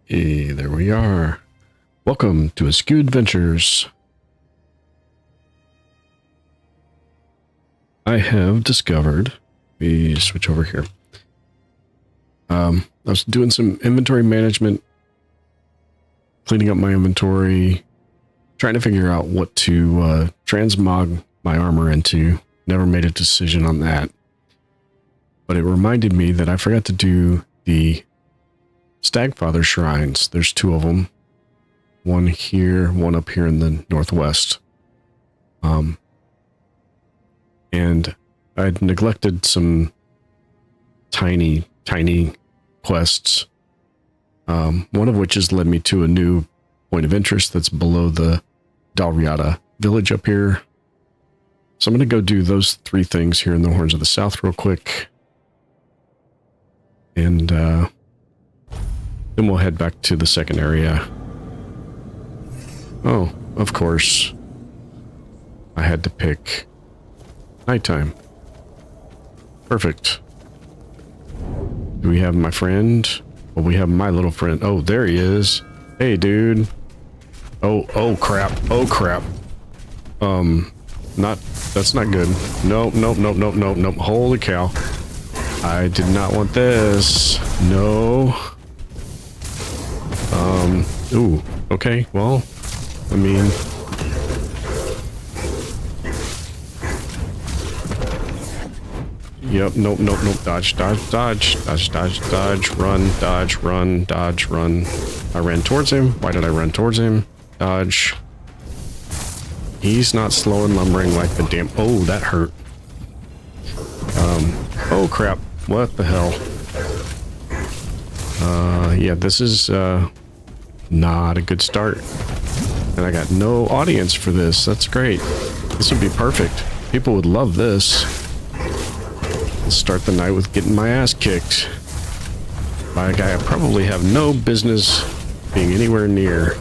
Hey, there we are. Welcome to Askew Adventures. I have discovered, we switch over here. I was doing some inventory management, cleaning up my inventory, trying to figure out what to transmog my armor into. Never made a decision on that. But it reminded me that I forgot to do the Stagfather shrines. There's two of them. One here, one up here in the northwest. And I'd neglected some tiny quests. One of which has led me to a new point of interest that's below the Dalriada village up here. So I'm going to go do those three things here in the Horns of the South real quick. And then we'll head back to the second area. Oh, of course. I had to pick nighttime. Perfect. Do we have my friend? Well, we have my little friend. Oh, there he is. Hey, dude. Oh crap. Oh crap. That's not good. Nope. Holy cow. I did not want this. No. Ooh, okay, well, I mean, yep, nope, dodge, run. I ran towards him. Why did I run towards him? Dodge. He's not slow and lumbering like the damn, oh, that hurt. Oh crap, what the hell? Yeah, this is, not a good start. And I got no audience for this. That's great. This would be perfect. People would love this. I'll start the night with getting my ass kicked by a guy I probably have no business being anywhere near.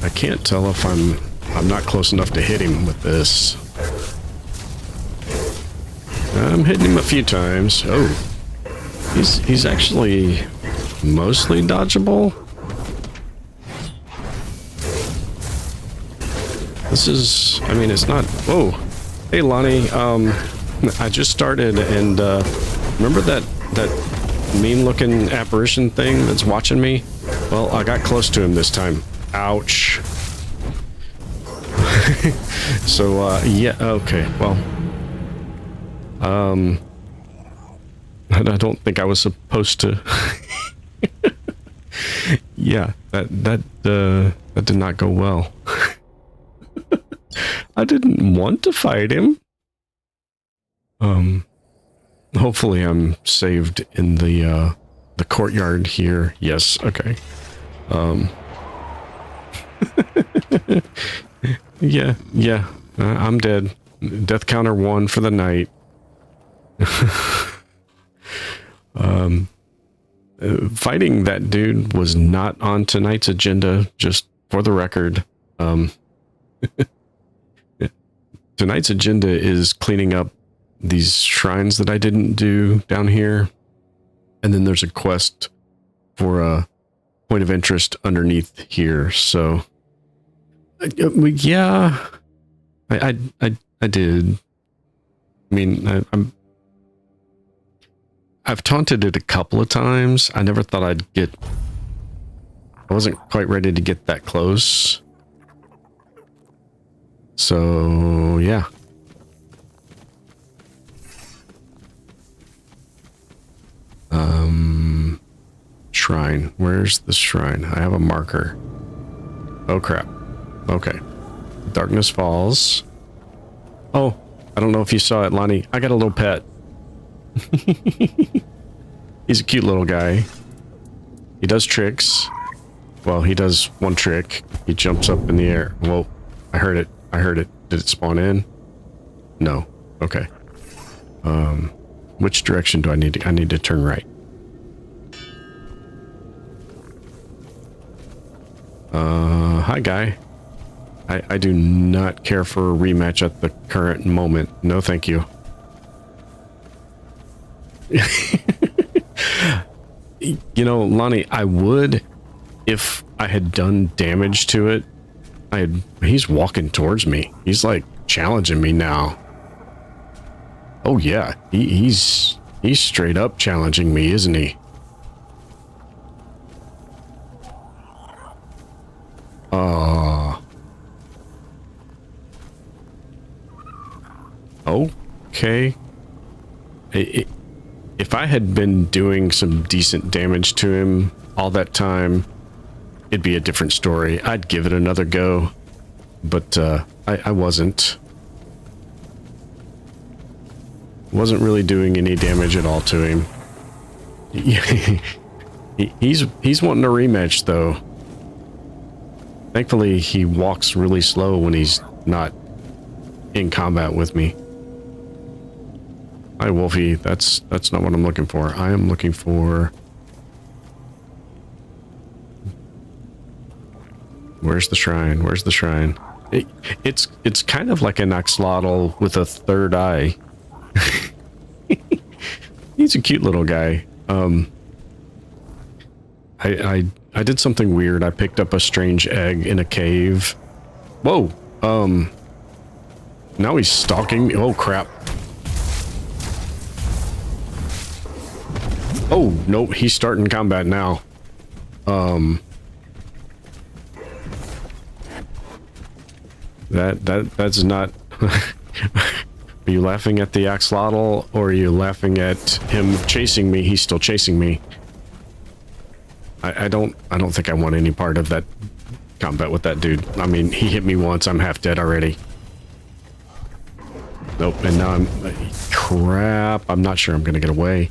I can't tell if I'm not close enough to hit him with this. I'm hitting him a few times. Oh. He's actually mostly dodgeable. This is, I mean, it's not, whoa. Hey, Lonnie, I just started and, remember that mean-looking apparition thing that's watching me? Well, I got close to him this time. Ouch. So, yeah, okay, well. I don't think I was supposed to. Yeah, that did not go well. I didn't want to fight him. Hopefully I'm saved in the courtyard here. Yes, okay. Yeah, I'm dead. Death counter 1 for the night. Fighting that dude was not on tonight's agenda, just for the record. Tonight's agenda is cleaning up these shrines that I didn't do down here. And then there's a quest for a point of interest underneath here. So, yeah, I did. I mean, I've taunted it a couple of times. I never thought I wasn't quite ready to get that close. So, yeah. Shrine. Where's the shrine? I have a marker. Oh, crap. Okay. Darkness Falls. Oh, I don't know if you saw it, Lonnie. I got a little pet. He's a cute little guy. He does tricks. Well, he does one trick. He jumps up in the air. Whoa, I heard it. Did it spawn in? No. Okay. Which direction do I need to? I need to turn right. Hi, guy. I do not care for a rematch at the current moment. No, thank you. You You know, Lonnie, I would if I had done damage to it. He's walking towards me. He's like challenging me now. Oh yeah, he's straight up challenging me, isn't he? Okay. If I had been doing some decent damage to him all that time, it'd be a different story. I'd give it another go, but I wasn't. Wasn't really doing any damage at all to him. He's wanting a rematch though. Thankfully, he walks really slow when he's not in combat with me. Hi, Wolfie. That's not what I'm looking for. I am looking for... Where's the shrine? Where's the shrine? It's kind of like an axolotl with a third eye. He's a cute little guy. I did something weird. I picked up a strange egg in a cave. Whoa. Now he's stalking me. Oh crap. Oh no, he's starting combat now. That's not. Are you laughing at the axolotl, or are you laughing at him chasing me? He's still chasing me. I don't think I want any part of that combat with that dude. I mean, he hit me once, I'm half dead already. Nope, and now I'm... Crap, I'm not sure I'm gonna get away.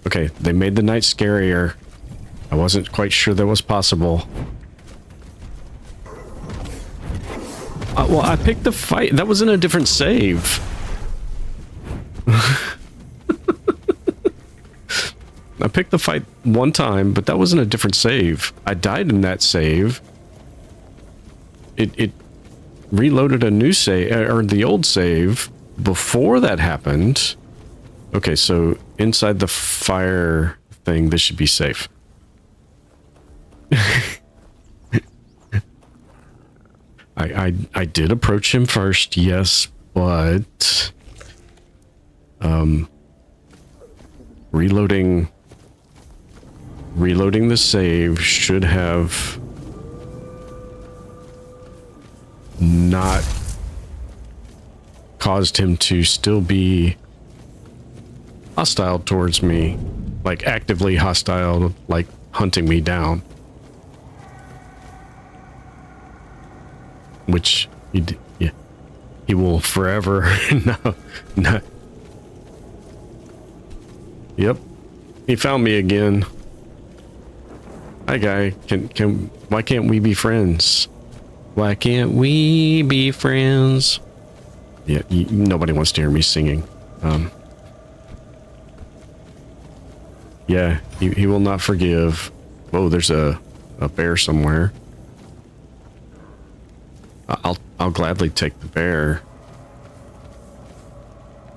Okay, they made the night scarier. I wasn't quite sure that was possible. Well, I picked the fight. That was in a different save. I picked the fight one time, but that was in a different save. I died in that save. It reloaded a new save, or the old save, before that happened. Okay, so inside the fire thing, this should be safe. I did approach him first, yes, but reloading the save should have not caused him to still be hostile towards me, like actively hostile, like hunting me down. Which he will forever. No. Yep, he found me again. Hi, guy. Why can't we be friends? Why can't we be friends? Yeah, nobody wants to hear me singing. Yeah, he will not forgive. Whoa, there's a bear somewhere. I'll gladly take the bear.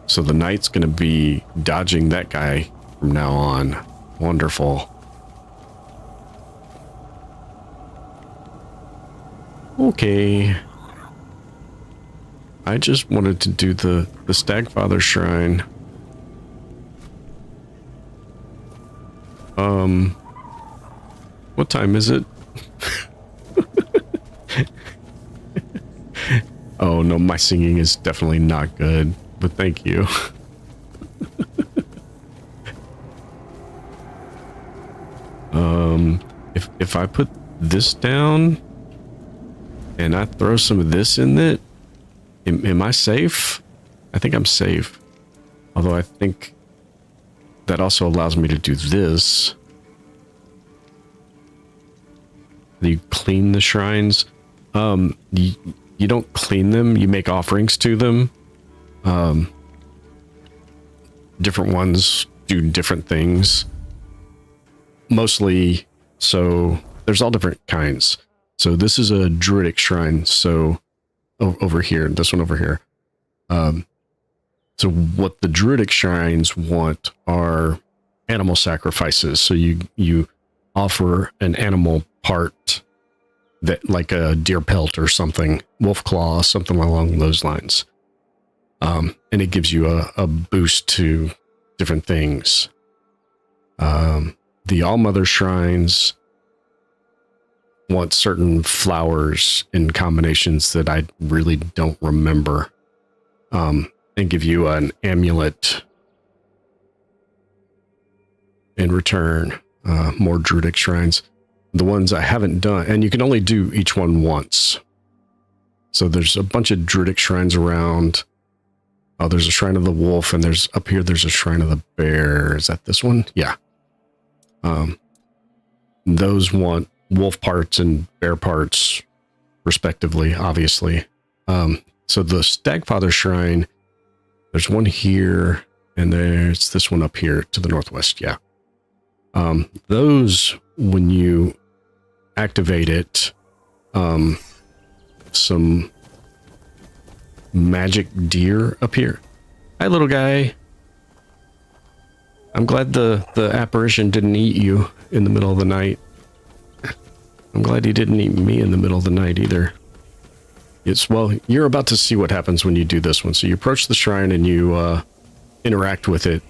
So the knight's gonna be dodging that guy from now on. Wonderful. Okay. I just wanted to do the Stagfather Shrine. What time is it? Oh no, my singing is definitely not good, but thank you. If I put this down and I throw some of this in it, am I safe? I think I'm safe. Although I think that also allows me to do this. You clean the shrines. You don't clean them, you make offerings to them. Different ones do different things. Mostly, so there's all different kinds. So this is a druidic shrine. So over here, this one over here. So what the druidic shrines want are animal sacrifices. So you offer an animal part, that like a deer pelt or something, wolf claw, something along those lines. And it gives you a boost to different things. The All-Mother shrines want certain flowers in combinations that I really don't remember. And give you an amulet in return. More druidic shrines. The ones I haven't done, and you can only do each one once. So there's a bunch of druidic shrines around. Oh, there's a shrine of the wolf, and there's up here, there's a shrine of the bear. Is that this one? Yeah. Those want wolf parts and bear parts, respectively, obviously. So the Stagfather shrine, there's one here, and there's this one up here to the northwest. Yeah. Those, when you activate it, some magic deer appear. Hi, little guy. I'm glad the apparition didn't eat you in the middle of the night. I'm glad he didn't eat me in the middle of the night either. Well, you're about to see what happens when you do this one. So you approach the shrine and you interact with it,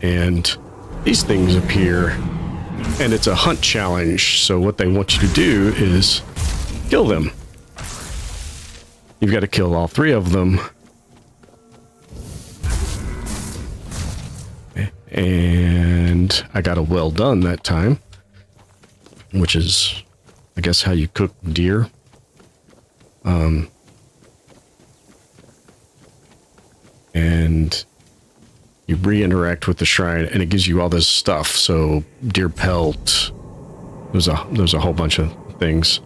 and these things appear. And it's a hunt challenge, so what they want you to do is kill them. You've got to kill all 3 of them. And I got a well done that time, which is, I guess, how you cook deer. And you re-interact with the shrine, and it gives you all this stuff. So deer pelt, there's a whole bunch of things.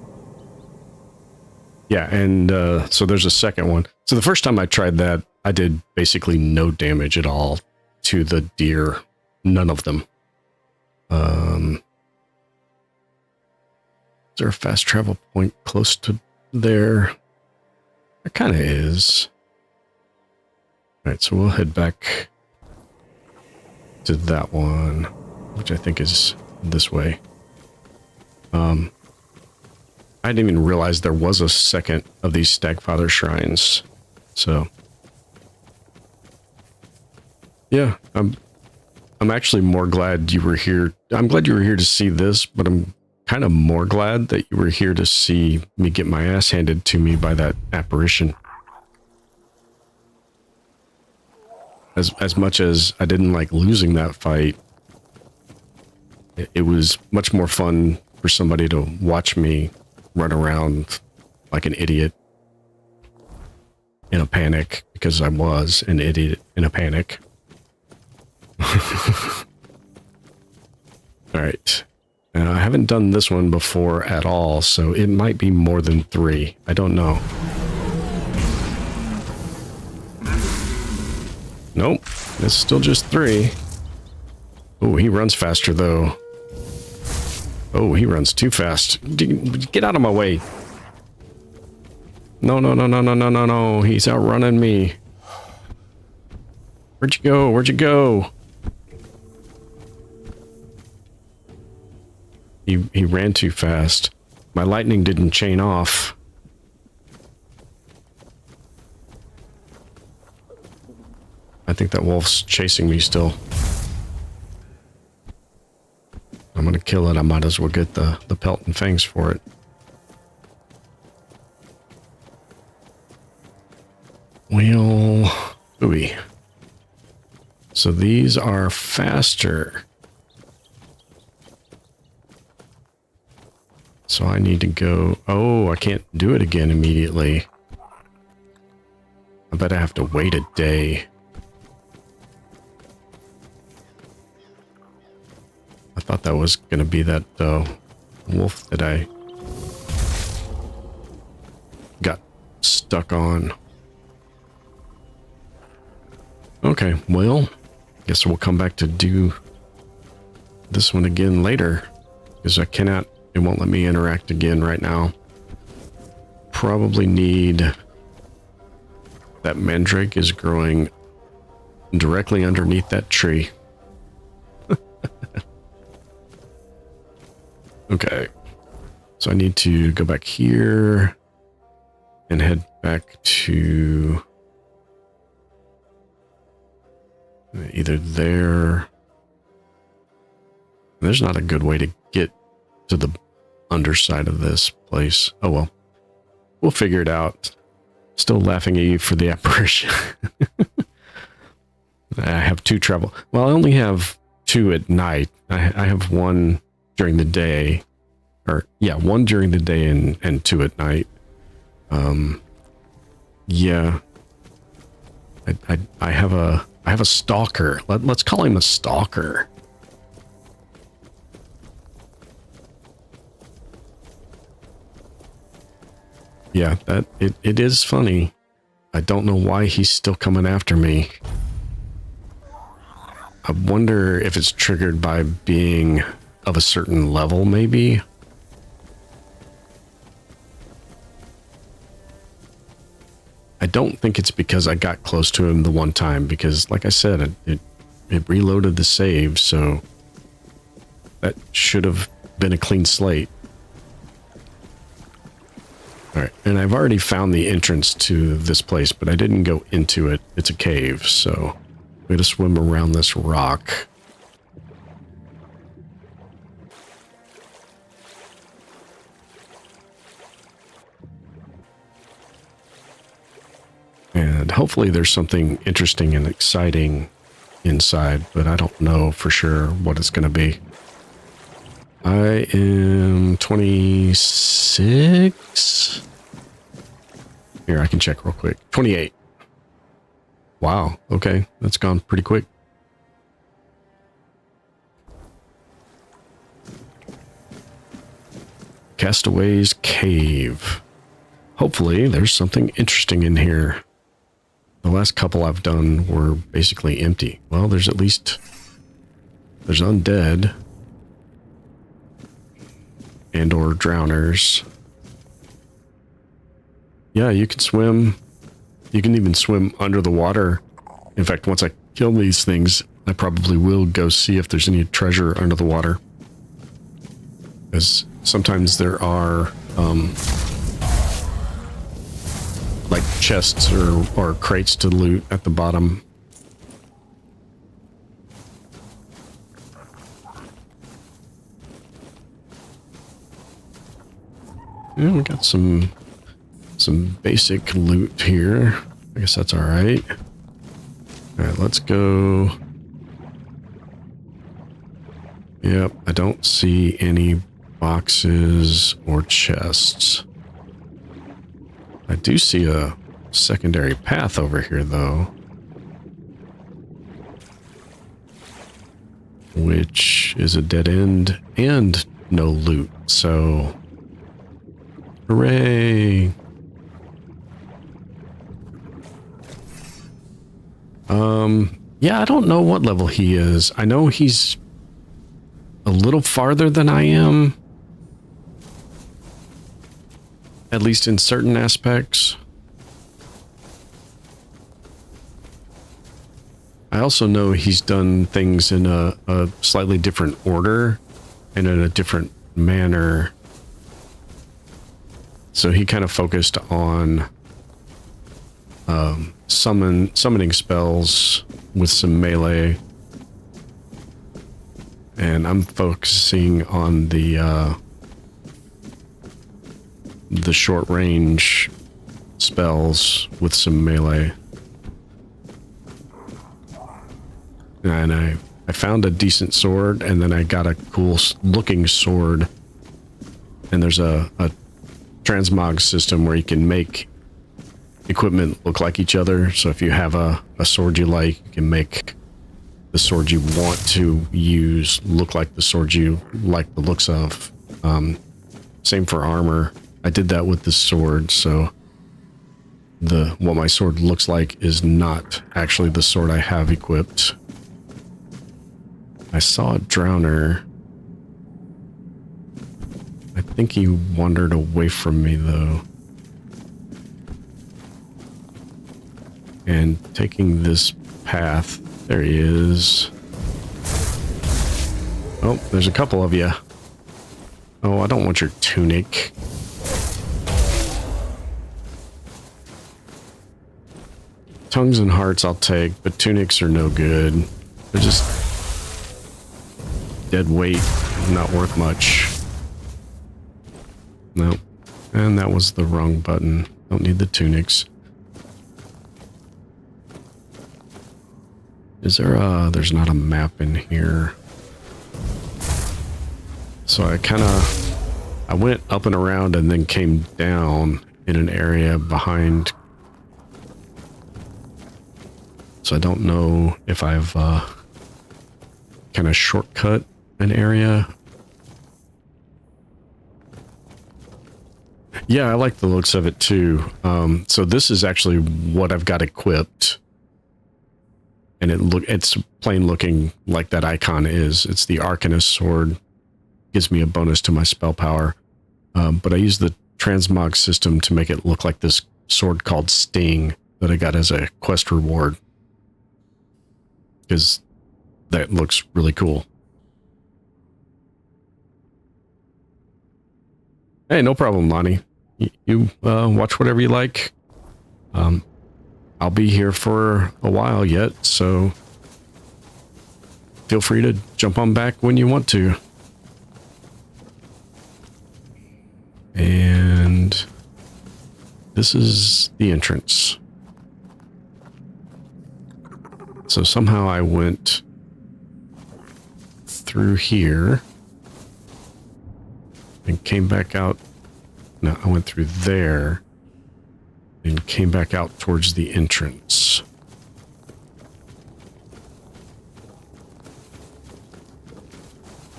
Yeah, and so there's a second one. So the first time I tried that, I did basically no damage at all to the deer, none of them. Is there a fast travel point close to there? There kind of is. All right, so we'll head back to that one, which I think is this way. I didn't even realize there was a second of these Stagfather shrines. So yeah, I'm actually more glad you were here. I'm glad you were here to see this, but I'm kind of more glad that you were here to see me get my ass handed to me by that apparition. As much as I didn't like losing that fight, it was much more fun for somebody to watch me run around like an idiot in a panic, because I was an idiot in a panic. All right. I haven't done this one before at all, so it might be more than 3. I don't know. Nope, it's still just 3. Oh, he runs faster, though. Oh, he runs too fast. Get out of my way. No, no, no, no, no, no, no, no. He's outrunning me. Where'd you go? Where'd you go? He ran too fast. My lightning didn't chain off. I think that wolf's chasing me still. I'm gonna kill it. I might as well get the pelt and fangs for it. Well, ooey. So these are faster. So I need to go... Oh, I can't do it again immediately. I bet I have to wait a day. I thought that was going to be that wolf that I got stuck on. Okay, well, guess we'll come back to do this one again later, because I cannot, it won't let me interact again right now. Probably need... That mandrake is growing directly underneath that tree. Okay. So I need to go back here and head back to either there. There's not a good way to get to the underside of this place. Oh well. We'll figure it out. Still laughing at you for the apparition. I have 2 travel. Well, I only have 2 at night. I have 1 during the day. Or, yeah, 1 during the day and 2 at night. Yeah. I have a stalker. Let's call him a stalker. Yeah, it is funny. I don't know why he's still coming after me. I wonder if it's triggered by being of a certain level, maybe. I don't think it's because I got close to him the one time, because like I said, it reloaded the save, so that should have been a clean slate. All right, and I've already found the entrance to this place, but I didn't go into it. It's a cave, so we gotta swim around this rock. And hopefully there's something interesting and exciting inside, but I don't know for sure what it's gonna be. I am 26. Here, I can check real quick. 28. Wow. Okay. That's gone pretty quick. Castaway's Cave. Hopefully there's something interesting in here. The last couple I've done were basically empty. Well, there's at least... There's undead. And or drowners. Yeah, you can swim. You can even swim under the water. In fact, once I kill these things, I probably will go see if there's any treasure under the water. Because sometimes there are like chests or crates to loot at the bottom. Yeah, we got some basic loot here. I guess that's all right. All right, let's go. Yep, I don't see any boxes or chests. I do see a secondary path over here, though, which is a dead end and no loot, so hooray. Yeah, I don't know what level he is. I know he's a little farther than I am, at least in certain aspects. I also know he's done things in a slightly different order and in a different manner. So he kind of focused on summoning spells with some melee, and I'm focusing on the short range spells with some melee. And I found a decent sword, and then I got a cool looking sword, and there's a transmog system where you can make equipment look like each other. So if you have a sword you like, you can make the sword you want to use look like the sword you like the looks of. Same for armor. I did that with this sword, so what my sword looks like is not actually the sword I have equipped. I saw a drowner. I think he wandered away from me, though. And taking this path, there he is. Oh, there's a couple of you. Oh, I don't want your tunic. Tongues and hearts I'll take, but tunics are no good. They're just dead weight, not worth much. Nope. And that was the wrong button. Don't need the tunics. Is there there's not a map in here. So I went up and around and then came down in an area behind. So I don't know if I've kind of shortcut an area. Yeah, I like the looks of it too. So this is actually what I've got equipped. And it's plain looking like that icon is. It's the Arcanist sword. Gives me a bonus to my spell power. But I use the transmog system to make it look like this sword called Sting that I got as a quest reward. Because that looks really cool. Hey, no problem, Lonnie. You watch whatever you like. I'll be here for a while yet, so feel free to jump on back when you want to. And this is the entrance. So somehow I went through here and came back out. No, I went through there and came back out towards the entrance.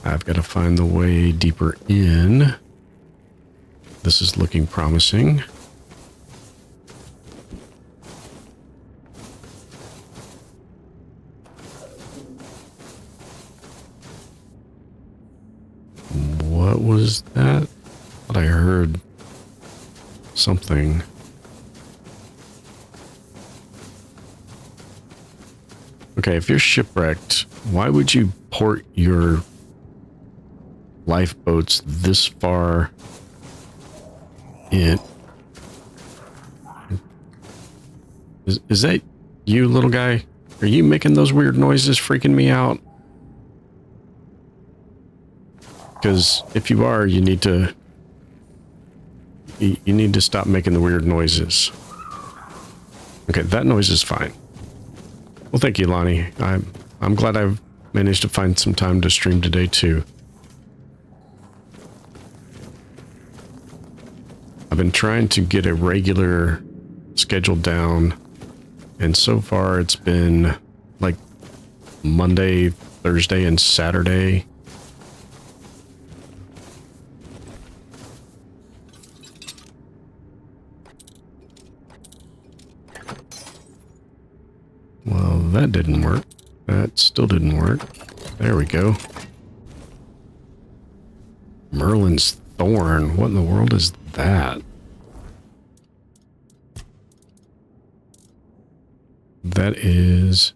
I've got to find the way deeper in. This is looking promising. What was that? I thought I heard something. Okay, if you're shipwrecked, why would you port your lifeboats this far in? Is that you, little guy? Are you making those weird noises freaking me out? Because if you are, you need to stop making the weird noises. Okay, that noise is fine. Well, thank you, Lonnie. I'm glad I've managed to find some time to stream today too. I've been trying to get a regular schedule down, and so far it's been like Monday, Thursday, and Saturday. Well, that didn't work. That still didn't work. There we go. Merlin's Thorn. What in the world is that? That is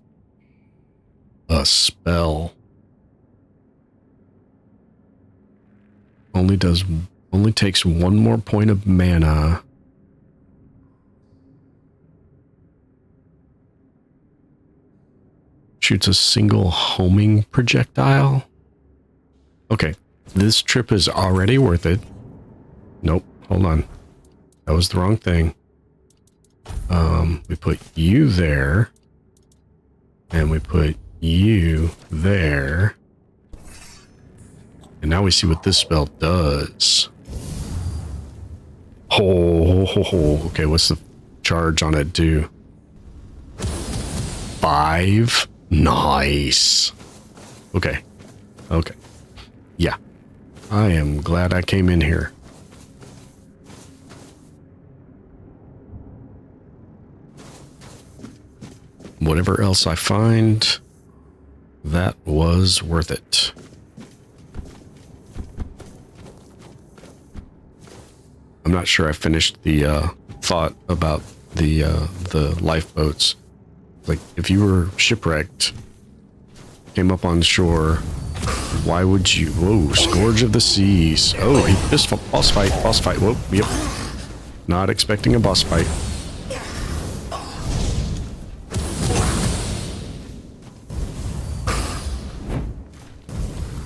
a spell. Only takes one more point of mana. Shoots a single homing projectile. Okay, this trip is already worth it. Nope, hold on. That was the wrong thing. We put you there. And we put you there. And now we see what this spell does. Okay, what's the charge on it do? 5? Nice. Okay. Okay. Yeah. I am glad I came in here. Whatever else I find, that was worth it. I'm not sure I finished the thought about the lifeboats. Like, if you were shipwrecked, came up on shore, Why would you? Whoa, Scourge of the Seas. Oh, this boss fight. Whoa, yep. Not expecting a boss fight.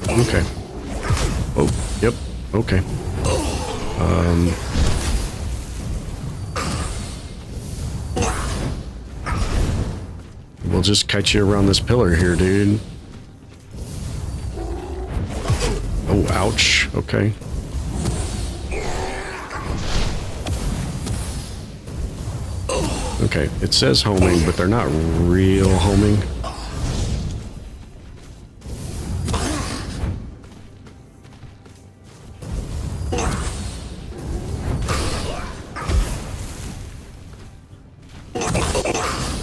Okay. Oh, yep. Okay. We'll just kite you around this pillar here, dude. Oh, ouch. Okay. Okay, it says homing, but they're not real homing.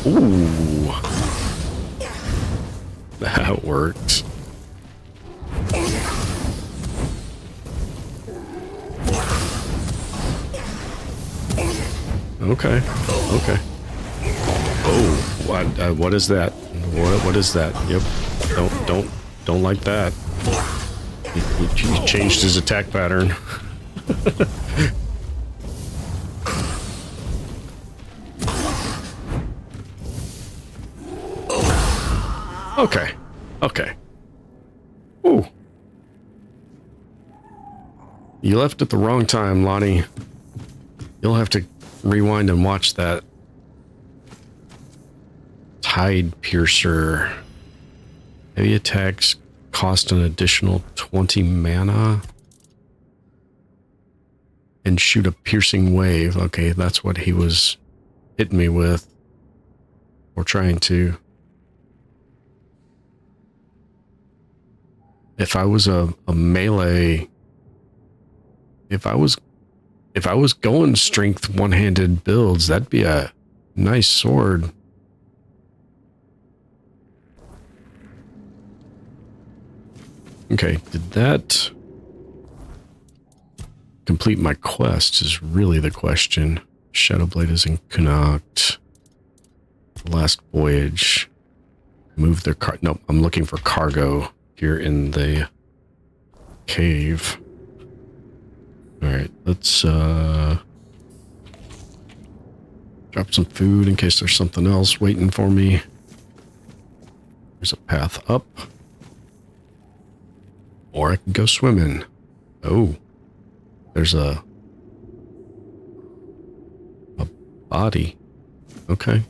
Ooh. That worked. Okay. Okay. Oh, what is that? What is that? Yep. Don't like that. He changed his attack pattern. Okay. Okay. Ooh. You left at the wrong time, Lonnie. You'll have to rewind and watch that. Tide Piercer. Heavy attacks cost an additional 20 mana. And shoot a piercing wave. Okay, that's what he was hitting me with. Or trying to. If I was a melee, if I was going strength one-handed builds, that'd be a nice sword. Okay, did that complete my quest is really the question. Shadowblade is in Connacht. Last voyage. Move their car. Nope, I'm looking for cargo here in the cave. Alright, let's drop some food in case there's something else waiting for me. There's a path up. Or I can go swimming. Oh, there's a body. Okay.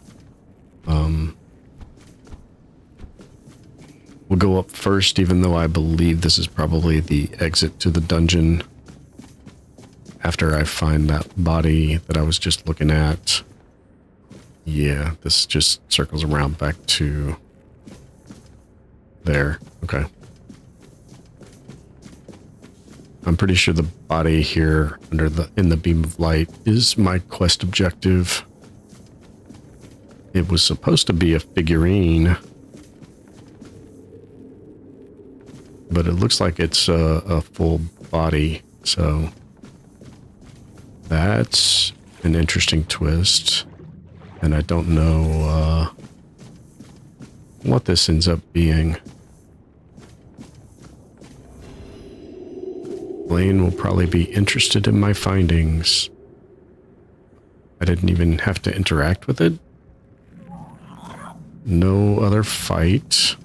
We'll go up first, even though I believe this is probably the exit to the dungeon. After I find that body that I was just looking at. Yeah, this just circles around back to there. Okay. I'm pretty sure the body here in the beam of light is my quest objective. It was supposed to be a figurine, but it looks like it's a full body, so that's an interesting twist. And I don't know what this ends up being. Blaine will probably be interested in my findings. I didn't even have to interact with it. No other fight.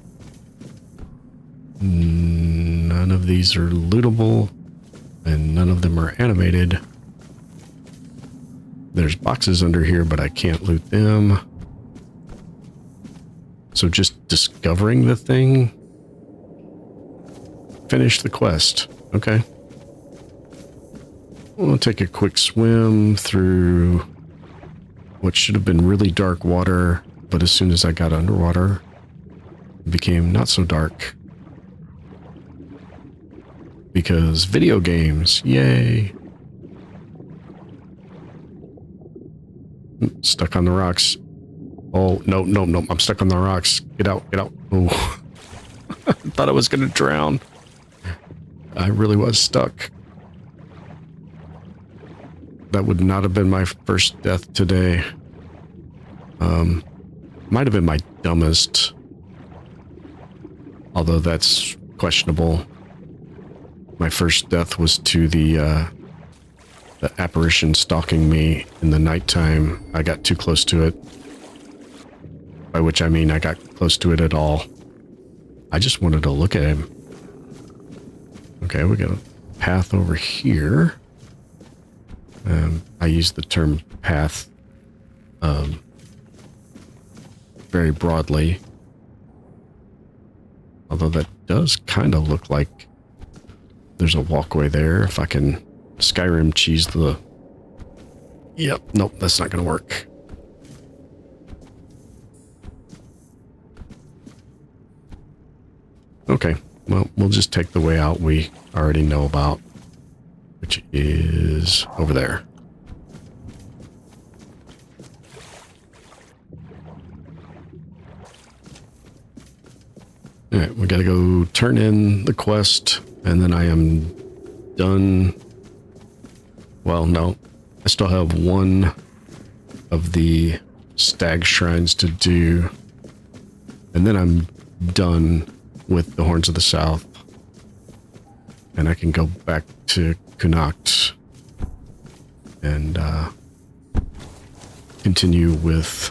None of these are lootable, and none of them are animated. There's boxes under here, but I can't loot them. So just discovering the thing. Finish the quest. Okay. We'll take a quick swim through what should have been really dark water, but as soon as I got underwater, it became not so dark. Because video games, yay! Stuck on the rocks. Oh, no, I'm stuck on the rocks. Get out. Oh, I thought I was gonna drown. I really was stuck. That would not have been my first death today. Might have been my dumbest. Although that's questionable. My first death was to the apparition stalking me in the nighttime. I got too close to it. By which I mean I got close to it at all. I just wanted to look at him. Okay, we got a path over here. I use the term path very broadly. Although that does kind of look like there's a walkway there. If I can Skyrim cheese the... Yep, nope, that's not going to work. Okay, well, we'll just take the way out we already know about, which is over there. Alright, we gotta go turn in the quest, and then I am done. Well, no, I still have one of the stag shrines to do, and then I'm done with the Horns of the South, and I can go back to Connacht and continue with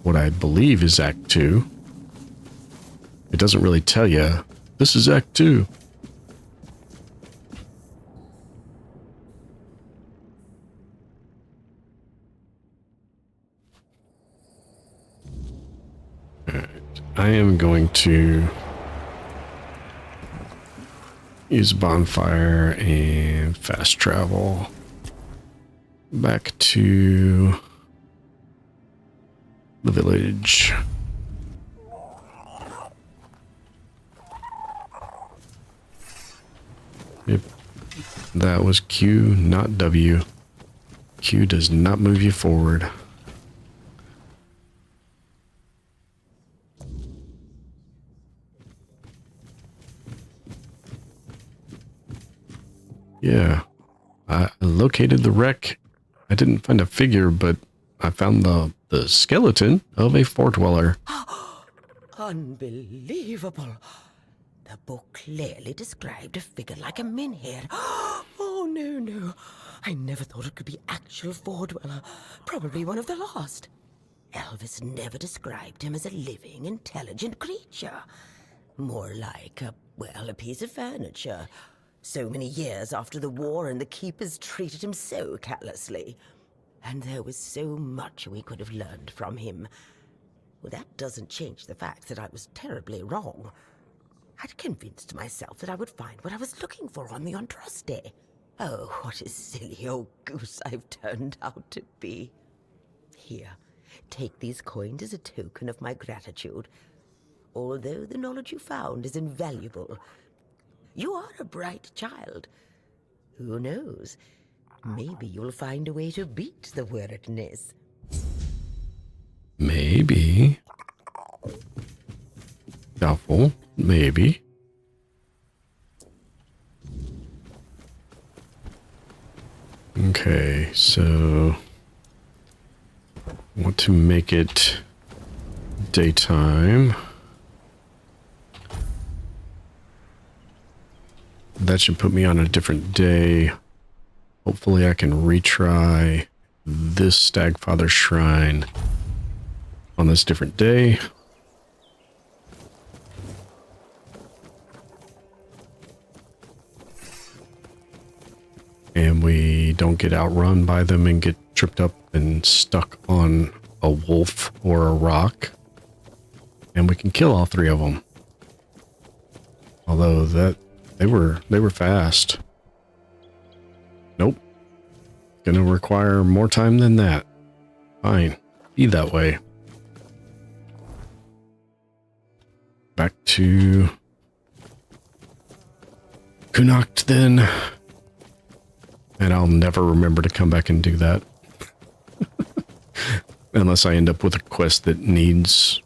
what I believe is Act 2. It doesn't really tell you, this is Act 2. I am going to use a bonfire and fast travel back to the village. Yep, that was Q, not W. Q does not move you forward. Yeah, I located the wreck. I didn't find a figure, but I found the skeleton of a fort dweller. Unbelievable. The book clearly described a figure like a menhir. Oh, no. I never thought it could be actual fort dweller. Probably one of the lost. Elvis never described him as a living, intelligent creature. More like a piece of furniture. So many years after the war, and the keepers treated him so callously. And there was so much we could have learned from him. Well, that doesn't change the fact that I was terribly wrong. I'd convinced myself that I would find what I was looking for on the Andraste. Oh, what a silly old goose I've turned out to be. Here, take these coins as a token of my gratitude. Although the knowledge you found is invaluable. You are a bright child. Who knows? Maybe you'll find a way to beat the weirdness. Maybe. Doubtful. Maybe. Okay, so I want to make it daytime. That should put me on a different day. Hopefully I can retry this Stagfather Shrine on this different day. And we don't get outrun by them and get tripped up and stuck on a wolf or a rock. And we can kill all three of them. Although they were fast. Nope. Gonna require more time than that. Fine. Be that way. Back to Connacht then. And I'll never remember to come back and do that. Unless I end up with a quest that needs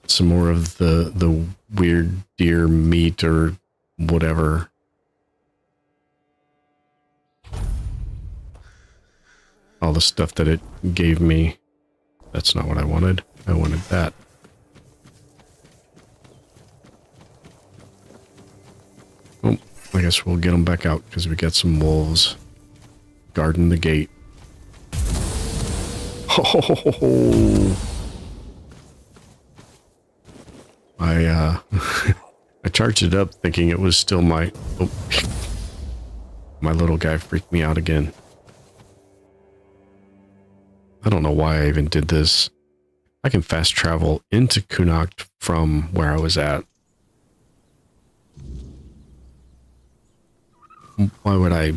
some more of the weird deer meat or whatever. All the stuff that it gave me. That's not what I wanted. I wanted that. guess we'll get them back out because we got some wolves guarding the gate. Oh, I charged it up thinking it was still my... Oh, my little guy freaked me out again. I don't know why I even did this. I can fast travel into Kunakt from where I was at. Why would I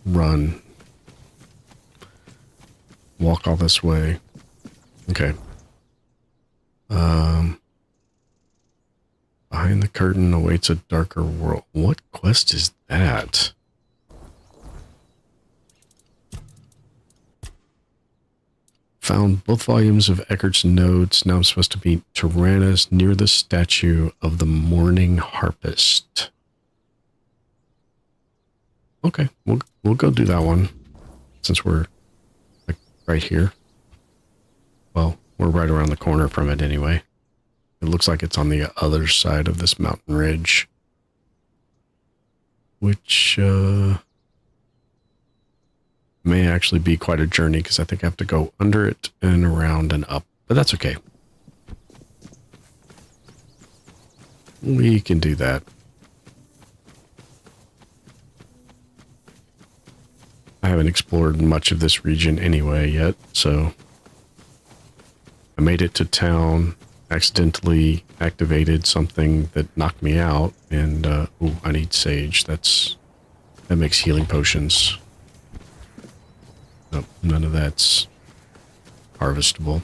run? Walk all this way. Okay. Behind the curtain awaits a darker world. What quest is that? Found both volumes of Eckert's notes. Now I'm supposed to meet Tyrannus near the statue of the Morning Harpist. Okay, we'll go do that one since we're like right here. Well, we're right around the corner from it anyway. It looks like it's on the other side of this mountain ridge, which may actually be quite a journey because I think I have to go under it and around and up, but that's okay. We can do that. I haven't explored much of this region anyway yet, so I made it to town, accidentally activated something that knocked me out, and ooh, I need sage. That makes healing potions. Nope, none of that's harvestable.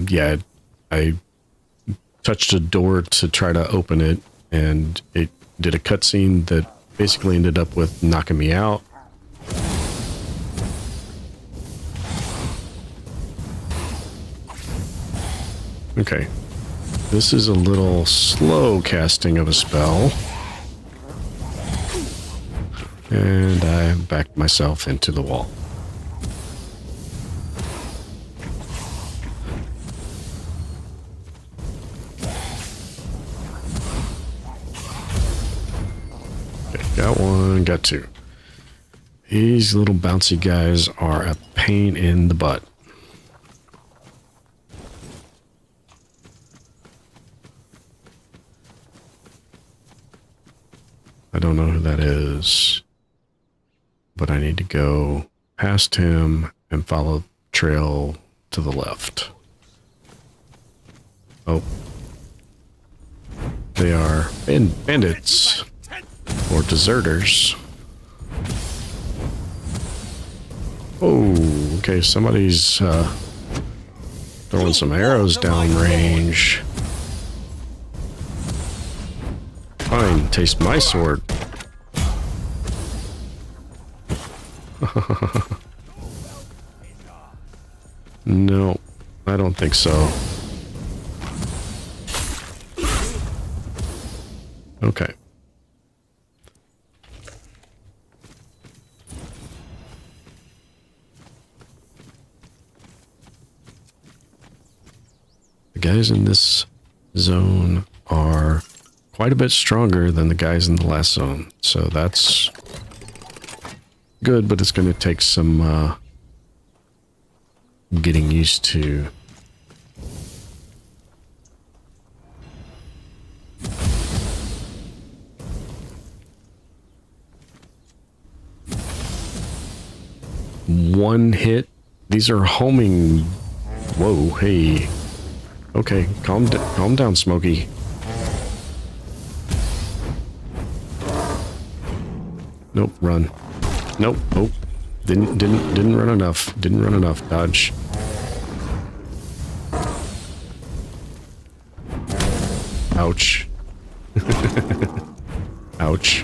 Yeah, I touched a door to try to open it, and it did a cutscene that basically ended up with knocking me out. Okay. This is a little slow casting of a spell. And I backed myself into the wall. Okay, got one, got two. These little bouncy guys are a pain in the butt. I don't know who that is, but I need to go past him and follow the trail to the left. Oh. They are bandits or deserters. Oh, okay, somebody's throwing some arrows down range. Fine, taste my sword. No, I don't think so. Okay. The guys in this zone are quite a bit stronger than the guys in the last zone, so that's good, but it's going to take some getting used to. One hit. These are homing. Whoa, hey. Okay, calm down, Smokey. Nope, run. Nope, oh. Didn't run enough. Didn't run enough. Dodge. Ouch. Ouch.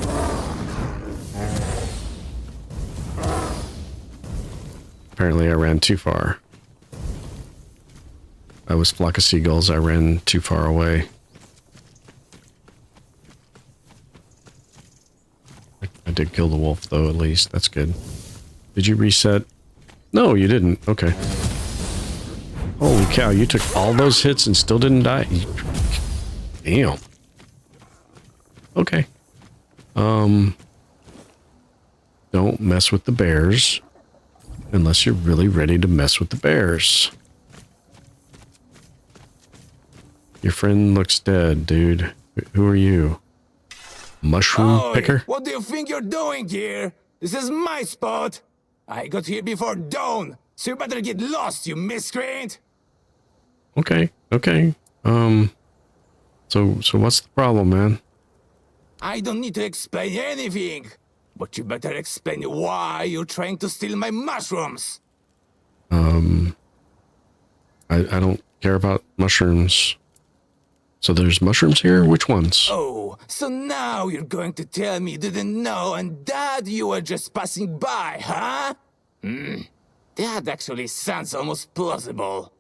Apparently I ran too far. I was flock of seagulls. I ran too far away. I did kill the wolf, though, at least. That's good. Did you reset? No, you didn't. Okay. Holy cow, you took all those hits and still didn't die? Damn. Okay. Don't mess with the bears unless you're really ready to mess with the bears. Your friend looks dead, dude. Who are you? Mushroom picker? What do you think you're doing here? This is my spot. I got here before dawn, so you better get lost, you miscreant. Okay, okay. So what's the problem, man? I don't need to explain anything, but you better explain why you're trying to steal my mushrooms. I don't care about mushrooms. So there's mushrooms here? Which ones? Oh, so now you're going to tell me you didn't know and that you were just passing by, huh? That actually sounds almost plausible.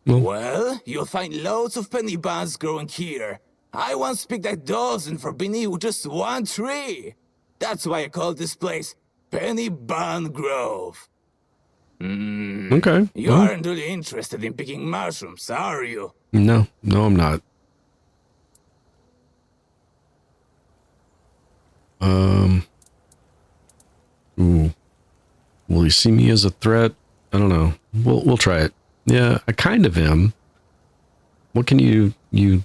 Well, you'll find loads of penny buns growing here. I once picked a dozen for beneath with just one tree. That's why I call this place Penny Bun Grove. Okay. You aren't really interested in picking mushrooms, are you? No, I'm not. Ooh. Will you see me as a threat? I don't know. We'll try it. Yeah, I kind of am. What can you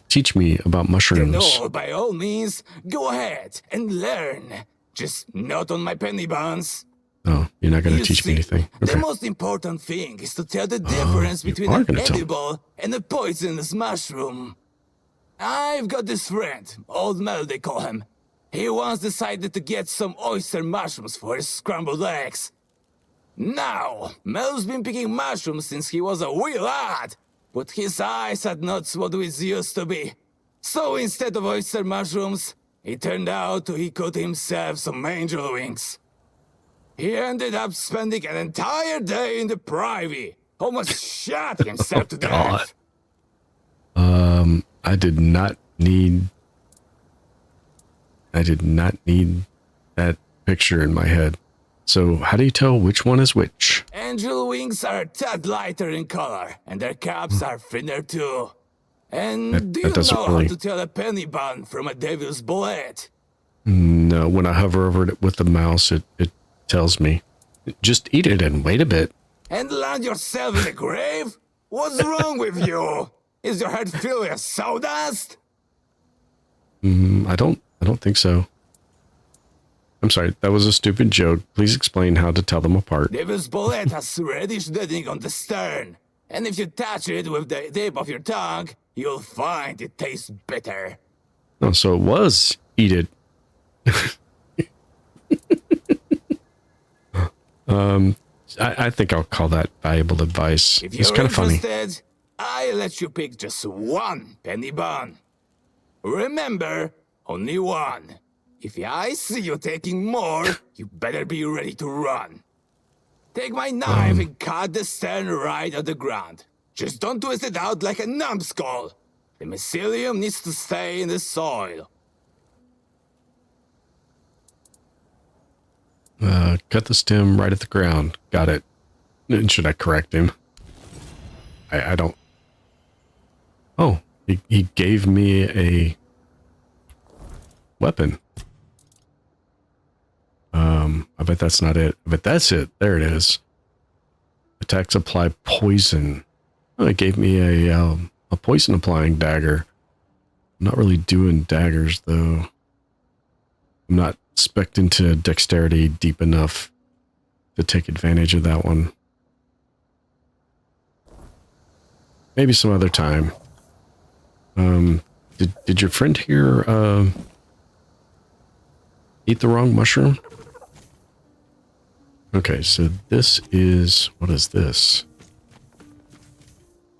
teach me about mushrooms? No, by all means, go ahead and learn. Just not on my penny buns. Oh, you're not going to teach me anything. Okay. The most important thing is to tell the difference between an edible and a poisonous mushroom. I've got this friend, Old Mel they call him. He once decided to get some oyster mushrooms for his scrambled eggs. Now, Mel's been picking mushrooms since he was a wee lad, but his eyes had not what it used to be. So instead of oyster mushrooms, it turned out he caught himself some angel wings. He ended up spending an entire day in the privy, almost shot himself to death. I did not need that picture in my head. So how do you tell which one is which? Angel wings are a tad lighter in color, and their caps are thinner too. And do you know how to tell a penny bun from a devil's bullet? No, when I hover over it with the mouse, it tells me. Just eat it and wait a bit. And land yourself in the grave? What's wrong with you? Is your head filled with sawdust? I don't think so. I'm sorry, that was a stupid joke. Please explain how to tell them apart. Devil's bullet has reddish bedding on the stern. And if you touch it with the tip of your tongue, you'll find it tastes bitter. Oh, so it was eat it. I think I'll call that valuable advice. If it's kind of funny. I'll let you pick just one penny bun. Remember, only one. If I see you taking more, you better be ready to run. Take my knife and cut the stern right at the ground. Just don't twist it out like a numbskull. The mycelium needs to stay in the soil. Cut the stem right at the ground. Got it. Should I correct him? I don't... Oh, he gave me a weapon. I bet that's not it. I bet that's it. There it is. Attacks apply poison. Oh, it gave me a poison applying dagger. I'm not really doing daggers though. I'm not spec'd into dexterity deep enough to take advantage of that one. Maybe some other time. Did your friend here eat the wrong mushroom? Okay, so this is, what is this?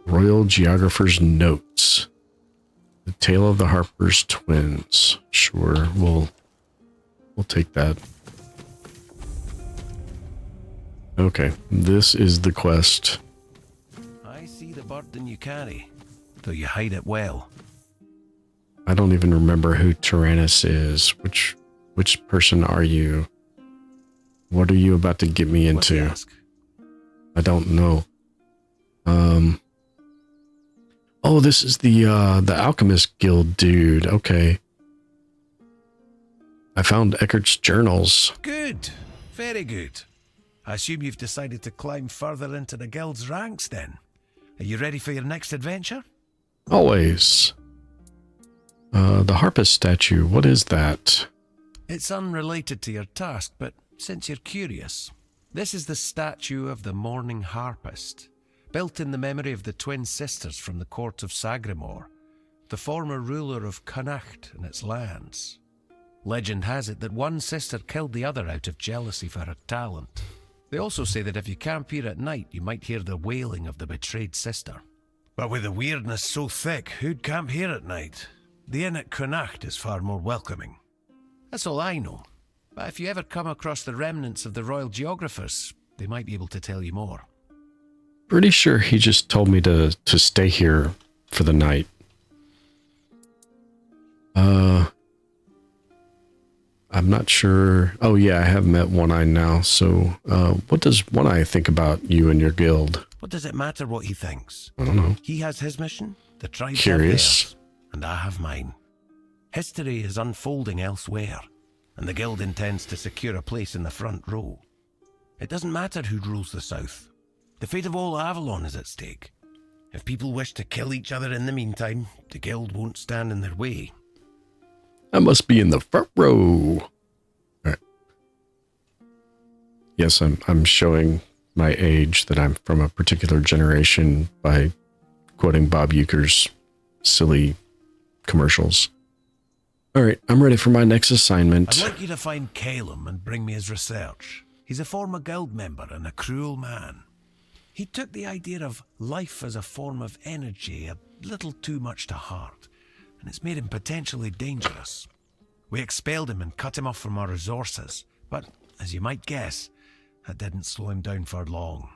Royal Geographer's Notes. The Tale of the Harper's Twins. Sure, we'll take that. Okay, this is the quest. I see the burden you carry, though you hide it well. I don't even remember who Tyrannus is. Which person are you? What are you about to get me into? I don't know. Oh, this is the Alchemist Guild dude. Okay. I found Eckert's journals. Good. Very good. I assume you've decided to climb further into the guild's ranks then. Are you ready for your next adventure? Always. The harpist statue, what is that? It's unrelated to your task, but since you're curious, this is the statue of the Morning Harpist, built in the memory of the twin sisters from the court of Sagramore, the former ruler of Connacht and its lands. Legend has it that one sister killed the other out of jealousy for her talent. They also say that if you camp here at night, you might hear the wailing of the betrayed sister. But with the weirdness so thick, who'd camp here at night? The inn at Connacht is far more welcoming. That's all I know. But if you ever come across the remnants of the royal geographers, they might be able to tell you more. Pretty sure he just told me to stay here for the night. I'm not sure. Oh yeah, I have met One Eye now. So, what does One Eye think about you and your guild? What does it matter what he thinks? I don't know. He has his mission, the tribe have Curious. theirs, and I have mine. History is unfolding elsewhere, and the guild intends to secure a place in the front row. It doesn't matter who rules the south. The fate of all Avalon is at stake. If people wish to kill each other in the meantime, the guild won't stand in their way. I must be in the front row. All right. Yes, I'm showing my age, that I'm from a particular generation by quoting Bob Euchre's silly commercials. All right, I'm ready for my next assignment. I'd like you to find Calum and bring me his research. He's a former guild member and a cruel man. He took the idea of life as a form of energy a little too much to heart, and it's made him potentially dangerous. We expelled him and cut him off from our resources, but, as you might guess, that didn't slow him down for long.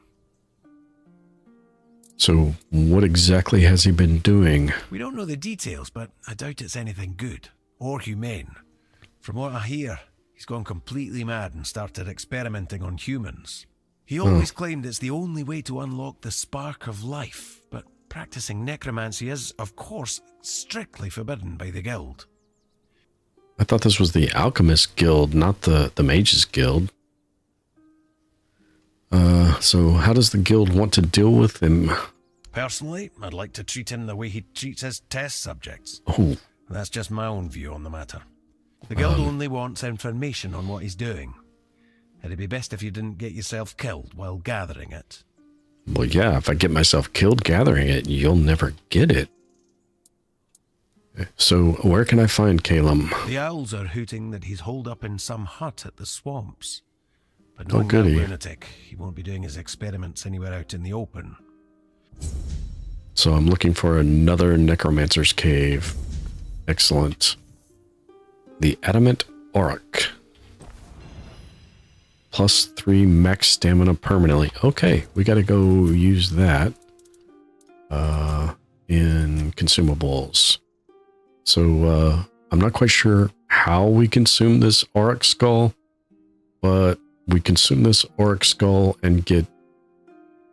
So, what exactly has he been doing? We don't know the details, but I doubt it's anything good, or humane. From what I hear, he's gone completely mad and started experimenting on humans. He always claimed it's the only way to unlock the spark of life, but practicing necromancy is, of course, strictly forbidden by the guild. I thought this was the Alchemist Guild, not the Mages Guild. So how does the guild want to deal with him? Personally, I'd like to treat him the way he treats his test subjects. Oh. That's just my own view on the matter. The guild only wants information on what he's doing. It'd be best if you didn't get yourself killed while gathering it. Well, yeah, if I get myself killed gathering it, you'll never get it. So, where can I find Calum? The owls are hooting that he's holed up in some hut at the swamps. But Oh, knowing that goody. lunatic, he won't be doing his experiments anywhere out in the open. So I'm looking for another Necromancer's Cave. Excellent. The Adamant Auroch. +3 max stamina permanently. Okay, we gotta go use that. In consumables. So, I'm not quite sure how we consume this Auroch Skull, but we consume this Auroch Skull and get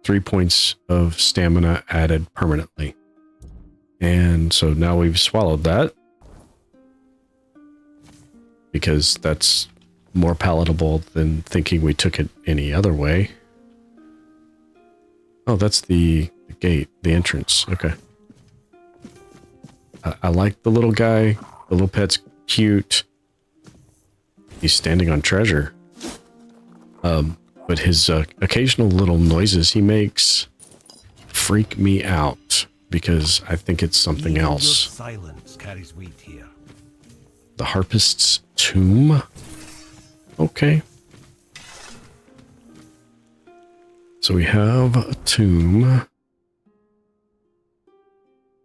3 points of stamina added permanently. And so now we've swallowed that, because that's more palatable than thinking we took it any other way. Oh, that's the gate, the entrance. Okay. I like the little guy. The little pet's cute. He's standing on treasure. But his occasional little noises he makes freak me out, because I think it's something Even else. Your silence carries weight here. The Harpist's Tomb? Okay. So we have a tomb.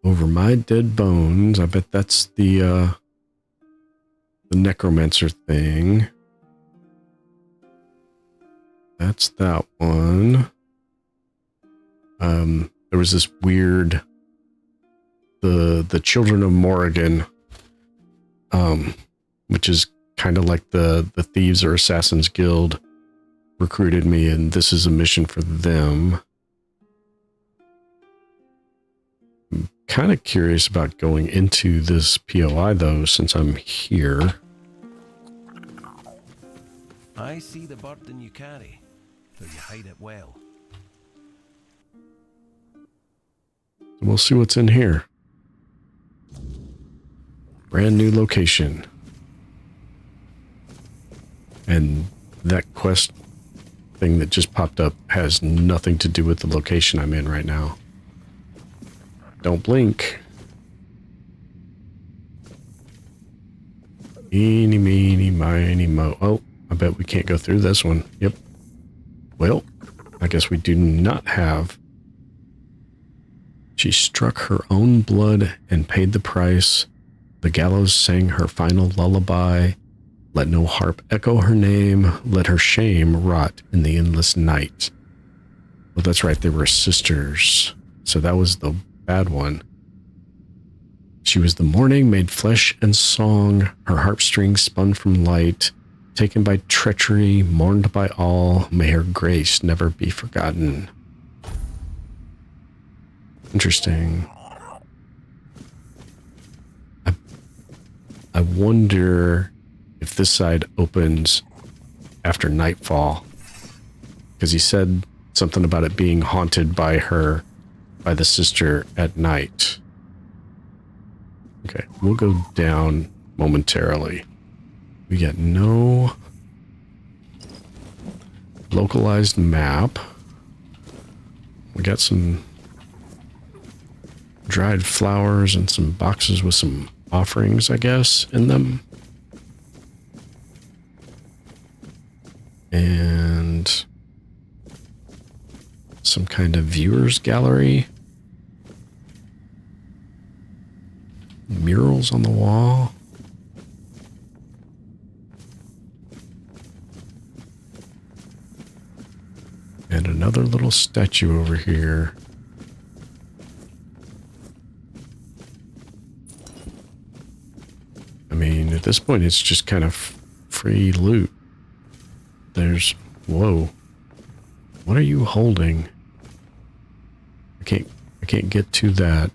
Over my dead bones. I bet that's the necromancer thing. That's that one. There was this weird, the Children of Morrigan, which is kind of like the Thieves or Assassins Guild recruited me, and this is a mission for them. I'm kind of curious about going into this POI, though, since I'm here. I see the burden you carry, though you hide it well. We'll see what's in here. Brand new location. And that quest thing that just popped up has nothing to do with the location I'm in right now. Don't blink. Eeny, meeny, miny, mo. Oh, I bet we can't go through this one. Yep. Well, I guess we do not have. She struck her own blood and paid the price. The gallows sang her final lullaby. Let no harp echo her name. Let her shame rot in the endless night. Well, that's right. They were sisters. So that was the bad one. She was the morning made flesh and song. Her harpstrings spun from light. Taken by treachery, mourned by all. May her grace never be forgotten. Interesting. I wonder if this side opens after nightfall. Because he said something about it being haunted by the sister at night. Okay, we'll go down momentarily. We got no localized map. We got some dried flowers and some boxes with some offerings, I guess, in them. And some kind of viewers gallery. Murals on the wall. And another little statue over here. I mean, at this point, it's just kind of free loot. There's... Whoa. What are you holding? I can't get to that.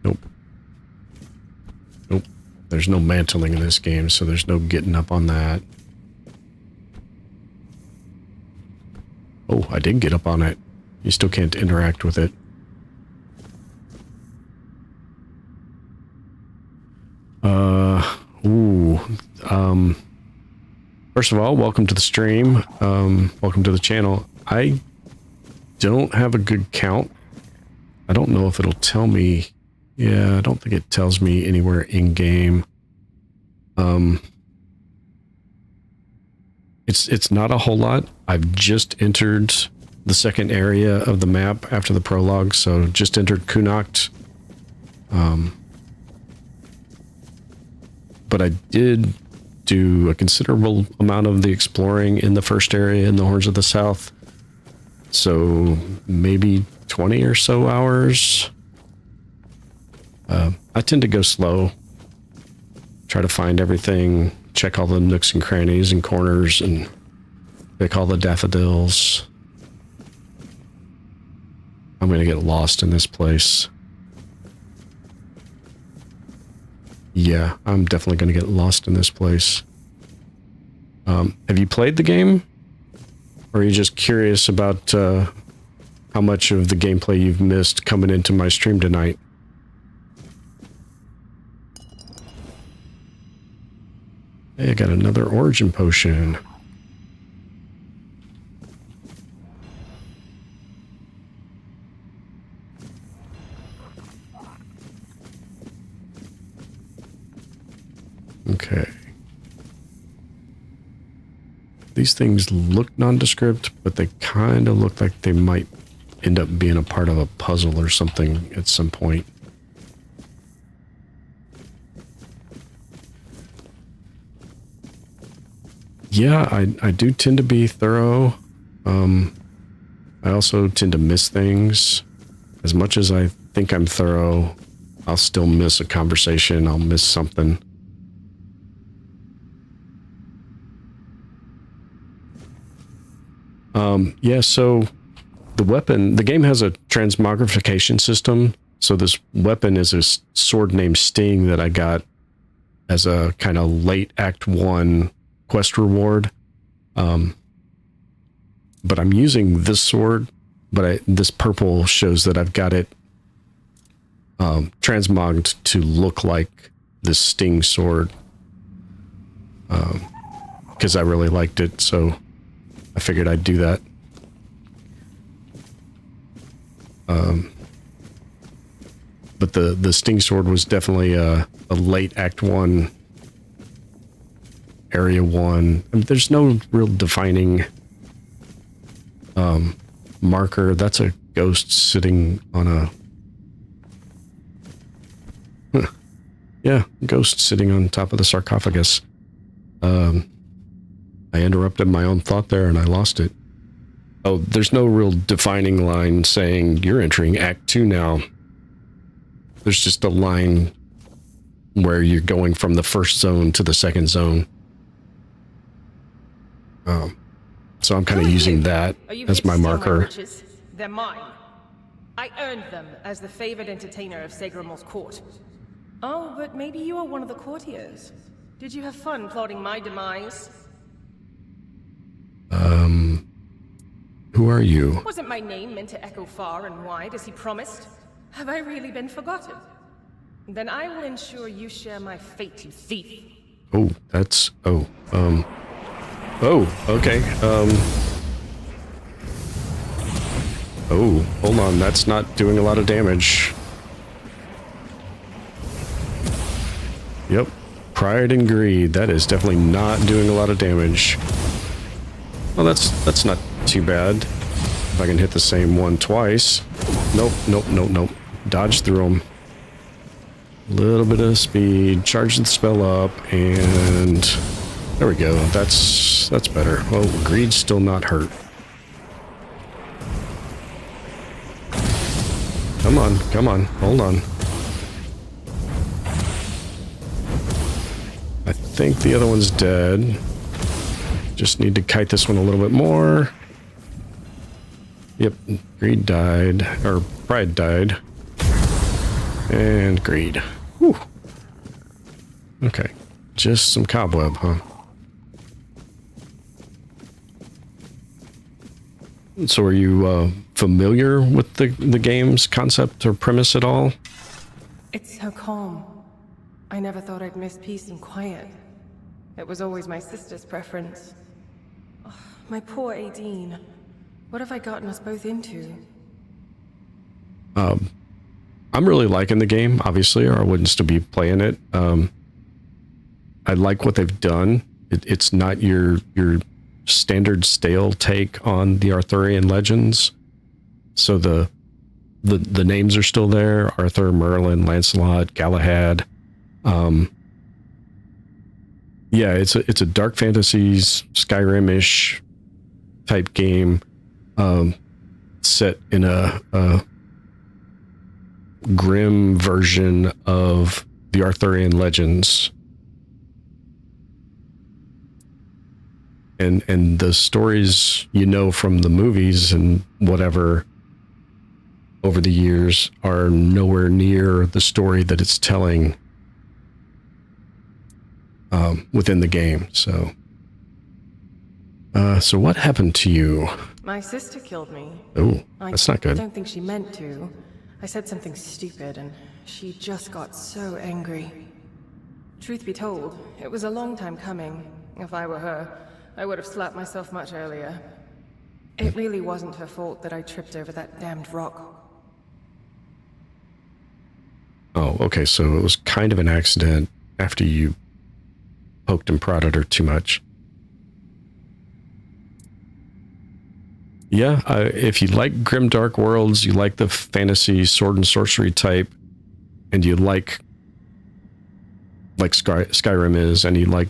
Nope. Nope. There's no mantling in this game, so there's no getting up on that. Oh, I did get up on it. You still can't interact with it. First of all, welcome to the stream. Welcome to the channel. I don't have a good count. I don't know if it'll tell me. Yeah, I don't think it tells me anywhere in game. It's not a whole lot. I've just entered the second area of the map after the prologue, so just entered Kunakt. But I did do a considerable amount of the exploring in the first area in the Horns of the South. So maybe 20 or so hours. I tend to go slow. Try to find everything, check all the nooks and crannies and corners, and pick all the daffodils. I'm going to get lost in this place. Yeah, I'm definitely going to get lost in this place. Have you played the game? Or are you just curious about how much of the gameplay you've missed coming into my stream tonight? Hey, I got another origin potion. Okay. These things look nondescript, but they kind of look like they might end up being a part of a puzzle or something at some point. Yeah, I do tend to be thorough. I also tend to miss things. As much as I think I'm thorough, I'll still miss a conversation. I'll miss something. Yeah, so the game has a transmogrification system. So this weapon is a sword named Sting that I got as a kind of late Act 1 quest reward. But I'm using this sword, but this purple shows that I've got it transmogged to look like the Sting sword. Because I really liked it, so I figured I'd do that. But the Sting sword was definitely a late Act 1, Area 1. I mean, there's no real defining marker. That's a ghost sitting on a... Yeah, ghost sitting on top of the sarcophagus. I interrupted my own thought there and I lost it. Oh, there's no real defining line saying you're entering Act 2 now. There's just a line where you're going from the first zone to the second zone. So I'm kind of using that as my marker. They're mine. I earned them as the favored entertainer of Segramor's court. Oh, but maybe you are one of the courtiers. Did you have fun plotting my demise? Who are you? Wasn't my name meant to echo far and wide as he promised? Have I really been forgotten? Then I will ensure you share my fate, you thief. Oh, that's... Oh, okay. Oh, hold on. That's not doing a lot of damage. Yep. Pride and greed. That is definitely not doing a lot of damage. Well, that's not too bad. If I can hit the same one twice. Nope. Dodge through them. A little bit of speed. Charge the spell up, and there we go. That's better. Oh, greed's still not hurt. Come on. Hold on. I think the other one's dead. Just need to kite this one a little bit more. Yep, greed died, or pride died. And greed. Whew. Okay, just some cobweb, huh? So are you familiar with the game's concept or premise at all? It's so calm. I never thought I'd miss peace and quiet. It was always my sister's preference. Oh, my poor Aideen. What have I gotten us both into? I'm really liking the game, obviously, or I wouldn't still be playing it. I like what they've done. It's not your standard stale take on the Arthurian legends. So the names are still there: Arthur, Merlin, Lancelot, Galahad. Yeah, it's a dark fantasies, Skyrim-ish type game, set in a grim version of the Arthurian legends. And the stories you know from the movies and whatever over the years are nowhere near the story that it's telling within the game. So what happened to you? My sister killed me. Oh, that's not good. I don't think she meant to. I said something stupid and she just got so angry. Truth be told, it was a long time coming. If I were her, I would have slapped myself much earlier. It really wasn't her fault that I tripped over that damned rock. Oh, okay, so it was kind of an accident after you poked and prodded her too much. Yeah, if you like grimdark worlds, you like the fantasy sword and sorcery type, and you like Skyrim is, and you like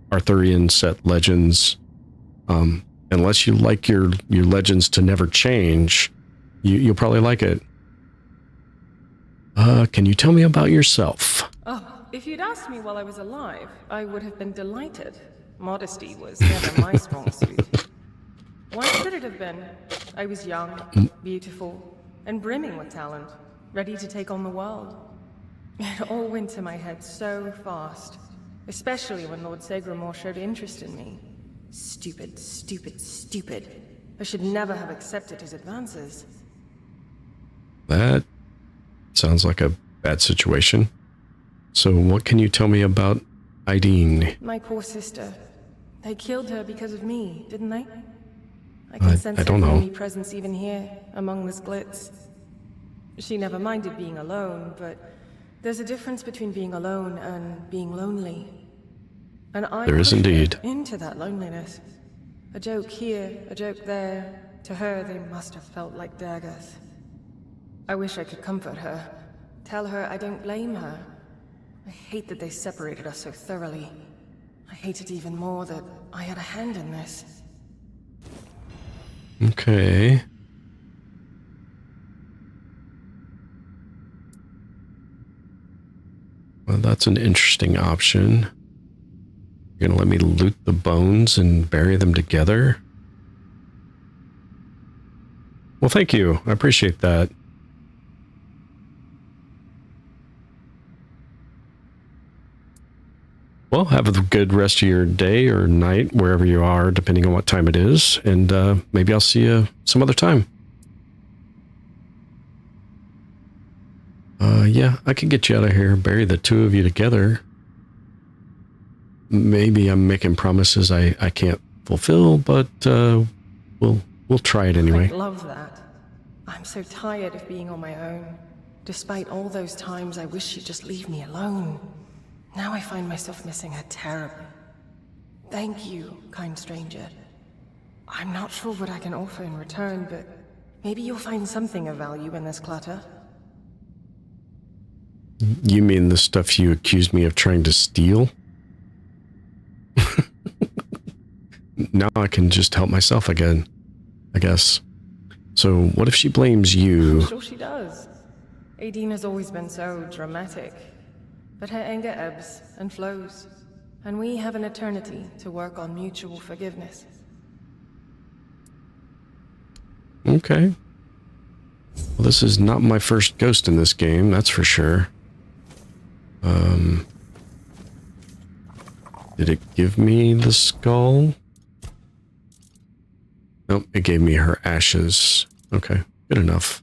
Arthurian set legends, unless you like your legends to never change, you'll probably like it. Can you tell me about yourself? Oh, if you'd asked me while I was alive, I would have been delighted. Modesty was never my strong suit. Why should it have been? I was young, beautiful, and brimming with talent. ready to take on the world. It all went to my head so fast, especially when Lord Sagramore showed interest in me. Stupid, stupid, stupid. I should never have accepted his advances. That sounds like a bad situation. So what can you tell me about Ideen? My poor sister. They killed her because of me, didn't they? I can sense I don't her know. gloomy presence even here, among this glitz. She never minded being alone, but there's a difference between being alone and being lonely. And I There is pushed her indeed. into that loneliness. A joke here, a joke there. To her, they must have felt like daggers. I wish I could comfort her. Tell her I don't blame her. I hate that they separated us so thoroughly. I hate it even more that I had a hand in this. Okay. Well, that's an interesting option. You're gonna let me loot the bones and bury them together? Well, thank you. I appreciate that. Well, have a good rest of your day or night, wherever you are, depending on what time it is. And maybe I'll see you some other time. Yeah, I can get you out of here, bury the two of you together. Maybe I'm making promises I can't fulfill, but we'll try it anyway. I love that. I'm so tired of being on my own. Despite all those times I wish she'd just leave me alone. Now I find myself missing her terribly. Thank you, kind stranger. I'm not sure what I can offer in return, but maybe you'll find something of value in this clutter. You mean the stuff you accused me of trying to steal? Now I can just help myself again, I guess. So what if she blames you? I'm sure she does. Ideen has always been so dramatic. But her anger ebbs and flows, and we have an eternity to work on mutual forgiveness. Okay. Well, this is not my first ghost in this game, that's for sure. Did it give me the skull? Nope, it gave me her ashes. Okay, good enough.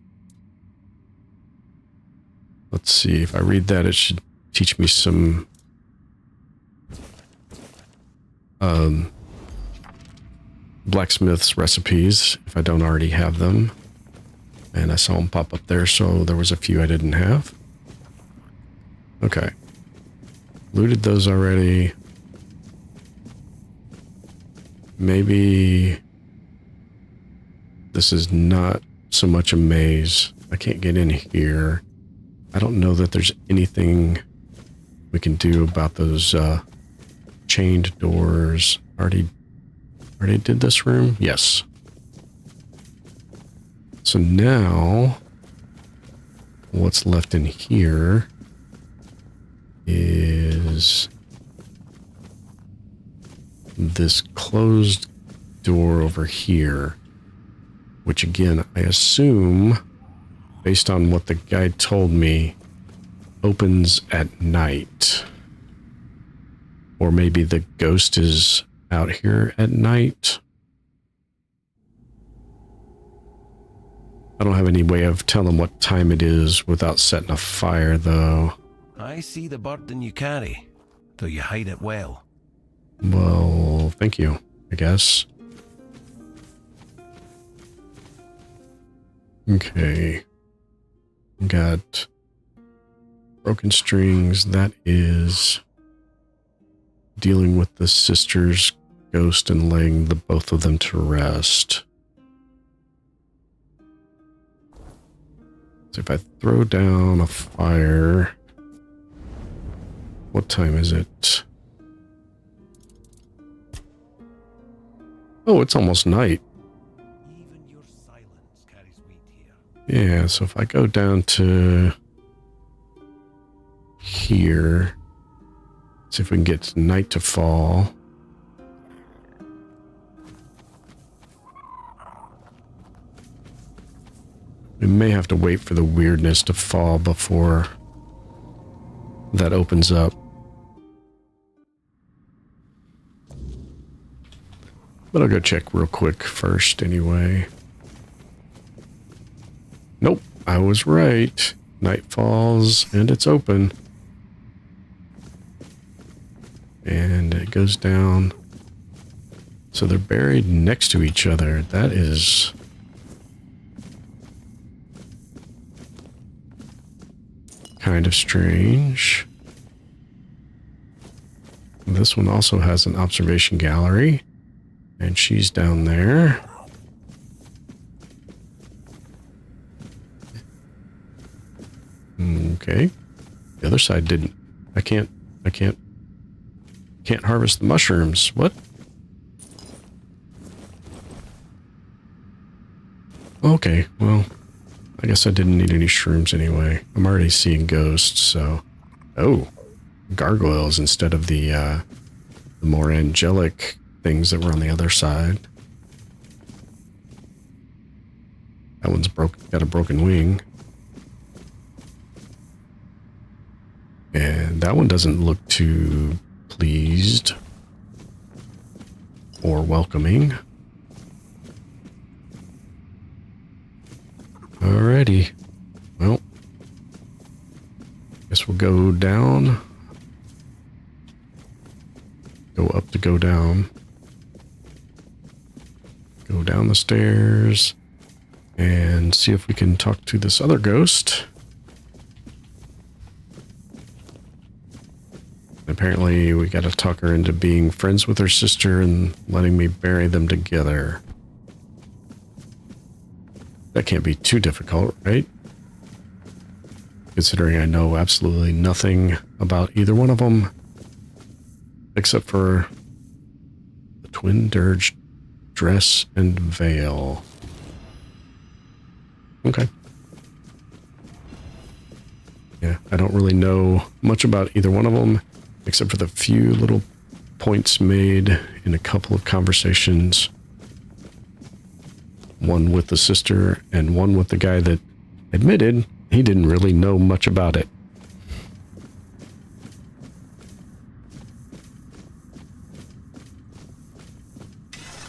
Let's see, if I read that, it should teach me some blacksmith's recipes, if I don't already have them. And I saw them pop up there, so there was a few I didn't have. Okay. Looted those already. Maybe this is not so much a maze. I can't get in here. I don't know that there's anything we can do about those chained doors. Already did this room? Yes. So now what's left in here is this closed door over here, which again, I assume, based on what the guide told me, opens at night. Or maybe the ghost is out here at night. I don't have any way of telling what time it is without setting a fire, though. I see the burden you carry, though you hide it well. Well, thank you, I guess. Okay. Got broken strings. That is dealing with the sister's ghost and laying the both of them to rest. So if I throw down a fire, what time is it? Oh, it's almost night. Even your silence carries weight here. Yeah, so if I go down to here, see if we can get night to fall. We may have to wait for the weirdness to fall before that opens up. But I'll go check real quick first anyway. Nope, I was right. Night falls and it's open. And it goes down. So they're buried next to each other. That is... kind of strange. This one also has an observation gallery. And she's down there. Okay. The other side didn't. I can't harvest the mushrooms. What? Okay, well, I guess I didn't need any shrooms anyway. I'm already seeing ghosts, so... Oh, gargoyles instead of the more angelic things that were on the other side. That one's got a broken wing. And that one doesn't look too pleased or welcoming. Alrighty. Well, guess we'll go down. Go up to go down. Go down the stairs and see if we can talk to this other ghost. Apparently we gotta talk her into being friends with her sister and letting me bury them together. That can't be too difficult, right? Considering I know absolutely nothing about either one of them. Except for the twin dirge dress and veil. Okay. Yeah, I don't really know much about either one of them, except for the few little points made in a couple of conversations. One with the sister and one with the guy that admitted he didn't really know much about it.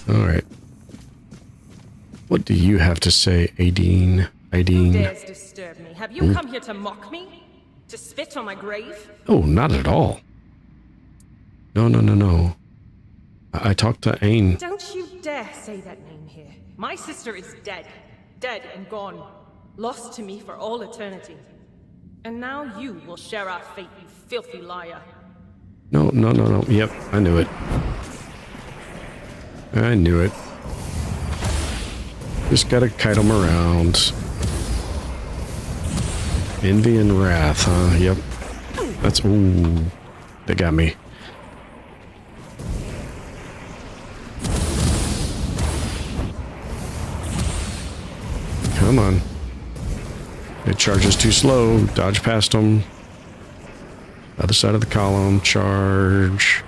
All right. What do you have to say, Aideen? Who dares disturb me? Have you come here to mock me? To spit on my grave? Oh, not at all. No. I talked to Ain. Don't you dare say that name here. My sister is dead. Dead and gone. Lost to me for all eternity. And now you will share our fate, you filthy liar. No. Yep, I knew it. I knew it. Just gotta kite them around. Envy and wrath, huh? Yep. That's... Ooh. They got me. Come on. It charges too slow. Dodge past them. Other side of the column. Charge.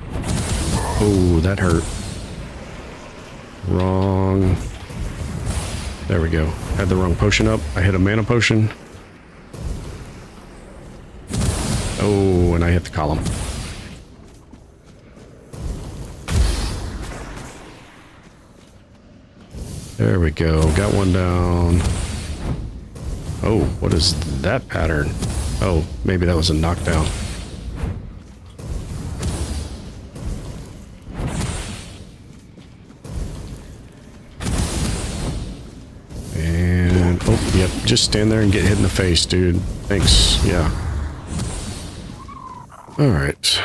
Oh, that hurt. Wrong. There we go. Had the wrong potion up. I hit a mana potion. Oh, and I hit the column. There we go. Got one down. Oh, what is that pattern? Oh, maybe that was a knockdown. And, oh, yep, just stand there and get hit in the face, dude. Thanks, yeah. Alright.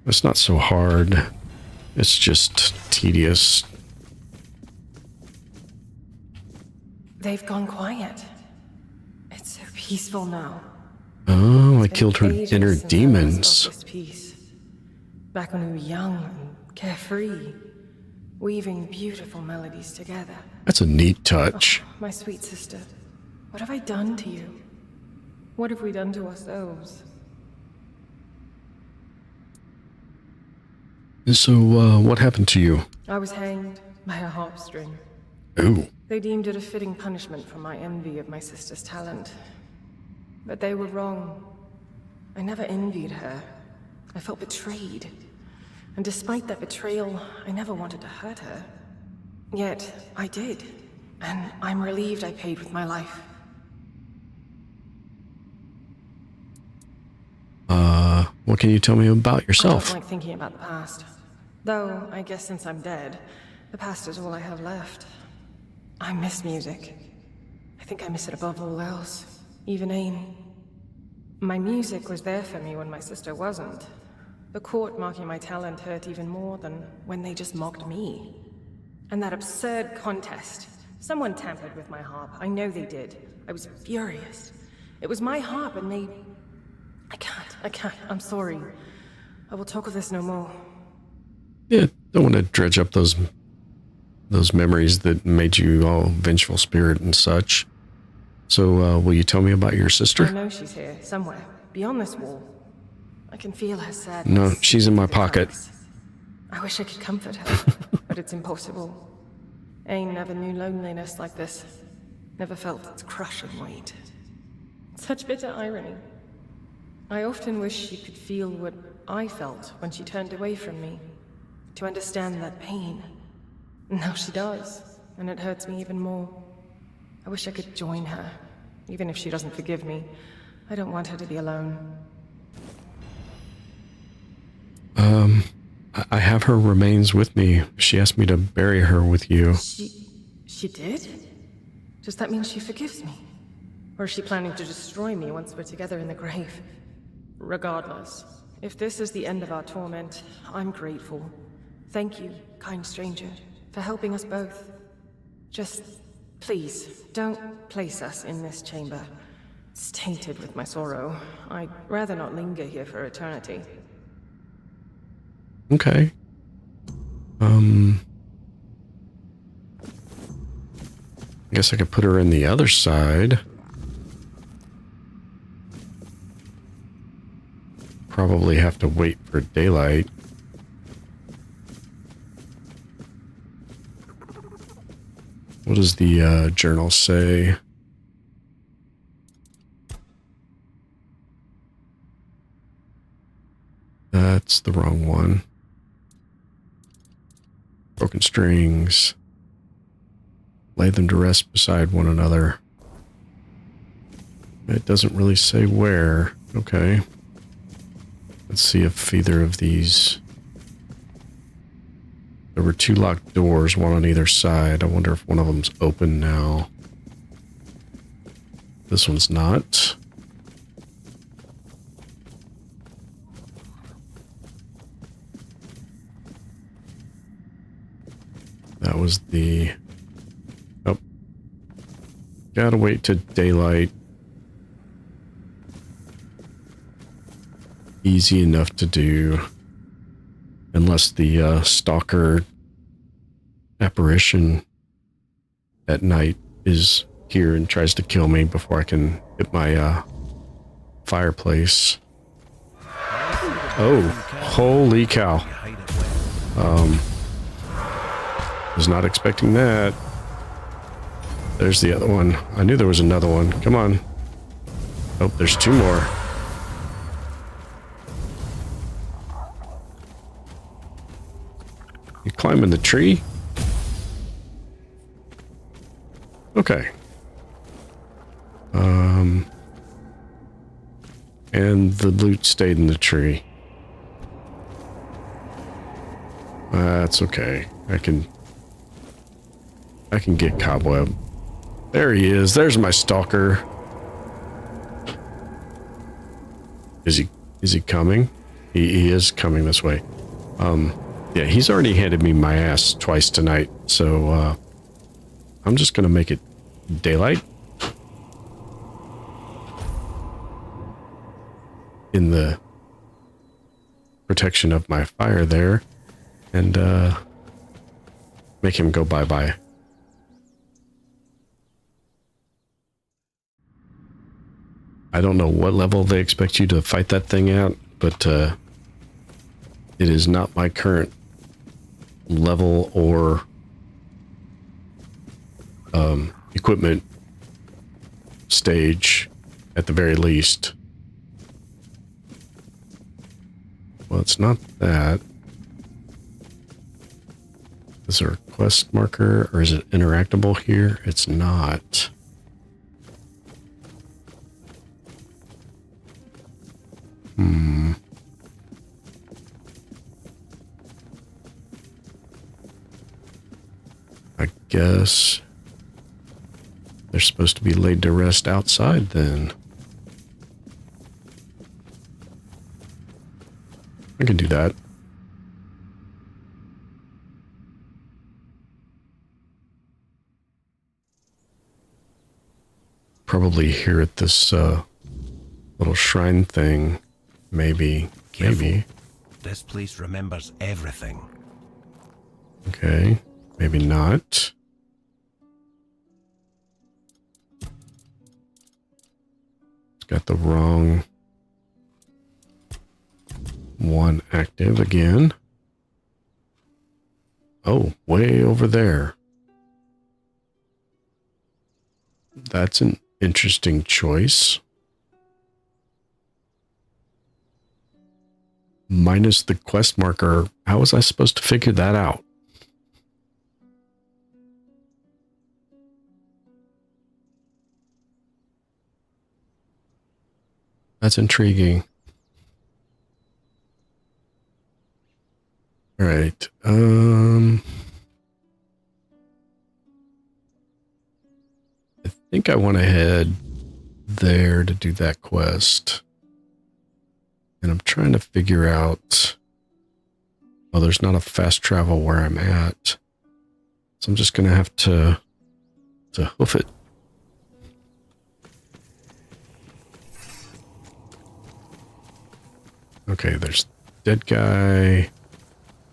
It's not so hard. It's just tedious. They've gone quiet. It's so peaceful now. Oh, I killed her Ages inner since I demons. last felt this peace. Back when we were young and carefree, weaving beautiful melodies together. That's a neat touch. Oh, my sweet sister, what have I done to you? What have we done to ourselves? So, what happened to you? I was hanged by a harp string. Ooh. They deemed it a fitting punishment for my envy of my sister's talent. But they were wrong. I never envied her. I felt betrayed. And despite that betrayal, I never wanted to hurt her. Yet, I did. And I'm relieved I paid with my life. What can you tell me about I yourself? don't like thinking about the past. Though, I guess since I'm dead, the past is all I have left. I miss music. I think I miss it above all else. Even AIM. My music was there for me when my sister wasn't. The court marking my talent hurt even more than when they just mocked me. And that absurd contest. Someone tampered with my harp. I know they did. I was furious. It was my harp and they... I can't. I'm sorry. I will talk of this no more. Yeah, don't want to dredge up those memories that made you all vengeful spirit and such. So, will you tell me about your sister? I know she's here, somewhere, beyond this wall. I can feel her sadness. No, she's in my pocket. I wish I could comfort her, but it's impossible. AIM never knew loneliness like this. Never felt its crushing weight. Such bitter irony. I often wish she could feel what I felt when she turned away from me. To understand that pain. Now she does, and it hurts me even more. I wish I could join her, even if she doesn't forgive me. I don't want her to be alone. I have her remains with me. She asked me to bury her with you. She did? Does that mean she forgives me? Or is she planning to destroy me once we're together in the grave? Regardless, if this is the end of our torment, I'm grateful. Thank you, kind stranger, for helping us both. Just, please, don't place us in this chamber. It's tainted with my sorrow. I'd rather not linger here for eternity. Okay. I guess I could put her in the other side. Probably have to wait for daylight. What does the journal say? That's the wrong one. Broken strings. Lay them to rest beside one another. It doesn't really say where. Okay. Let's see if either of these... There were two locked doors, one on either side. I wonder if one of them's open now. This one's not. That was the... Oh. Gotta wait till daylight. Easy enough to do. Unless the stalker apparition at night is here and tries to kill me before I can hit my fireplace. Oh, holy cow. Was not expecting that. There's the other one. I knew there was another one. Come on. Oh, there's two more. You climbing the tree? Okay. And the loot stayed in the tree. That's okay. I can get Cobweb. There he is. There's my stalker. Is he coming? He is coming this way. Yeah, he's already handed me my ass twice tonight, so I'm just gonna make it daylight. In the protection of my fire there, and make him go bye-bye. I don't know what level they expect you to fight that thing at, but it is not my current level or equipment stage at the very least. Well, it's not that. Is there a quest marker or is it interactable here? It's not. I guess they're supposed to be laid to rest outside then. I can do that. Probably here at this little shrine thing. Maybe. Careful. Maybe. This place remembers everything. Okay. Maybe not. It's got the wrong one active again. Oh, way over there. That's an interesting choice. Minus the quest marker. How was I supposed to figure that out? That's intriguing. All right. I think I want to head there to do that quest. And I'm trying to figure out... Oh, there's not a fast travel where I'm at. So I'm just going to have to hoof it. Okay, there's dead guy.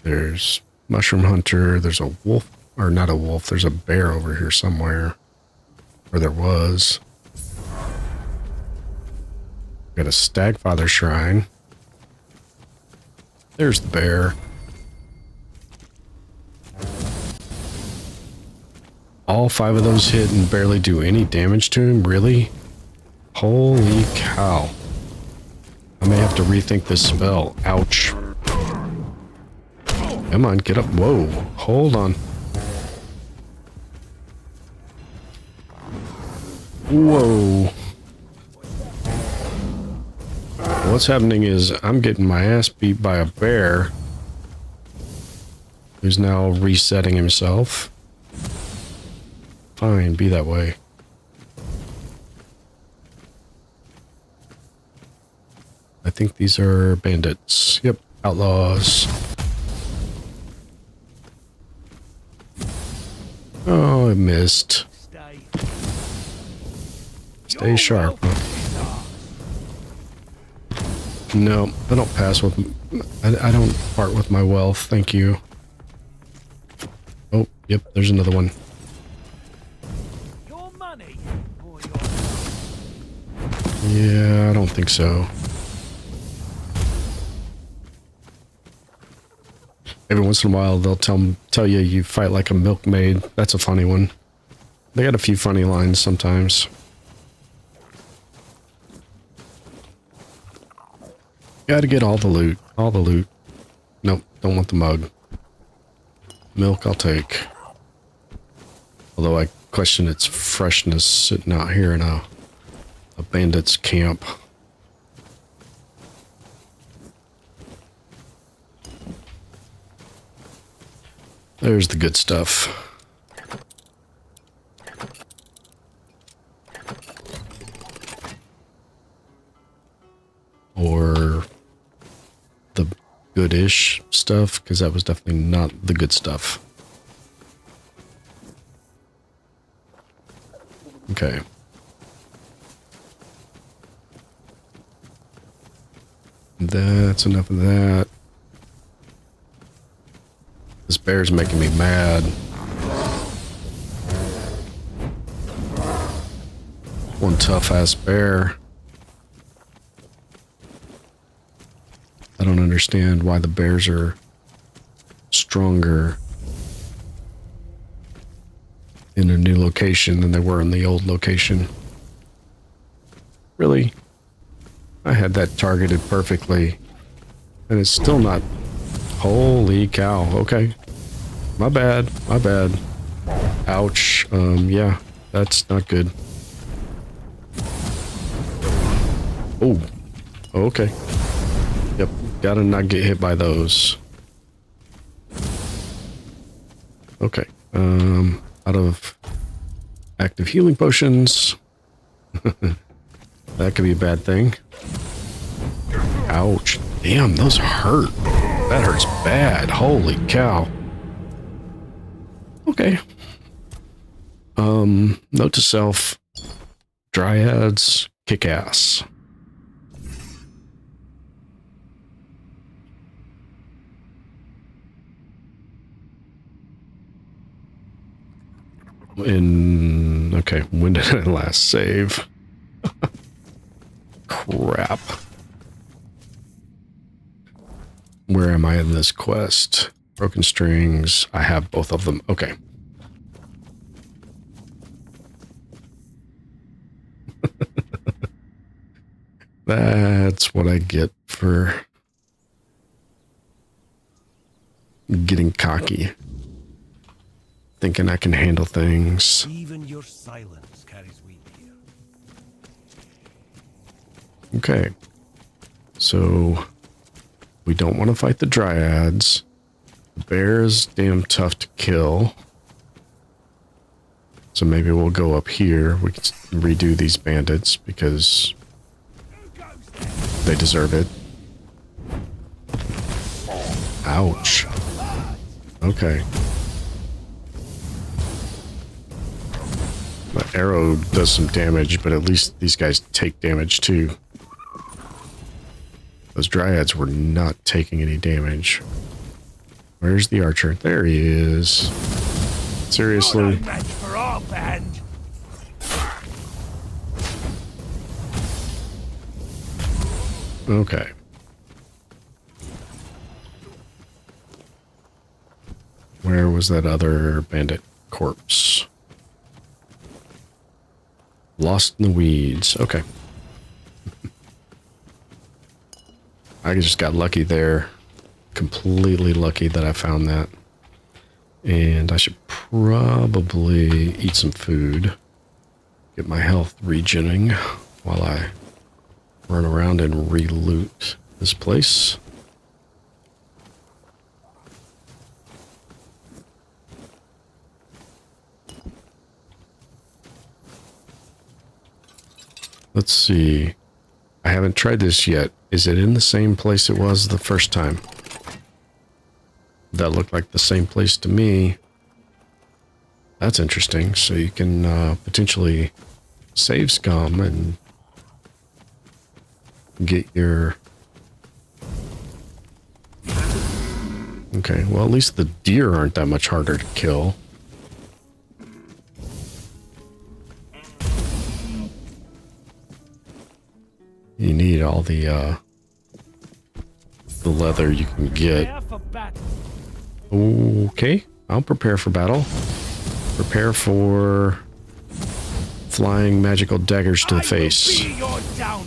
There's mushroom hunter. There's a wolf, or not a wolf. There's a bear over here somewhere. Or there was. Got a Stagfather shrine. There's the bear. All 5 of those hit and barely do any damage to him? Really? Holy cow. I may have to rethink this spell. Ouch. Come on, get up. Whoa. Hold on. Whoa. What's happening is I'm getting my ass beat by a bear who's now resetting himself. Fine, be that way. I think these are bandits. Yep, outlaws. Oh, I missed. Stay sharp. No, I don't pass with... I don't part with my wealth, thank you. Oh, yep, there's another one. Your money or Yeah, I don't think so. Every once in a while, they'll tell you you fight like a milkmaid. That's a funny one. They got a few funny lines sometimes. Gotta get all the loot. All the loot. Nope, don't want the mug. Milk I'll take. Although I question its freshness sitting out here in a bandit's camp. There's the good stuff. Or the goodish stuff, because that was definitely not the good stuff. Okay. That's enough of that. This bear's making me mad. One tough-ass bear. I don't understand why the bears are stronger in a new location than they were in the old location. Really? I had that targeted perfectly. And it's still not... Holy cow. Okay. My bad. My bad. Ouch. Yeah. That's not good. Oh. Okay. Yep. Gotta not get hit by those. Okay. Out of active healing potions. That could be a bad thing. Ouch. Damn, those hurt. That hurts bad. Holy cow. Okay. Note to self. Dryads kick ass. Okay, when did I last save? Crap. Where am I in this quest? Broken strings. I have both of them. Okay. That's what I get for getting cocky. Thinking I can handle things. Even your silence carries weight here. Okay. So we don't want to fight the dryads. The bear is damn tough to kill. So maybe we'll go up here. We can redo these bandits because they deserve it. Ouch. Okay. My arrow does some damage, but at least these guys take damage too. Those dryads were not taking any damage. Where's the archer? There he is. Seriously. Okay. Where was that other bandit corpse? Lost in the weeds. Okay. I just got lucky there. Completely lucky that I found that. And I should probably eat some food. Get my health regening while I run around and re-loot this place. Let's see. I haven't tried this yet. Is it in the same place it was the first time? That looked like the same place to me. That's interesting. So you can potentially save scum and get your... Okay, well at least the deer aren't that much harder to kill. You need all the leather you can get. Okay, I'll prepare for battle. Prepare for flying magical daggers to the face. I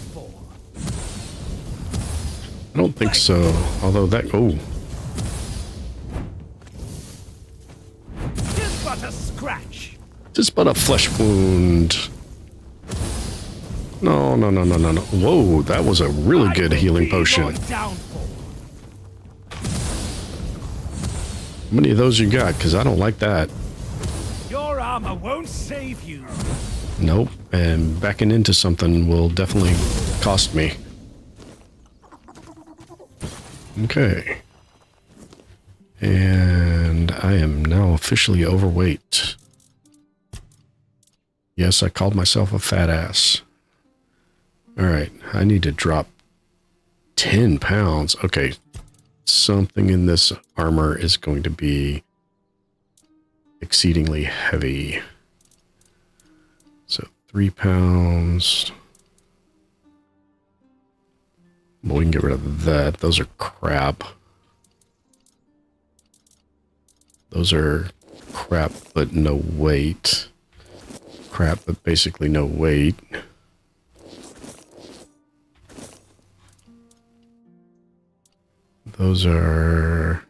don't think so. Although that... Oh. Just but a scratch. Just but a flesh wound. No, no, no, no, no, no. Whoa, that was a really good healing potion. How many of those you got? Because I don't like that. Your armor won't save you. Nope. And backing into something will definitely cost me. Okay. And I am now officially overweight. Yes, I called myself a fat ass. Alright, I need to drop 10 pounds. Okay, something in this armor is going to be exceedingly heavy. So 3 pounds. Well, we can get rid of that. Those are crap. Those are crap, but no weight. Crap, but basically no weight. Those are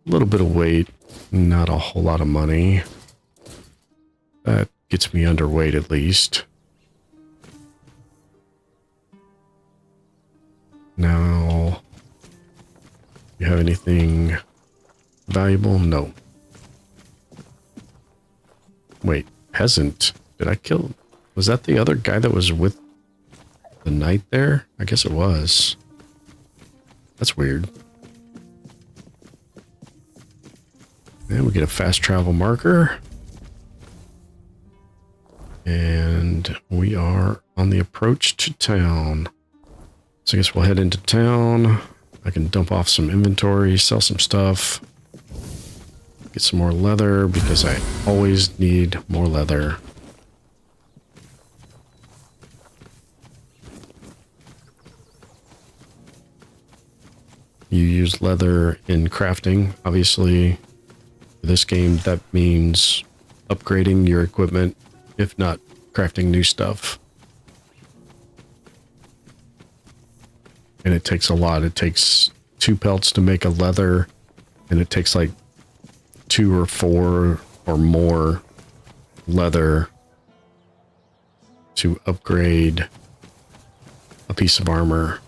a little bit of weight, not a whole lot of money. That gets me underweight at least. Now, you have anything valuable? No. Wait, peasant. Did I kill? Was that the other guy that was with the knight there? I guess it was. That's weird. And we get a fast travel marker. And we are on the approach to town. So I guess we'll head into town. I can dump off some inventory, sell some stuff. Get some more leather because I always need more leather. You use leather in crafting. Obviously, for this game, that means upgrading your equipment, if not crafting new stuff. And it takes a lot. It takes 2 pelts to make a leather, and it takes like 2 or 4 or more leather to upgrade a piece of armor.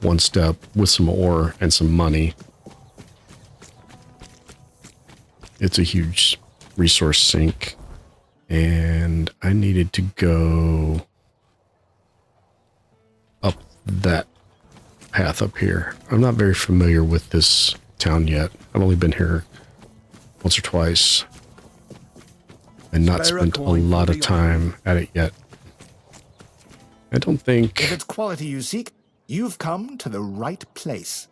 1 step with some ore and some money. It's a huge resource sink, and I needed to go up that path up here. I'm not very familiar with this town yet. I've only been here once or twice and not spent a lot of time at it yet. I don't think... If it's quality you seek, you've come to the right place.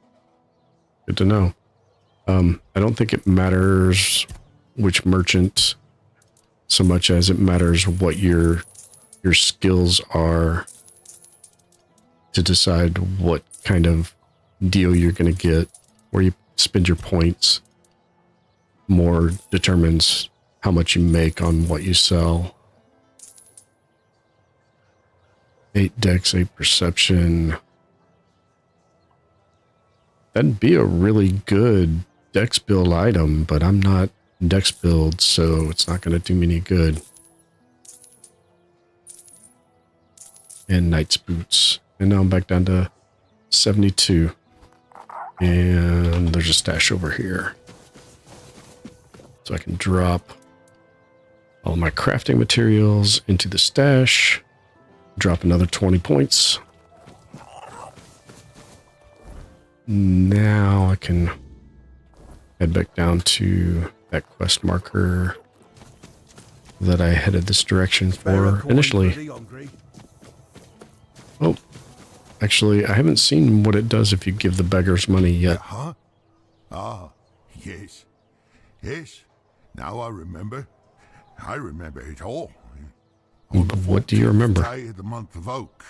Good to know. I don't think it matters which merchant so much as it matters what your skills are to decide what kind of deal you're going to get. Where you spend your points more determines how much you make on what you sell. 8 dex, 8 perception. That'd be a really good dex build item, but I'm not dex build, so it's not going to do me any good. And knight's boots. And now I'm back down to 72. And there's a stash over here. So I can drop all my crafting materials into the stash. Drop another 20 points. Now I can head back down to that quest marker that I headed this direction for initially. Oh, actually, I haven't seen what it does if you give the beggars money yet. Huh? Ah, yes. Yes, now I remember. I remember it all. What do you remember? On the 14th day of the month of Oak,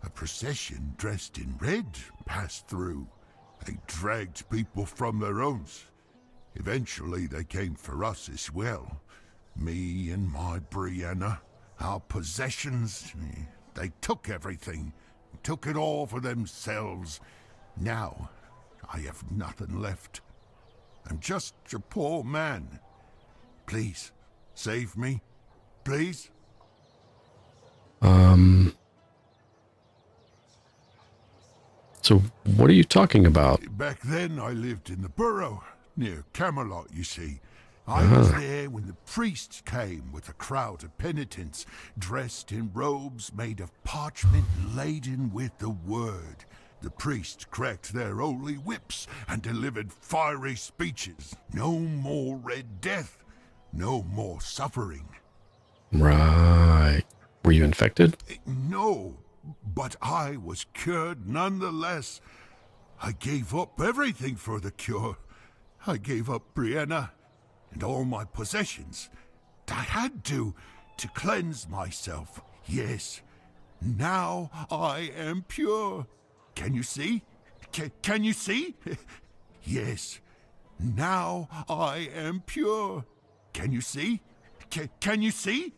a procession dressed in red passed through. They dragged people from their homes. Eventually, they came for us as well. Me and my Brianna, our possessions. They took everything, took it all for themselves. Now, I have nothing left. I'm just a poor man. Please, save me. Please. So what are you talking about? Back then, I lived in the borough, near Camelot, you see. I was there when the priests came with a crowd of penitents, dressed in robes made of parchment laden with the word. The priests cracked their holy whips and delivered fiery speeches. No more Red Death, no more suffering. Right. Were you infected? No, but I was cured nonetheless. I gave up everything for the cure. I gave up Brianna and all my possessions. I had to cleanse myself. Yes, now I am pure. Can you see? Can you see? Yes, now I am pure. Can you see? Can you see?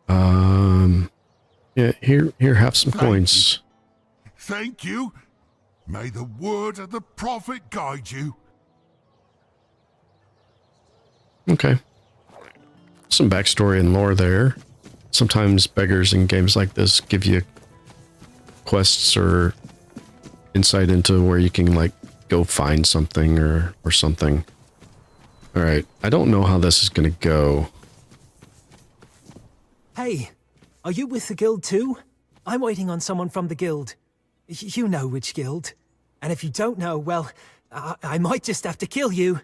Yeah, here, have some coins. Thank you. May the word of the prophet guide you. Okay. Some backstory and lore there. Sometimes beggars in games like this give you quests or insight into where you can, like, go find something or something. Alright, I don't know how this is gonna go. Hey, are you with the guild too? I'm waiting on someone from the guild. You know which guild. And if you don't know, well, I might just have to kill you.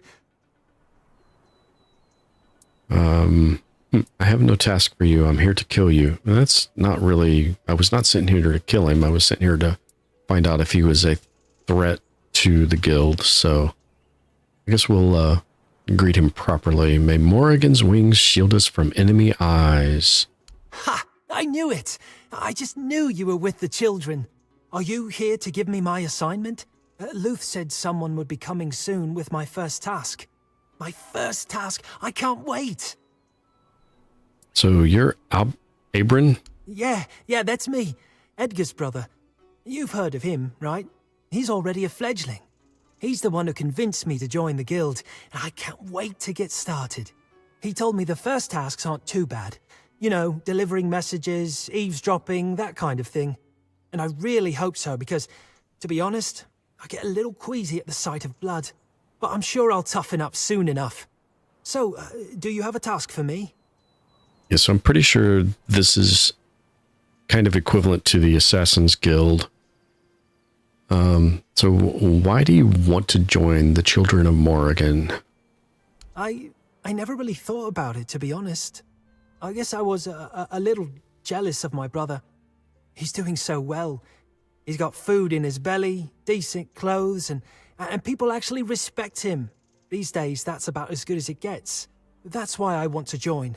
I have no task for you. I'm here to kill you. That's not really... I was not sitting here to kill him. I was sitting here to find out if he was a threat to the guild. So I guess we'll greet him properly. May Morrigan's wings shield us from enemy eyes. Ha! I knew it! I just knew you were with the children. Are you here to give me my assignment? Luth said someone would be coming soon with my first task. My first task! I can't wait! So you're Abram? Yeah, that's me. Edgar's brother. You've heard of him, right? He's already a fledgling. He's the one who convinced me to join the guild, and I can't wait to get started. He told me the first tasks aren't too bad. You know, delivering messages, eavesdropping, that kind of thing. And I really hope so, because, to be honest, I get a little queasy at the sight of blood. But I'm sure I'll toughen up soon enough. So, do you have a task for me? Yeah, so I'm pretty sure this is kind of equivalent to the Assassin's Guild. So why do you want to join the Children of Morrigan? I never really thought about it, to be honest. I guess I was a little jealous of my brother. He's doing so well. He's got food in his belly, decent clothes, and people actually respect him. These days, that's about as good as it gets. That's why I want to join.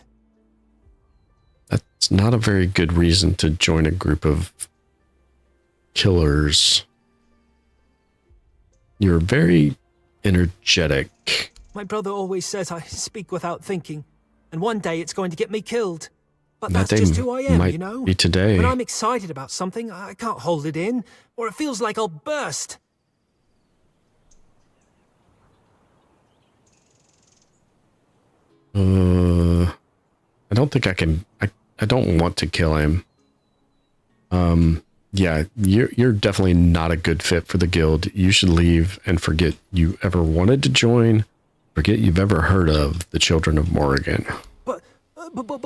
That's not a very good reason to join a group of killers. You're very energetic. My brother always says I speak without thinking, and one day it's going to get me killed. But that's just who I am, you know? Be today. When I'm excited about something, I can't hold it in, or it feels like I'll burst. I don't think I can... I don't want to kill him. Yeah, you're definitely not a good fit for the guild. You should leave and forget you ever wanted to join. Forget you've ever heard of the Children of Morrigan. But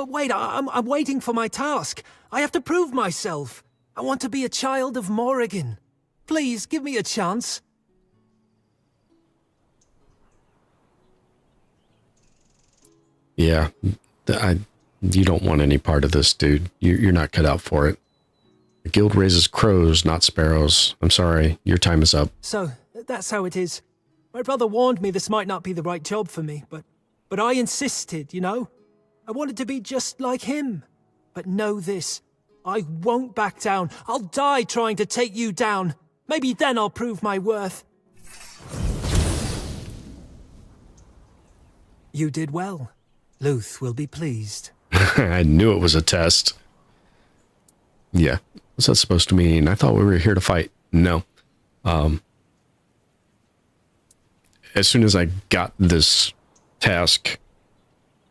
wait, I'm waiting for my task. I have to prove myself. I want to be a child of Morrigan. Please, give me a chance. Yeah, you don't want any part of this, dude. You're not cut out for it. The guild raises crows, not sparrows. I'm sorry, your time is up. So, that's how it is. My brother warned me this might not be the right job for me, but I insisted, you know? I wanted to be just like him. But know this, I won't back down. I'll die trying to take you down. Maybe then I'll prove my worth. You did well. Luth will be pleased. I knew it was a test. Yeah, what's that supposed to mean? I thought we were here to fight. No. As soon as I got this task,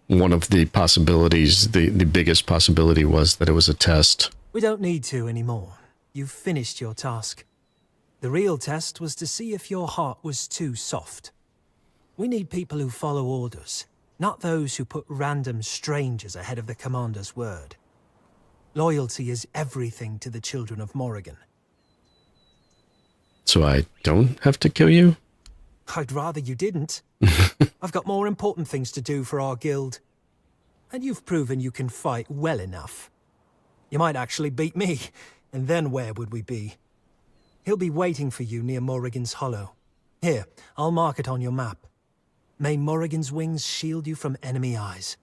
one of the possibilities, the biggest possibility was that it was a test. We don't need to anymore. You've finished your task. The real test was to see if your heart was too soft. We need people who follow orders, not those who put random strangers ahead of the commander's word. Loyalty is everything to the Children of Morrigan. So I don't have to kill you? I'd rather you didn't. I've got more important things to do for our guild. And you've proven you can fight well enough. You might actually beat me, and then where would we be? He'll be waiting for you near Morrigan's Hollow. Here, I'll mark it on your map. May Morrigan's wings shield you from enemy eyes.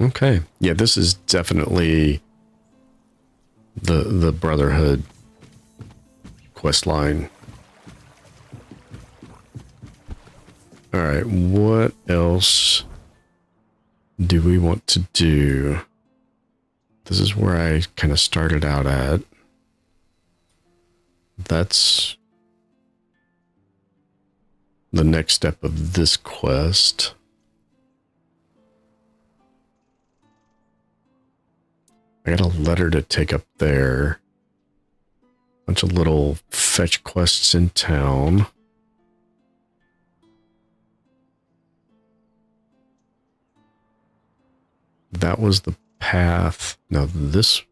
Okay. Yeah, this is definitely the Brotherhood quest line. All right, what else do we want to do? This is where I kind of started out at. That's the next step of this quest. I got a letter to take up there. Bunch of little fetch quests in town. That was the path. Now this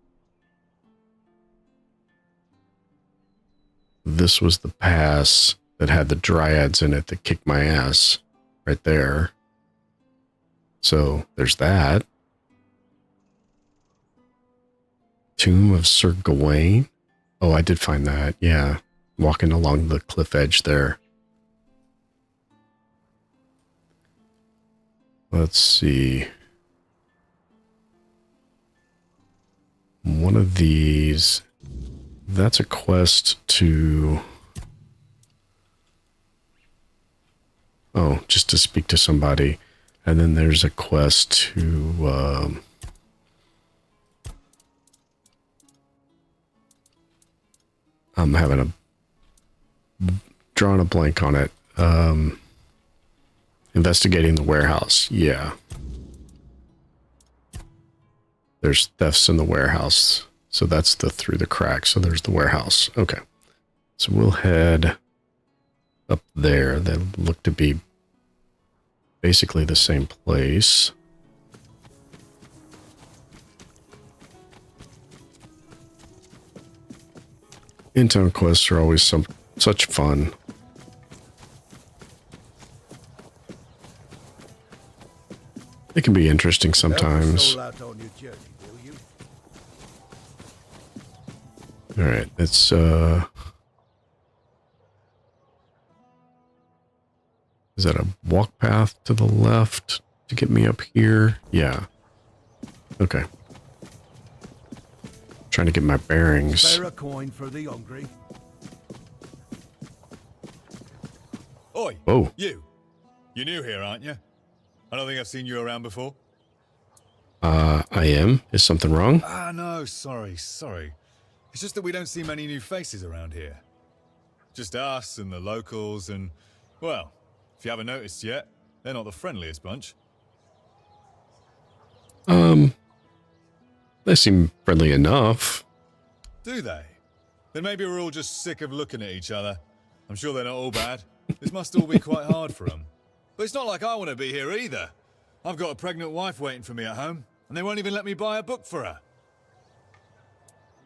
was the pass that had the dryads in it that kicked my ass right there. So there's that. Tomb of Sir Gawain. Oh, I did find that. Yeah. Walking along the cliff edge there. Let's see. One of these, that's a quest to, oh, just to speak to somebody. And then there's a quest to, I'm having drawing a blank on it. Investigating the warehouse. Yeah. There's thefts in the warehouse. So that's the through the cracks. So there's the warehouse. Okay. So we'll head up there. They look to be basically the same place. In-town quests are always such fun. They can be interesting sometimes. All right, it's is that a walk path to the left to get me up here? Yeah. Okay. Trying to get my bearings. Spare a coin for the hungry. Oi! Oh. You're new here, aren't you? I don't think I've seen you around before. I am. Is something wrong? Ah, no, sorry. It's just that we don't see many new faces around here. Just us and the locals and, well, if you haven't noticed yet, they're not the friendliest bunch. They seem friendly enough. Do they? Then maybe we're all just sick of looking at each other. I'm sure they're not all bad. This must all be quite hard for them. But it's not like I want to be here either. I've got a pregnant wife waiting for me at home, and they won't even let me buy a book for her.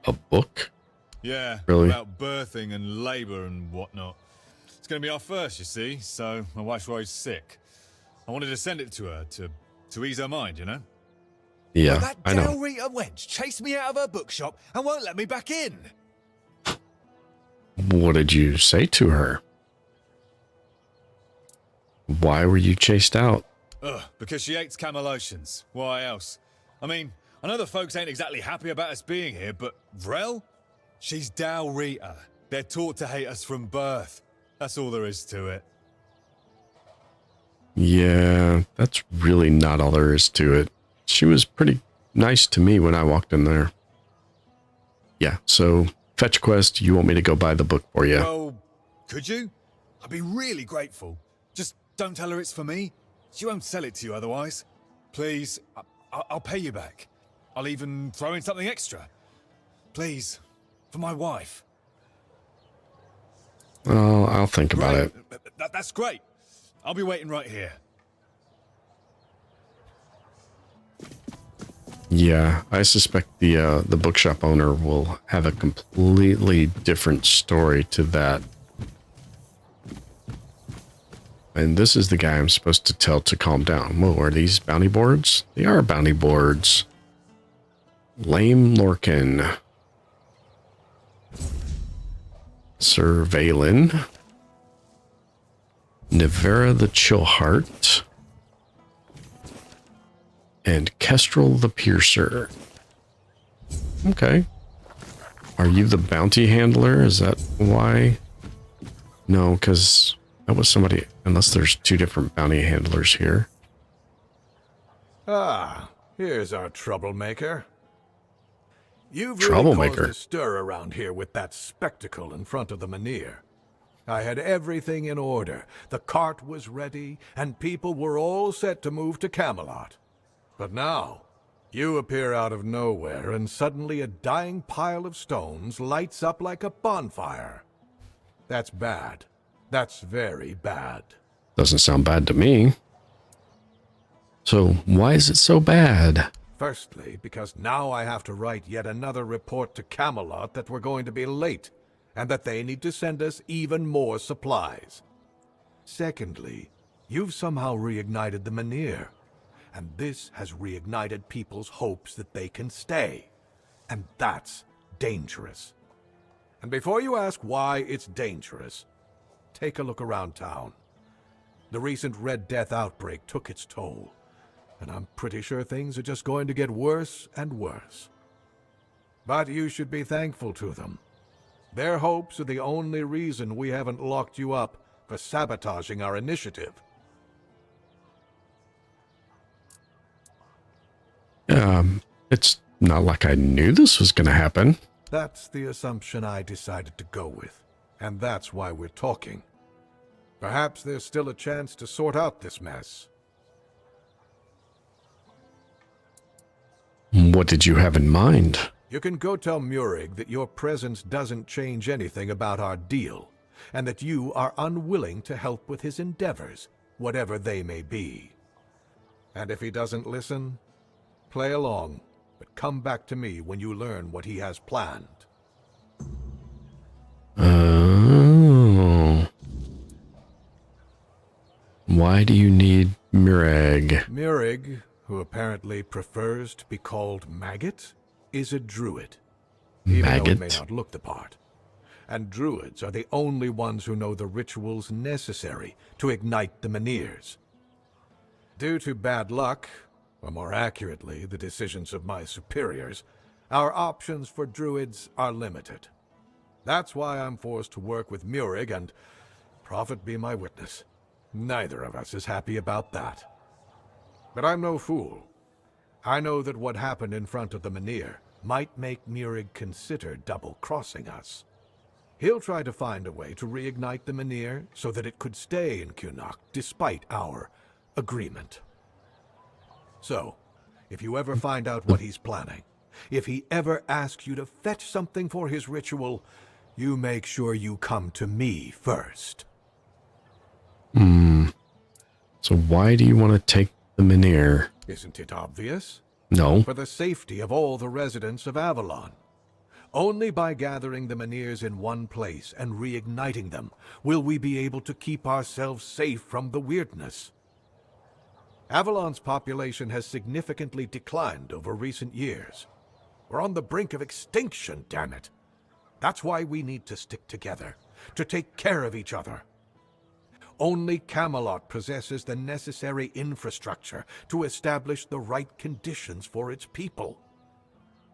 A book? Yeah, really? About birthing and labour and whatnot. It's going to be our first, you see, so my wife's worried sick. I wanted to send it to her to ease her mind, you know? Yeah, That I know. Del Rita wench chased me out of her bookshop and won't let me back in. What did you say to her? Why were you chased out? Ugh, because she hates Camelotians. Why else? I mean, I know the folks ain't exactly happy about us being here, but Vrel? She's Del Rita. They're taught to hate us from birth. That's all there is to it. Yeah, that's really not all there is to it. She was pretty nice to me when I walked in there. Yeah, so fetch quest, you want me to go buy the book for you? Well, could you? I'd be really grateful. Just don't tell her it's for me. She won't sell it to you otherwise. Please, I'll pay you back. I'll even throw in something extra. Please, for my wife. Oh, I'll think about it. That's great. I'll be waiting right here. Yeah, I suspect the bookshop owner will have a completely different story to that. And this is the guy I'm supposed to tell to calm down. Whoa, are these bounty boards? They are bounty boards. Lame Lorcan. Sir Valen. Nivera the Chillheart. And Kestrel the Piercer. Okay. Are you the bounty handler? Is that why? No, because that was somebody Unless there's two different bounty handlers here. Ah, here's our troublemaker. You've really caused a stir around here with that spectacle in front of the Menhir. I had everything in order. The cart was ready, and people were all set to move to Camelot. But now, you appear out of nowhere, and suddenly a dying pile of stones lights up like a bonfire. That's bad. That's very bad. Doesn't sound bad to me. So, why is it so bad? Firstly, because now I have to write yet another report to Camelot that we're going to be late, and that they need to send us even more supplies. Secondly, you've somehow reignited the Menhir, and this has reignited people's hopes that they can stay. And that's dangerous. And before you ask why it's dangerous, take a look around town. The recent Red Death outbreak took its toll, and I'm pretty sure things are just going to get worse and worse. But you should be thankful to them. Their hopes are the only reason we haven't locked you up for sabotaging our initiative. It's not like I knew this was going to happen. That's the assumption I decided to go with, and that's why we're talking. Perhaps there's still a chance to sort out this mess. What did you have in mind? You can go tell Murig that your presence doesn't change anything about our deal, and that you are unwilling to help with his endeavors, whatever they may be. And if he doesn't listen, play along, but come back to me when you learn what he has planned. Oh. Why do you need Murig? Murig, who apparently prefers to be called Maggot, is a druid. Even though he may not look the part. And druids are the only ones who know the rituals necessary to ignite the Menhirs. Due to bad luck, or more accurately, the decisions of my superiors, our options for druids are limited. That's why I'm forced to work with Murig, and prophet be my witness, neither of us is happy about that. But I'm no fool. I know that what happened in front of the Menhir might make Murig consider double-crossing us. He'll try to find a way to reignite the Menhir so that it could stay in Kunok despite our agreement. So, if you ever find out what he's planning, if he ever asks you to fetch something for his ritual, you make sure you come to me first. So why do you want to take the Menhir? Isn't it obvious? No. For the safety of all the residents of Avalon. Only by gathering the Menhirs in one place and reigniting them will we be able to keep ourselves safe from the weirdness. Avalon's population has significantly declined over recent years. We're on the brink of extinction, damn it. That's why we need to stick together, to take care of each other. Only Camelot possesses the necessary infrastructure to establish the right conditions for its people.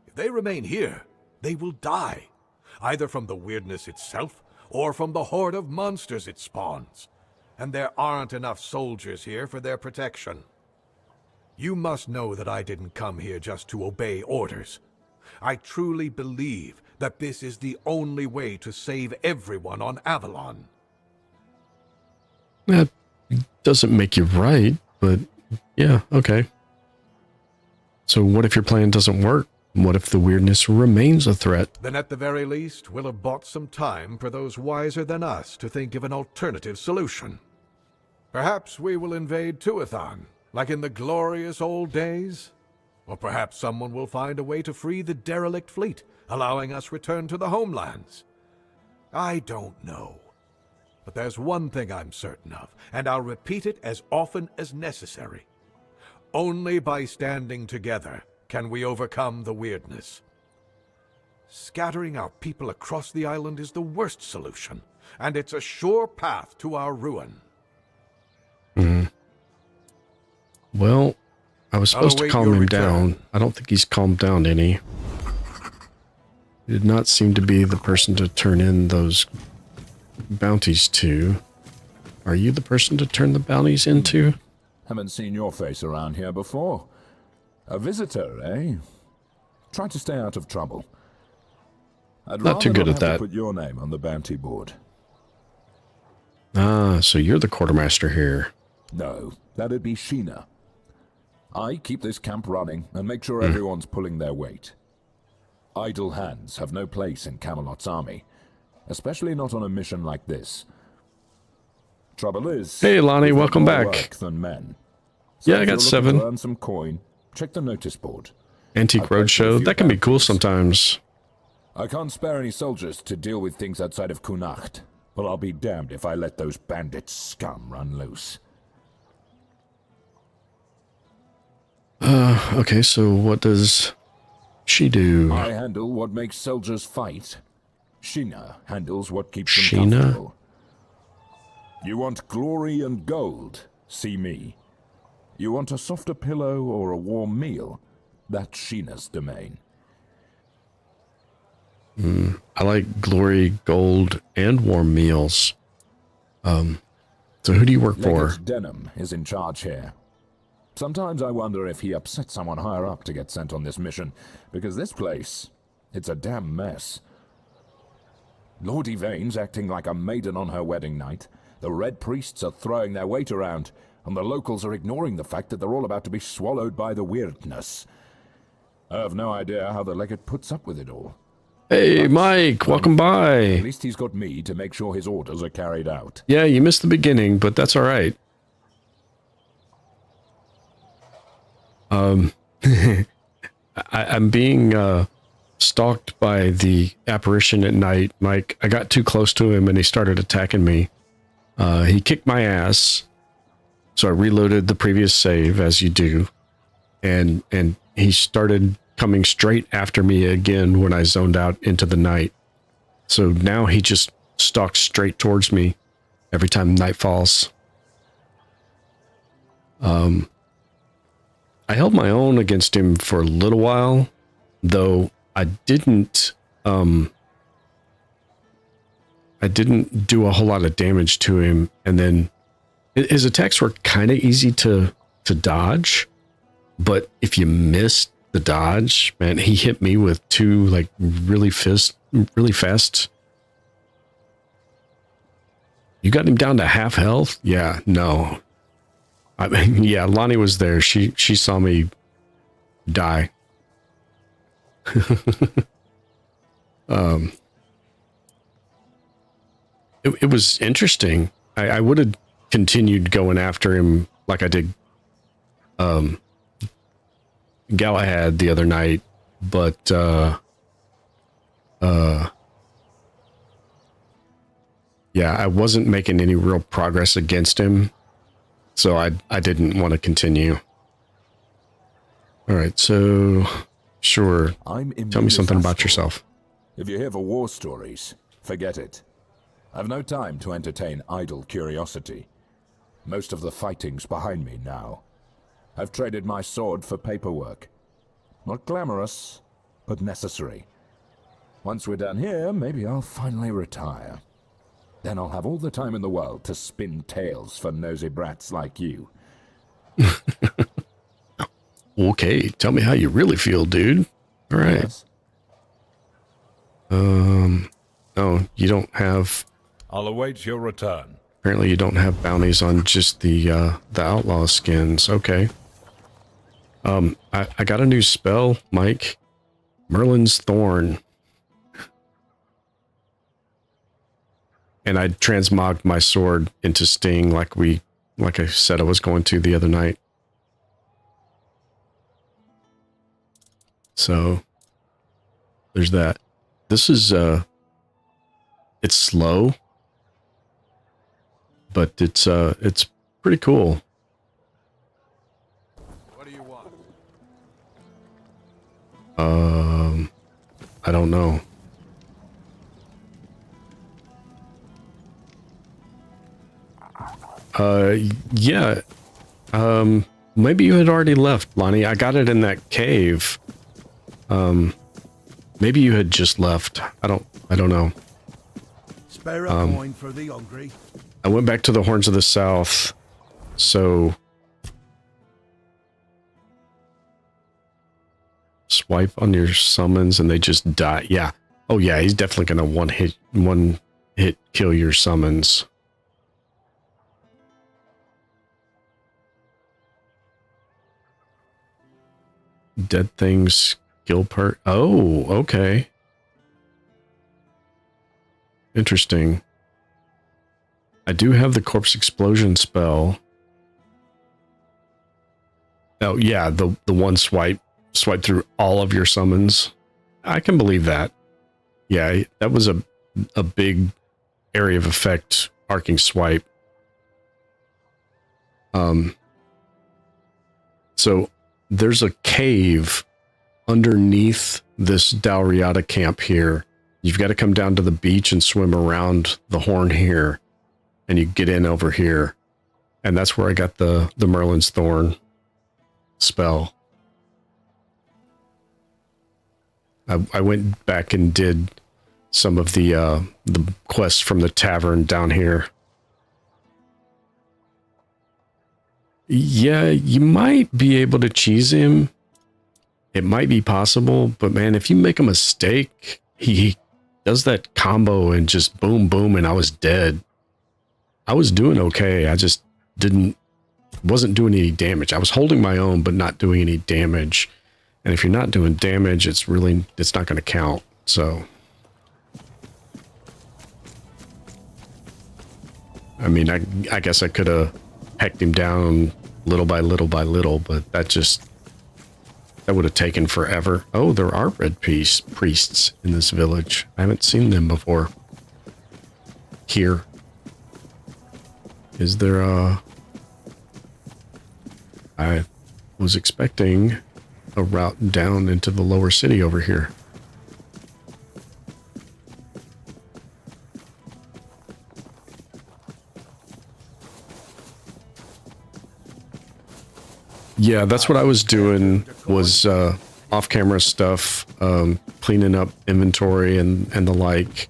If they remain here, they will die, either from the weirdness itself or from the horde of monsters it spawns. And there aren't enough soldiers here for their protection. You must know that I didn't come here just to obey orders. I truly believe that this is the only way to save everyone on Avalon. That doesn't make you right, but yeah, okay. So what if your plan doesn't work? What if the weirdness remains a threat? Then at the very least, we'll have bought some time for those wiser than us to think of an alternative solution. Perhaps we will invade Tuathan, like in the glorious old days. Or perhaps someone will find a way to free the derelict fleet, allowing us return to the homelands. I don't know. But there's one thing I'm certain of, and I'll repeat it as often as necessary. Only by standing together can we overcome the weirdness. Scattering our people across the island is the worst solution, and it's a sure path to our ruin. Well, I was supposed to calm him down. I don't think he's calmed down any. He did not seem to be the person to turn in those bounties to. Are you the person to turn the bounties into? Haven't seen your face around here before. A visitor, eh? Try to stay out of trouble. I'd Not too good at that. Put your name on the bounty board. Ah, so you're the quartermaster here. No, that'd be Sheena. I keep this camp running and make sure everyone's pulling their weight. Idle hands have no place in Camelot's army, especially not on a mission like this. Trouble is, hey Lonnie, welcome back. Work than men. So yeah, I got 7. Earn some coin. Check the notice board. Antique Roadshow. That can be cool sometimes. I can't spare any soldiers to deal with things outside of Kunacht, but I'll be damned if I let those bandit scum run loose. Okay, so what does she do? I handle what makes soldiers fight. Sheena handles what keeps them comfortable. You want glory and gold? See me. You want a softer pillow or a warm meal? That's Sheena's domain. I like glory, gold, and warm meals. So who do you work for? Legate Denham is in charge here. Sometimes I wonder if he upset someone higher up to get sent on this mission, because this place, it's a damn mess. Lord Yvain's acting like a maiden on her wedding night. The Red Priests are throwing their weight around, and the locals are ignoring the fact that they're all about to be swallowed by the weirdness. I have no idea how the legate puts up with it all. Hey, Mike, welcome by. At least he's got me to make sure his orders are carried out. Yeah, you missed the beginning, but that's all right. I'm being stalked by the apparition at night. Mike, I got too close to him and he started attacking me. He kicked my ass, so I reloaded the previous save, as you do, and he started coming straight after me again when I zoned out into the night. So now he just stalks straight towards me every time night falls. I held my own against him for a little while, though I didn't do a whole lot of damage to him, and then his attacks were kind of easy to dodge, but if you missed the dodge, man, he hit me with 2 like really fast. You got him down to half health? Yeah, no. I mean, yeah, Lonnie was there. She saw me die. It was interesting. I would have continued going after him like I did Galahad the other night, but yeah, I wasn't making any real progress against him, so I didn't want to continue. All right, so sure. Tell me something about yourself. If you're here for war stories, forget it. I've no time to entertain idle curiosity. Most of the fighting's behind me now. I've traded my sword for paperwork. Not glamorous, but necessary. Once we're done here, maybe I'll finally retire. Then I'll have all the time in the world to spin tales for nosy brats like you. Okay, tell me how you really feel, dude. All right. Yes. Oh, you don't have... I'll await your return. Apparently you don't have bounties on just the outlaw skins. Okay. I got a new spell, Mike. Merlin's Thorn. And I transmogged my sword into Sting like I said I was going to the other night. So there's that. This is it's slow, but it's pretty cool. What do you want? I don't know. Yeah. Maybe you had already left, Lonnie. I got it in that cave. Maybe you had just left. I don't know. Spare a coin for the hungry. I went back to the Horns of the South, so swipe on your summons and they just die. Yeah. Oh yeah, he's definitely gonna one hit kill your summons. Dead things skill part. Oh, okay. Interesting. I do have the corpse explosion spell. Oh yeah, the one swipe through all of your summons. I can believe that. Yeah, that was a big area of effect arcing swipe. So there's a cave underneath this Dalriada camp here. You've got to come down to the beach and swim around the horn here, and you get in over here. And that's where I got the Merlin's Thorn spell. I went back and did some of the quests from the tavern down here. Yeah, you might be able to cheese him. It might be possible, but man, if you make a mistake, he does that combo and just boom, boom, and I was dead. I was doing okay. I just wasn't doing any damage. I was holding my own, but not doing any damage. And if you're not doing damage, it's not going to count. So, I mean, I guess I could have pecked him down little by little by little, but that would have taken forever. Oh, there are red priests in this village. I haven't seen them before. Here. Is there I was expecting a route down into the lower city over here. Yeah, that's what I was doing, was off-camera stuff, cleaning up inventory and the like.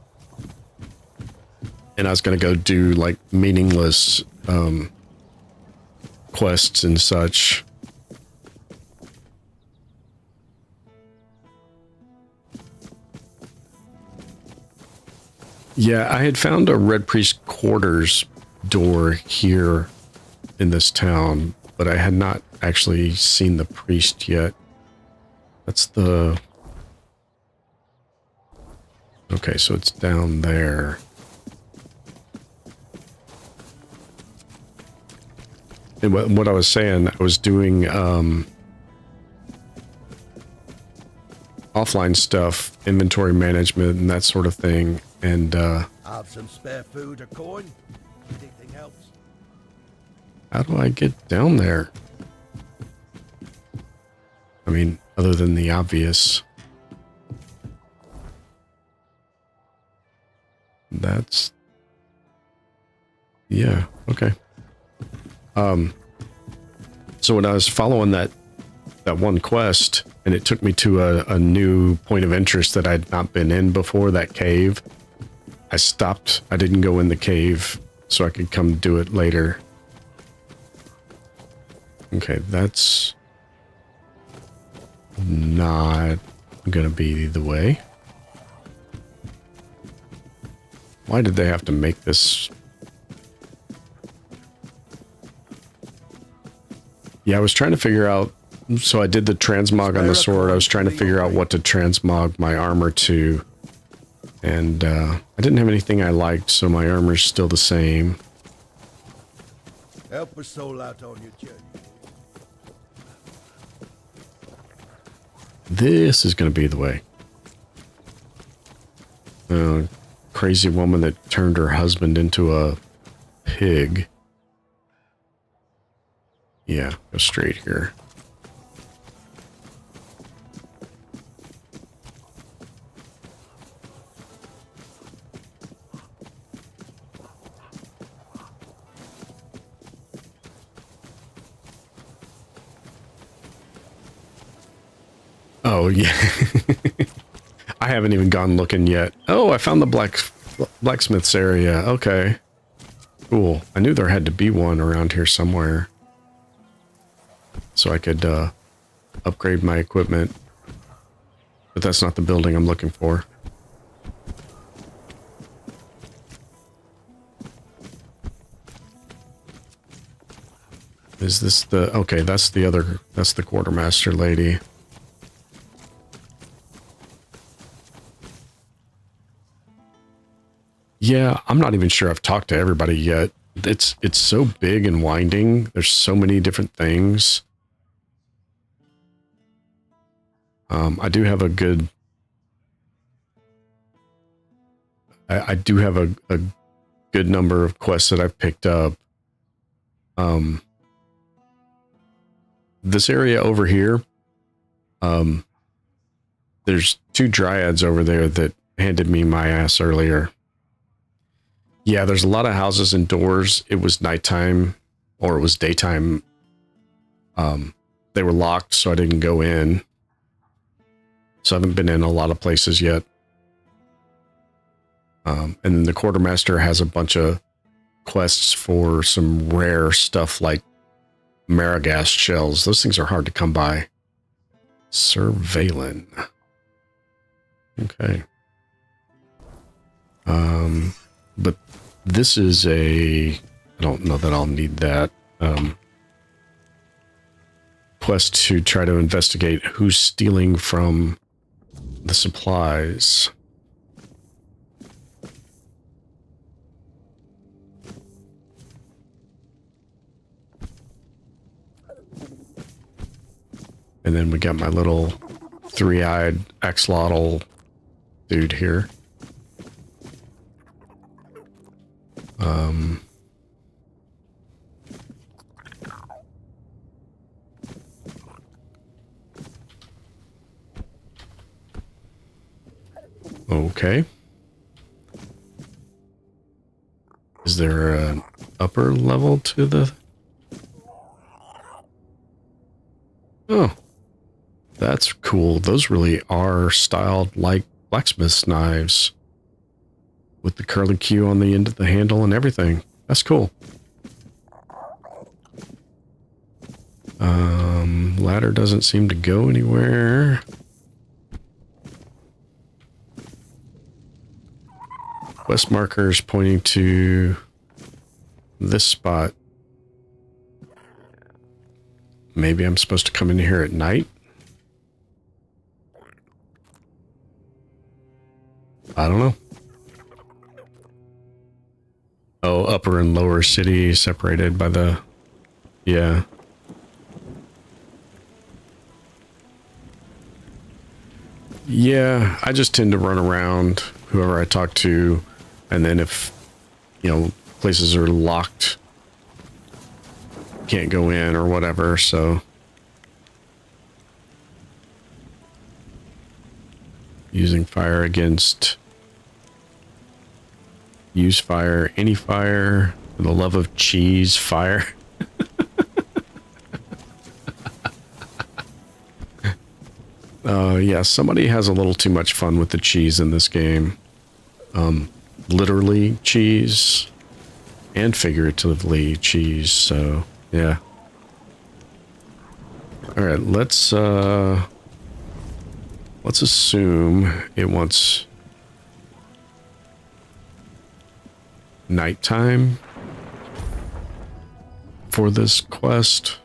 And I was going to go do, like, meaningless quests and such. Yeah, I had found a Red Priest quarters door here in this town, but I had not actually seen the priest yet. That's the... Okay, so it's down there. And what I was saying, I was doing offline stuff, inventory management and that sort of thing, and have some spare food or coin? Anything helps? How do I get down there? I mean, other than the obvious. That's... Yeah, okay. So when I was following that one quest, and it took me to a new point of interest that I'd not been in before, that cave, I stopped. I didn't go in the cave so I could come do it later. Okay, that's not gonna be the way. Why did they have to make this? Yeah, I was trying to figure out, so I did the transmog on the sword. I was trying to figure out what to transmog my armor to. And I didn't have anything I liked, so my armor's still the same. Help a soul out on your journey. This is going to be the way. Crazy woman that turned her husband into a pig. Yeah, go straight here. Oh, yeah. I haven't even gone looking yet. Oh, I found the blacksmith's area. Okay. Cool. I knew there had to be one around here somewhere. So I could upgrade my equipment. But that's not the building I'm looking for. Is this the... Okay, that's the other... That's the quartermaster lady. Yeah, I'm not even sure I've talked to everybody yet. It's so big and winding. There's so many different things. I do have a good... I do have a good number of quests that I've picked up. This area over here, there's 2 dryads over there that handed me my ass earlier. Yeah, there's a lot of houses and doors. It was nighttime, or it was daytime. They were locked, so I didn't go in. So I haven't been in a lot of places yet. And then the quartermaster has a bunch of quests for some rare stuff like Maragast shells. Those things are hard to come by. Sir Valen. Okay. But this is a... I don't know that I'll need that. Quest to try to investigate who's stealing from the supplies. And then we got my little 3-eyed axolotl dude here. Okay. Is there an upper level to the... Oh. That's cool. Those really are styled like blacksmith's knives. With the curly Q on the end of the handle and everything. That's cool. Ladder doesn't seem to go anywhere. Quest markers pointing to this spot. Maybe I'm supposed to come in here at night? I don't know. Oh, upper and lower city separated by the... Yeah. Yeah, I just tend to run around whoever I talk to, and then if, you know, places are locked, can't go in or whatever, so... Using fire against... Use fire, any fire, for the love of cheese, fire. Yeah, somebody has a little too much fun with the cheese in this game. Literally cheese and figuratively cheese, so yeah. All right, let's assume it wants nighttime for this quest.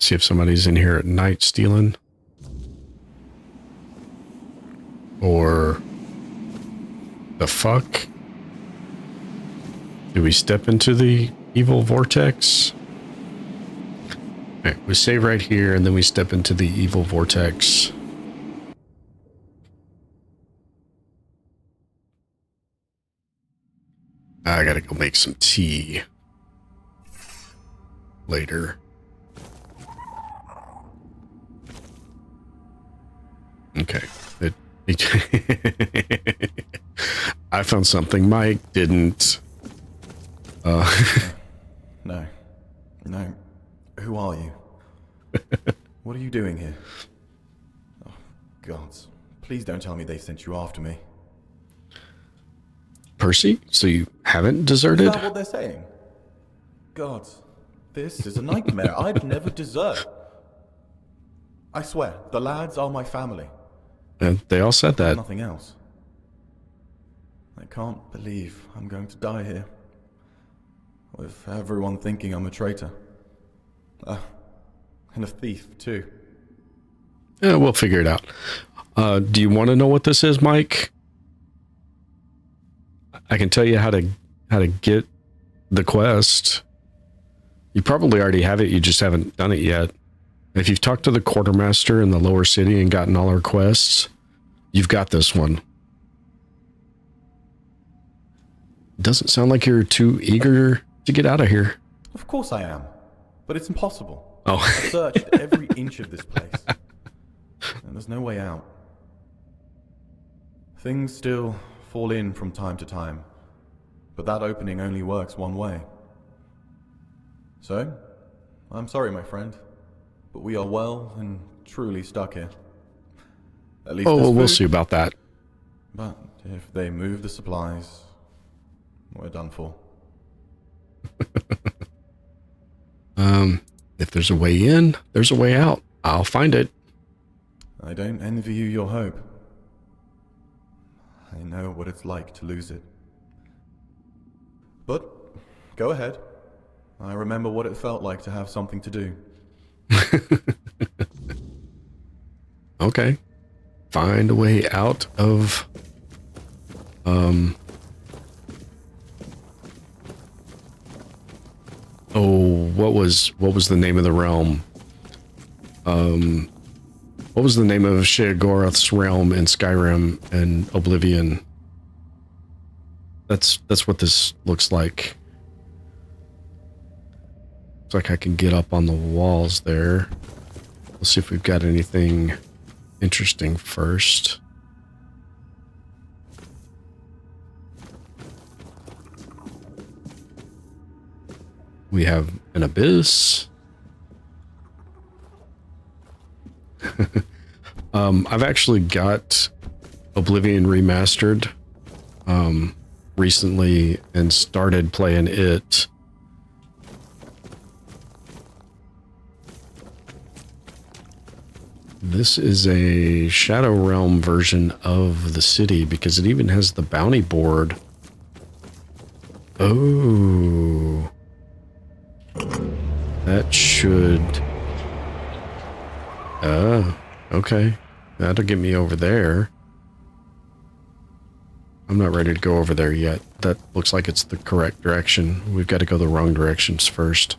See if somebody's in here at night stealing. Or the fuck? Do we step into the evil vortex? Alright, we save right here and then we step into the evil vortex. I gotta go make some tea later. Okay. I found something Mike didn't. No. Who are you? What are you doing here? Oh, gods. Please don't tell me they sent you after me. Percy, so you haven't Is deserted? that what they're saying? God, this is a nightmare. I'd never desert. I swear, the lads are my family. And they all said that. Nothing else. I can't believe I'm going to die here. With everyone thinking I'm a traitor. And a thief, too. Yeah, we'll figure it out. Do you want to know what this is, Mike? I can tell you how to get the quest. You probably already have it, you just haven't done it yet. If you've talked to the quartermaster in the lower city and gotten all our quests, you've got this one. Doesn't sound like you're too eager to get out of here. Of course I am. But it's impossible. Oh. I've searched every inch of this place. And there's no way out. Things still fall in from time to time. But that opening only works one way. So, I'm sorry, my friend. But we are well and truly stuck here. At least we'll see about that. But if they move the supplies, we're done for. If there's a way in, there's a way out. I'll find it. I don't envy you your hope. I know what it's like to lose it. But, go ahead. I remember what it felt like to have something to do. Okay. Find a way out of... what was the name of the realm? What was the name of Sheogorath's realm in Skyrim and Oblivion? That's what this looks like. Looks like I can get up on the walls there. Let's see if we've got anything interesting first. We have an abyss. I've actually got Oblivion remastered recently and started playing it. This is a Shadow Realm version of the city because it even has the bounty board. Oh. That should... okay. That'll get me over there. I'm not ready to go over there yet. That looks like it's the correct direction. We've got to go the wrong directions first.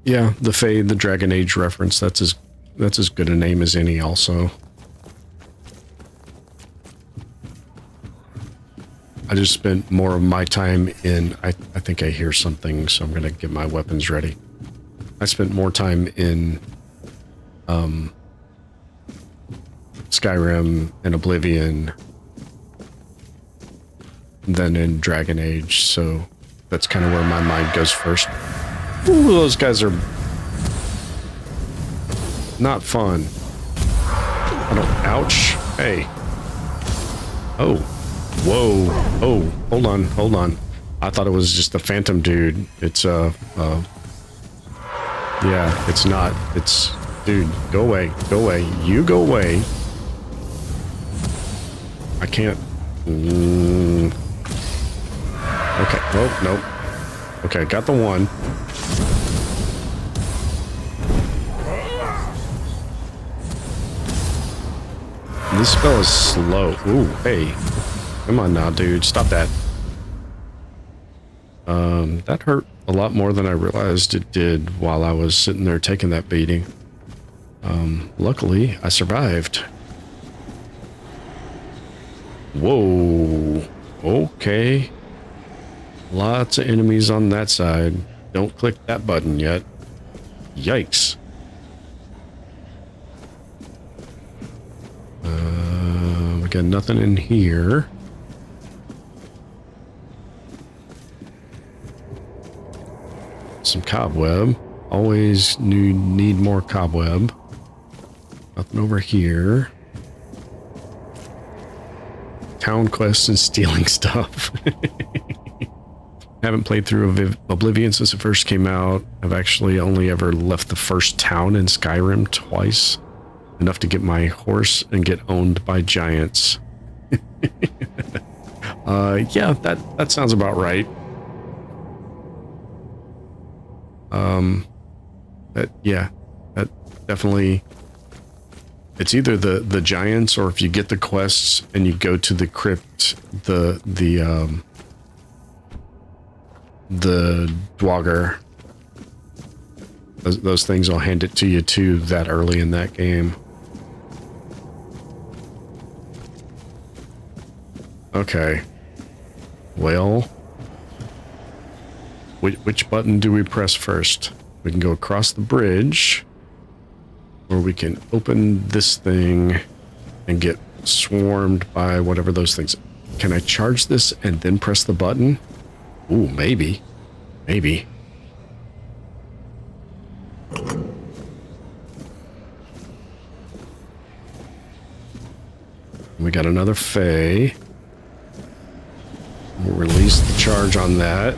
Yeah, the Fae, the Dragon Age reference, that's as good a name as any also. I just spent more of my time in, I think I hear something, so I'm going to get my weapons ready. I spent more time in Skyrim and Oblivion than in Dragon Age, so that's kind of where my mind goes first. Ooh, those guys are not fun. I don't, ouch. Hey. Oh. Whoa. Oh, hold on. I thought it was just a phantom dude. It's, yeah, it's not. It's, dude, go away. You go away. I can't. Okay. Oh, nope. Okay, got the one. This spell is slow. Ooh, hey. Come on now, dude. Stop that. That hurt a lot more than I realized it did while I was sitting there taking that beating. Luckily, I survived. Whoa. Okay. Lots of enemies on that side. Don't click that button yet. Yikes. We got nothing in here. Some cobweb. Always need more cobweb. Nothing over here. town quests and stealing stuff. Haven't played through Oblivion since it first came out. I've actually only ever left the first town in Skyrim twice. Enough to get my horse and get owned by giants. Yeah, that sounds about right. That definitely, it's either the giants, or if you get the quests and you go to the crypt, the Dwagger, those things will hand it to you too that early in that game. Okay. Well, which button do we press first? We can go across the bridge, or we can open this thing and get swarmed by whatever those things. Can I charge this and then press the button? Ooh, maybe. Maybe. We got another Fae. We'll release the charge on that.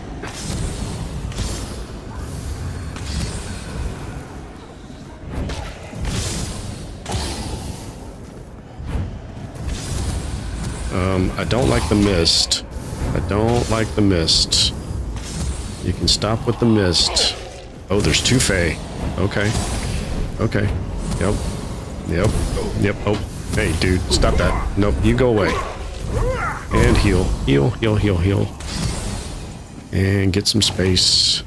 I don't like the mist. I don't like the mist. You can stop with the mist. Oh, there's two Fae. Okay. Okay. Yep. Yep. Yep. Oh, hey, dude. Stop that. Nope, you go away. And heal. Heal, heal, heal, heal. And get some space.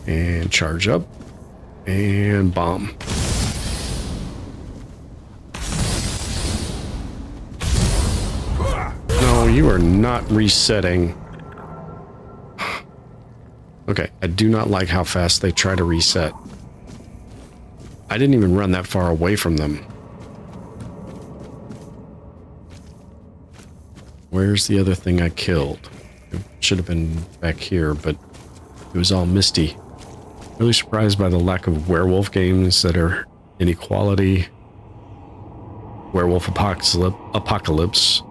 And charge up. And bomb. No, you are not resetting. Okay, I do not like how fast they try to reset. I didn't even run that far away from them. Where's the other thing I killed? It should have been back here, but it was all misty. Really surprised by the lack of werewolf games that are any quality. Werewolf Apocalypse.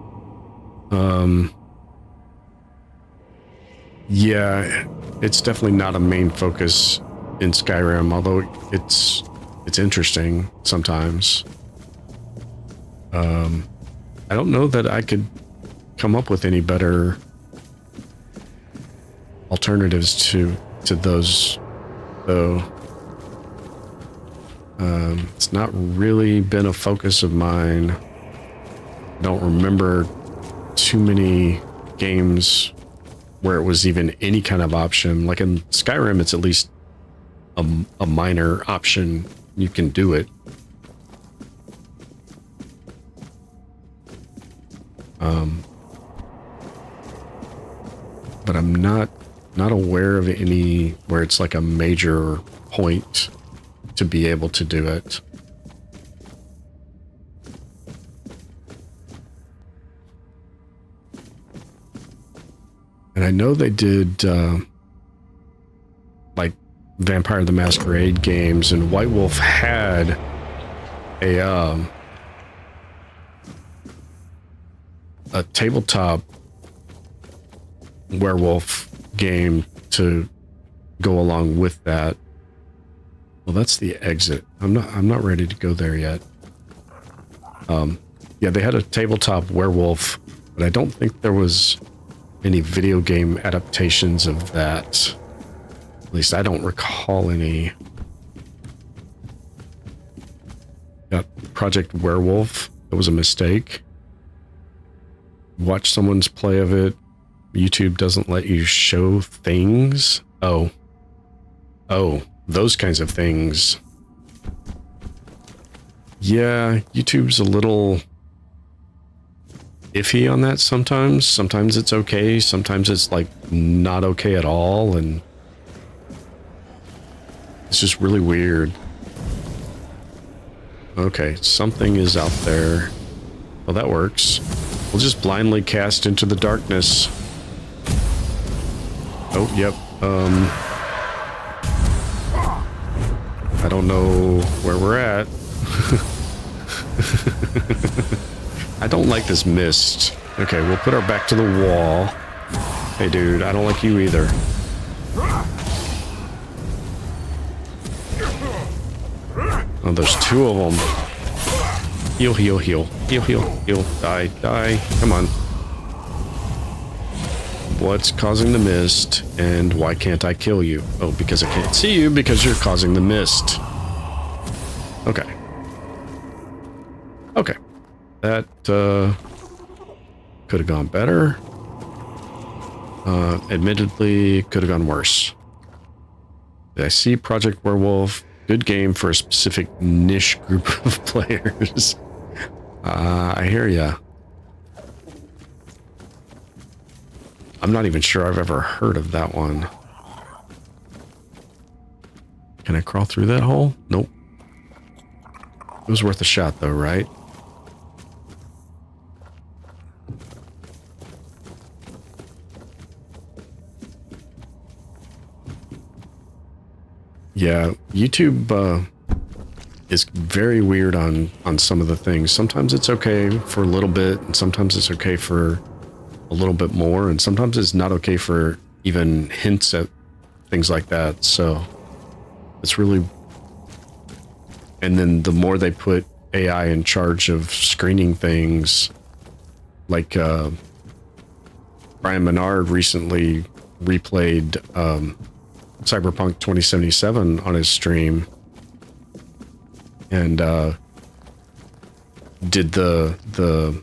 Yeah, it's definitely not a main focus in Skyrim, although it's interesting sometimes. I don't know that I could come up with any better alternatives to those, though. It's not really been a focus of mine. I don't remember too many games where it was even any kind of option. Like in Skyrim, it's at least a minor option. You can do it. But I'm not aware of any where it's like a major point to be able to do it. And I know they did like Vampire the Masquerade games, and White Wolf had a tabletop werewolf game to go along with that. Well, that's the exit. I'm not ready to go there yet. Yeah, they had a tabletop werewolf, but I don't think there was any video game adaptations of that. At least I don't recall any. Got Project Werewolf. That was a mistake. Watch someone's play of it. YouTube doesn't let you show things. Oh, those kinds of things. Yeah, YouTube's a little iffy on that sometimes. Sometimes it's okay. Sometimes it's like not okay at all. And it's just really weird. Okay, something is out there. Well, that works. We'll just blindly cast into the darkness. Oh, yep. I don't know where we're at. I don't like this mist. Okay, we'll put our back to the wall. Hey, dude, I don't like you either. Oh, there's two of them. Heal, heal, heal. Heal, heal, heal. Die, die. Come on. What's causing the mist, and why can't I kill you? Oh, because I can't see you because you're causing the mist. Okay. Okay. That, could have gone better. Admittedly, could have gone worse. Did I see Project Werewolf? Good game for a specific niche group of players. I hear ya. I'm not even sure I've ever heard of that one. Can I crawl through that hole? Nope. It was worth a shot though, right? Yeah, YouTube is very weird on some of the things. Sometimes it's okay for a little bit, and sometimes it's okay for a little bit more, and sometimes it's not okay for even hints at things like that. So it's really... And then the more they put AI in charge of screening things, like Brian Menard recently replayed Cyberpunk 2077 on his stream, and did the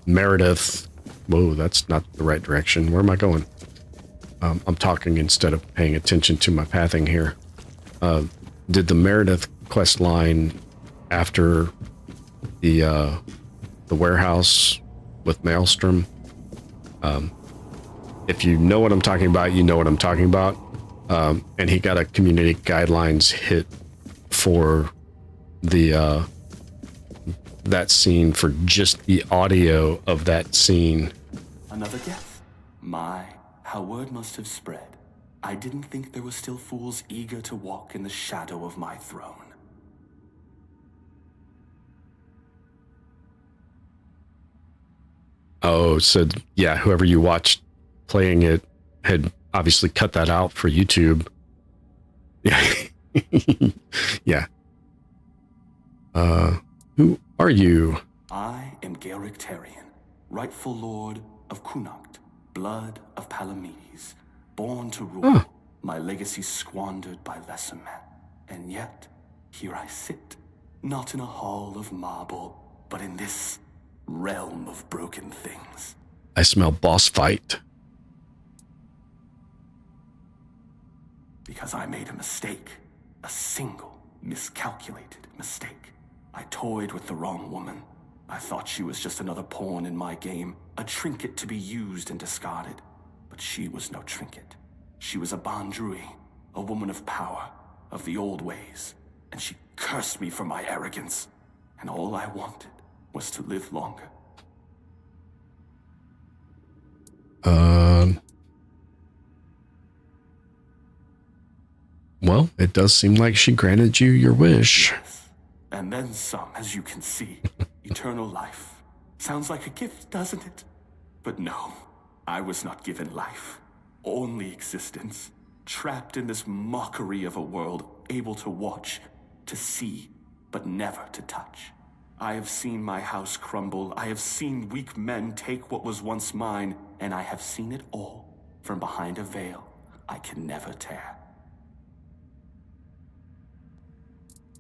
Meredith... Whoa, that's not the right direction. Where am I going? I'm talking instead of paying attention to my pathing here. Did the Meredith quest line after the warehouse with Maelstrom. If you know what I'm talking about, you know what I'm talking about. And he got a community guidelines hit for the that scene, for just the audio of that scene. Another death. My, how word must have spread. I didn't think there were still fools eager to walk in the shadow of my throne. Oh, so yeah, whoever you watched playing it had obviously cut that out for YouTube. Yeah. Yeah. Who are you? I am Garrick Tarian, rightful lord of Kunacht, blood of Palamedes, born to rule, my legacy squandered by lesser men. And yet, here I sit, not in a hall of marble, but in this realm of broken things. I smell boss fight. Because I made a mistake, a single miscalculated mistake. I toyed with the wrong woman. I thought she was just another pawn in my game, a trinket to be used and discarded. But she was no trinket. She was a Bandrui, a woman of power, of the old ways. And she cursed me for my arrogance. And all I wanted was to live longer. Well, it does seem like she granted you your wish. Yes. And then some, as you can see. Eternal life. Sounds like a gift, doesn't it? But no, I was not given life. Only existence. Trapped in this mockery of a world, able to watch, to see, but never to touch. I have seen my house crumble. I have seen weak men take what was once mine, and I have seen it all from behind a veil I can never tear.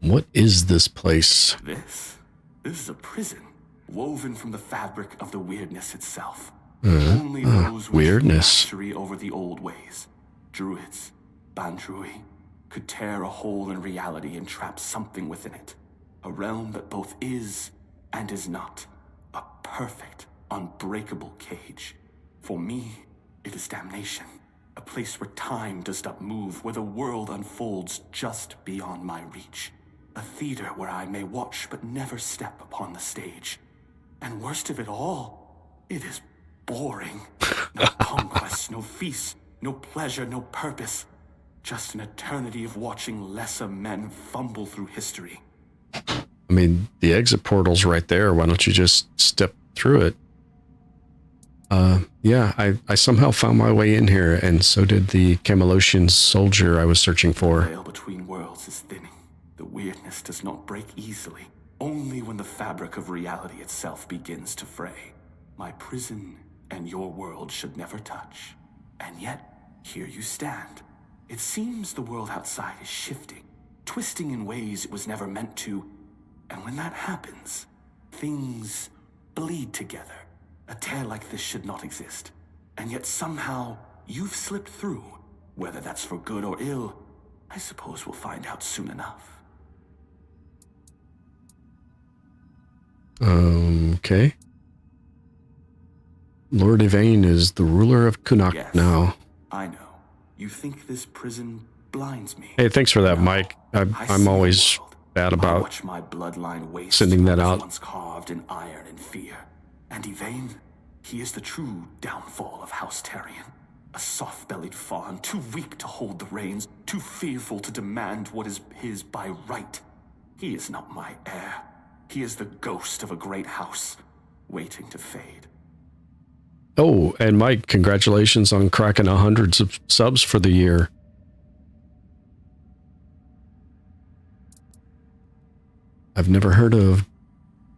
What is this place? This is a prison, woven from the fabric of the weirdness itself. Only those with weirdness. mastery over the old ways, druids, Bandrui, could tear a hole in reality and trap something within it. A realm that both is and is not. A perfect, unbreakable cage. For me, it is damnation. A place where time does not move, where the world unfolds just beyond my reach. A theater where I may watch but never step upon the stage. And worst of it all, it is boring. No conquest, no feast, no pleasure, no purpose. Just an eternity of watching lesser men fumble through history. I mean, the exit portal's right there. Why don't you just step through it? Yeah, I somehow found my way in here, and so did the Camelosian soldier I was searching for. The veil between worlds is thinning. The weirdness does not break easily, only when the fabric of reality itself begins to fray. My prison and your world should never touch. And yet, here you stand. It seems the world outside is shifting, twisting in ways it was never meant to. And when that happens, things bleed together. A tale like this should not exist. And yet somehow, you've slipped through. Whether that's for good or ill, I suppose we'll find out soon enough. Okay. Lord Yvain is the ruler of Kunuk Yes, now. I know. You think this prison blinds me. Hey, thanks for that, Mike. I'm always bad about watch my bloodline waste sending that out. once carved in iron and fear. And Yvain, he is the true downfall of House Tarian. A soft-bellied fawn, too weak to hold the reins, too fearful to demand what is his by right. He is not my heir. He is the ghost of a great house, waiting to fade. Oh, and Mike, congratulations on cracking 100 subs for the year. I've never heard of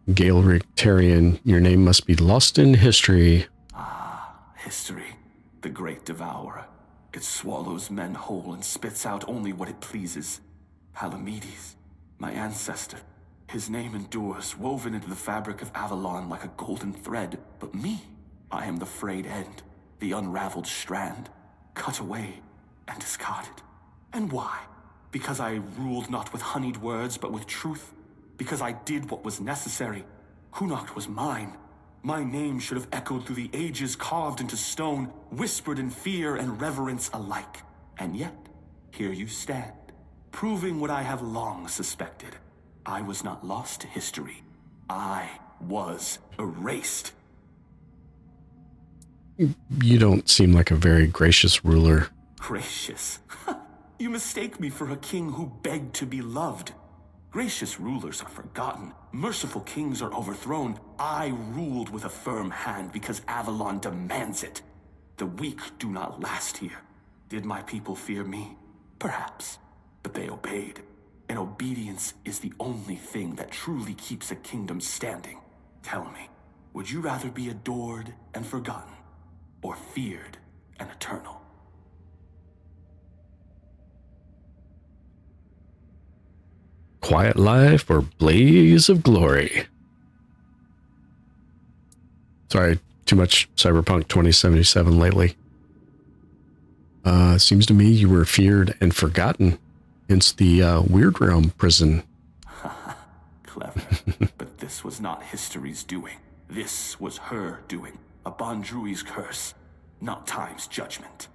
Gaelric Tarian. Your name must be lost in history. Ah, history. The great devourer. It swallows men whole and spits out only what it pleases. Palamedes, my ancestor. His name endures, woven into the fabric of Avalon like a golden thread. But me, I am the frayed end, the unraveled strand, cut away and discarded. And why? Because I ruled not with honeyed words, but with truth. Because I did what was necessary. Kunuk was mine. My name should have echoed through the ages, carved into stone, whispered in fear and reverence alike. And yet, here you stand, proving what I have long suspected. I was not lost to history. I was erased. You don't seem like a very gracious ruler. Gracious? You mistake me for a king who begged to be loved. Gracious rulers are forgotten. Merciful kings are overthrown. I ruled with a firm hand because Avalon demands it. The weak do not last here. Did my people fear me? Perhaps. But they obeyed. And obedience is the only thing that truly keeps a kingdom standing. Tell me, would you rather be adored and forgotten, or feared and eternal? Quiet life or blaze of glory? Sorry, too much Cyberpunk 2077 lately. Seems to me you were feared and forgotten. Hence the Weird Realm prison. Clever. But this was not history's doing. This was her doing. A Bondrui's curse, not time's judgment.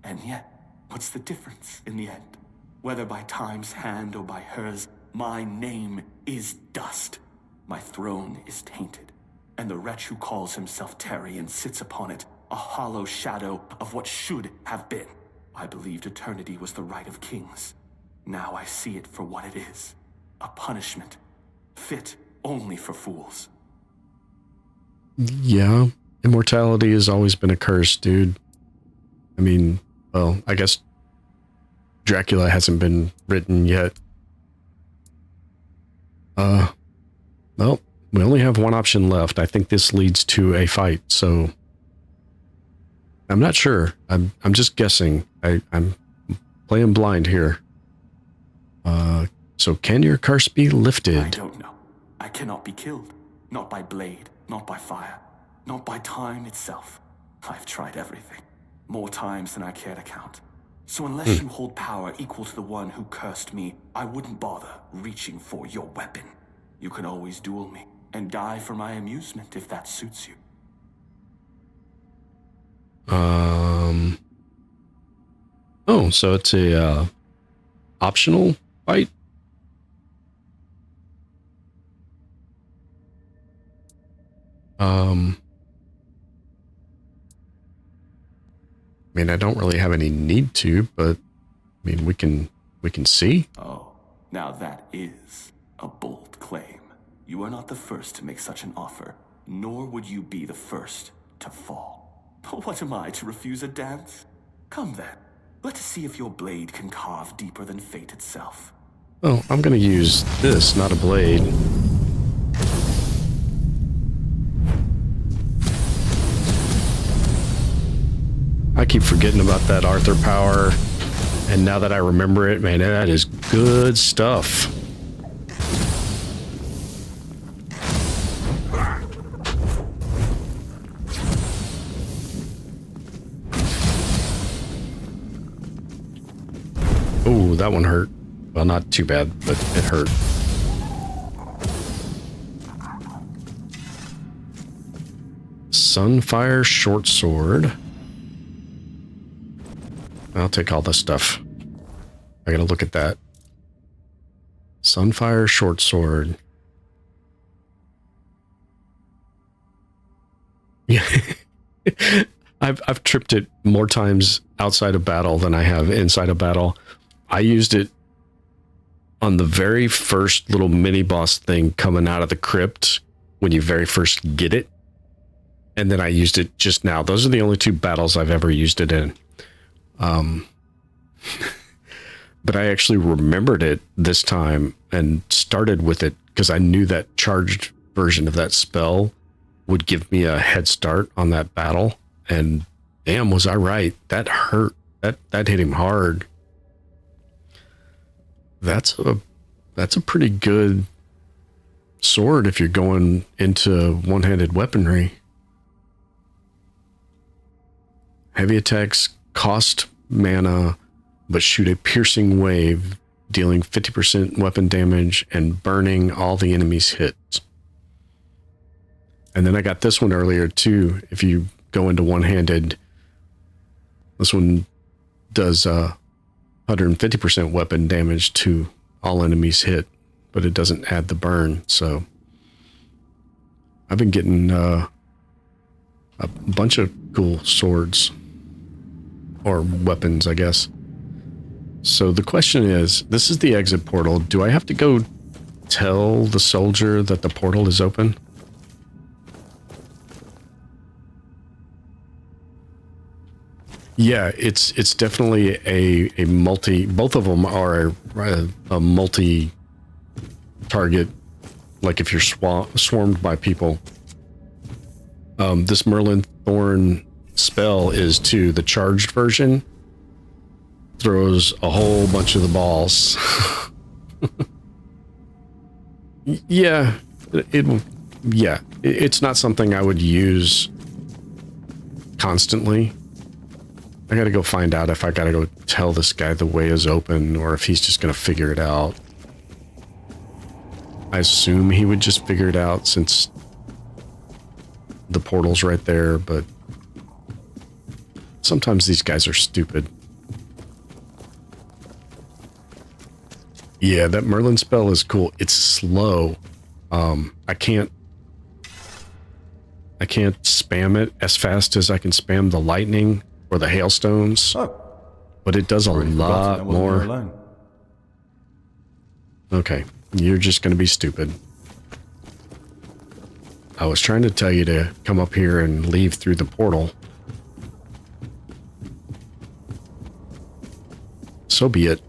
And yet, what's the difference in the end? Whether by time's hand or by hers, my name is dust. My throne is tainted. And the wretch who calls himself Tarian sits upon it, a hollow shadow of what should have been. I believed eternity was the right of kings. Now I see it for what it is. A punishment, fit only for fools. Yeah, immortality has always been a curse, dude. I mean, well, I guess Dracula hasn't been written yet. Well, we only have one option left. I think this leads to a fight, so I'm not sure. I'm just guessing. I'm playing blind here. So can your curse be lifted? I don't know. I cannot be killed. Not by blade, not by fire, not by time itself. I've tried everything. More times than I care to count. So unless you hold power equal to the one who cursed me, I wouldn't bother reaching for your weapon. You can always duel me, and die for my amusement if that suits you. Oh, so it's a optional fight? I mean, I don't really have any need to, but I mean, we can see. Oh, now that is a bold claim. You are not the first to make such an offer, nor would you be the first to fall. What am I, to refuse a dance? Come then, let us see if your blade can carve deeper than fate itself. Oh, I'm gonna use this, not a blade. I keep forgetting about that Arthur power, and now that I remember it, man, that is good stuff. Ooh, that one hurt. Well, not too bad, but it hurt. Sunfire short sword. I'll take all this stuff. I gotta look at that. Sunfire short sword. Yeah. I've tripped it more times outside of battle than I have inside of battle. I used it on the very first little mini boss thing coming out of the crypt when you very first get it. And then I used it just now. Those are the only two battles I've ever used it in. But I actually remembered it this time and started with it because I knew that charged version of that spell would give me a head start on that battle. And damn, was I right. That hurt. That hit him hard. That's a pretty good sword if you're going into one-handed weaponry. Heavy attacks cost mana, but shoot a piercing wave, dealing 50% weapon damage and burning all the enemy's hits. And then I got this one earlier too. If you go into one-handed, this one does 150% weapon damage to all enemies hit, but it doesn't add the burn. So I've been getting a bunch of cool swords or weapons, I guess. So the question is, this is the exit portal. Do I have to go tell the soldier that the portal is open? Yeah, it's definitely a multi. Both of them are a multi-target. Like if you're swarmed by people. This Merlin Thorn spell is too. The charged version throws a whole bunch of the balls. Yeah, it's not something I would use constantly. I gotta go find out if I gotta go tell this guy the way is open or if he's just gonna figure it out. I assume he would just figure it out since the portal's right there, but sometimes these guys are stupid. Yeah, that Merlin spell is cool. It's slow. I can't spam it as fast as I can spam the lightning or the hailstones. Oh. But it does a lot more. Okay, you're just going to be stupid. I was trying to tell you to come up here and leave through the portal. So be it.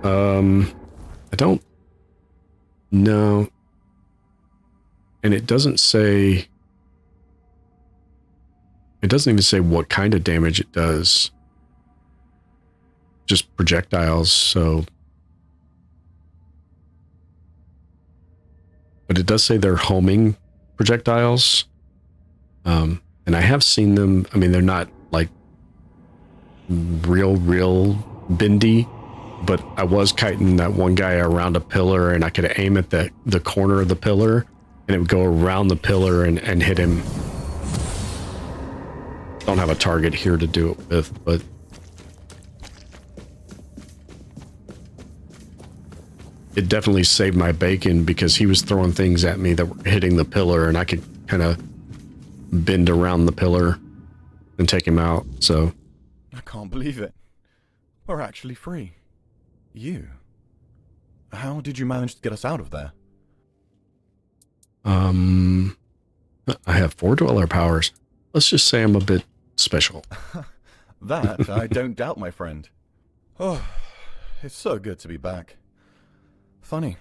I don't know. And it doesn't say... It doesn't even say what kind of damage it does. Just projectiles, so... But it does say they're homing projectiles. And I have seen them. I mean, they're not like real bendy, but I was kiting that one guy around a pillar and I could aim at the corner of the pillar and it would go around the pillar and hit him. Don't have a target here to do it with, but it definitely saved my bacon because he was throwing things at me that were hitting the pillar and I could kind of bend around the pillar and take him out, so. I can't believe it. We're actually free. You. How did you manage to get us out of there? I have 4 dweller powers. Let's just say I'm a bit special. That I don't doubt, my friend. Oh, it's so good to be back. Funny,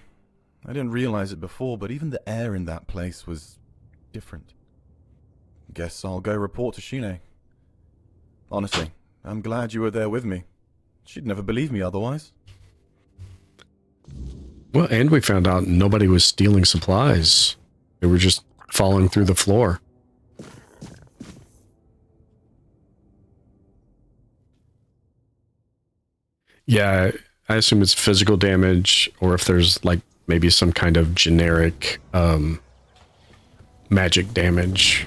I didn't realize it before, but even the air in that place was different. Guess I'll go report to Shine. Honestly, I'm glad you were there with me. She'd never believe me otherwise. Well, and we found out nobody was stealing supplies. They were just falling through the floor. Yeah, I assume it's physical damage, or if there's like maybe some kind of generic magic damage.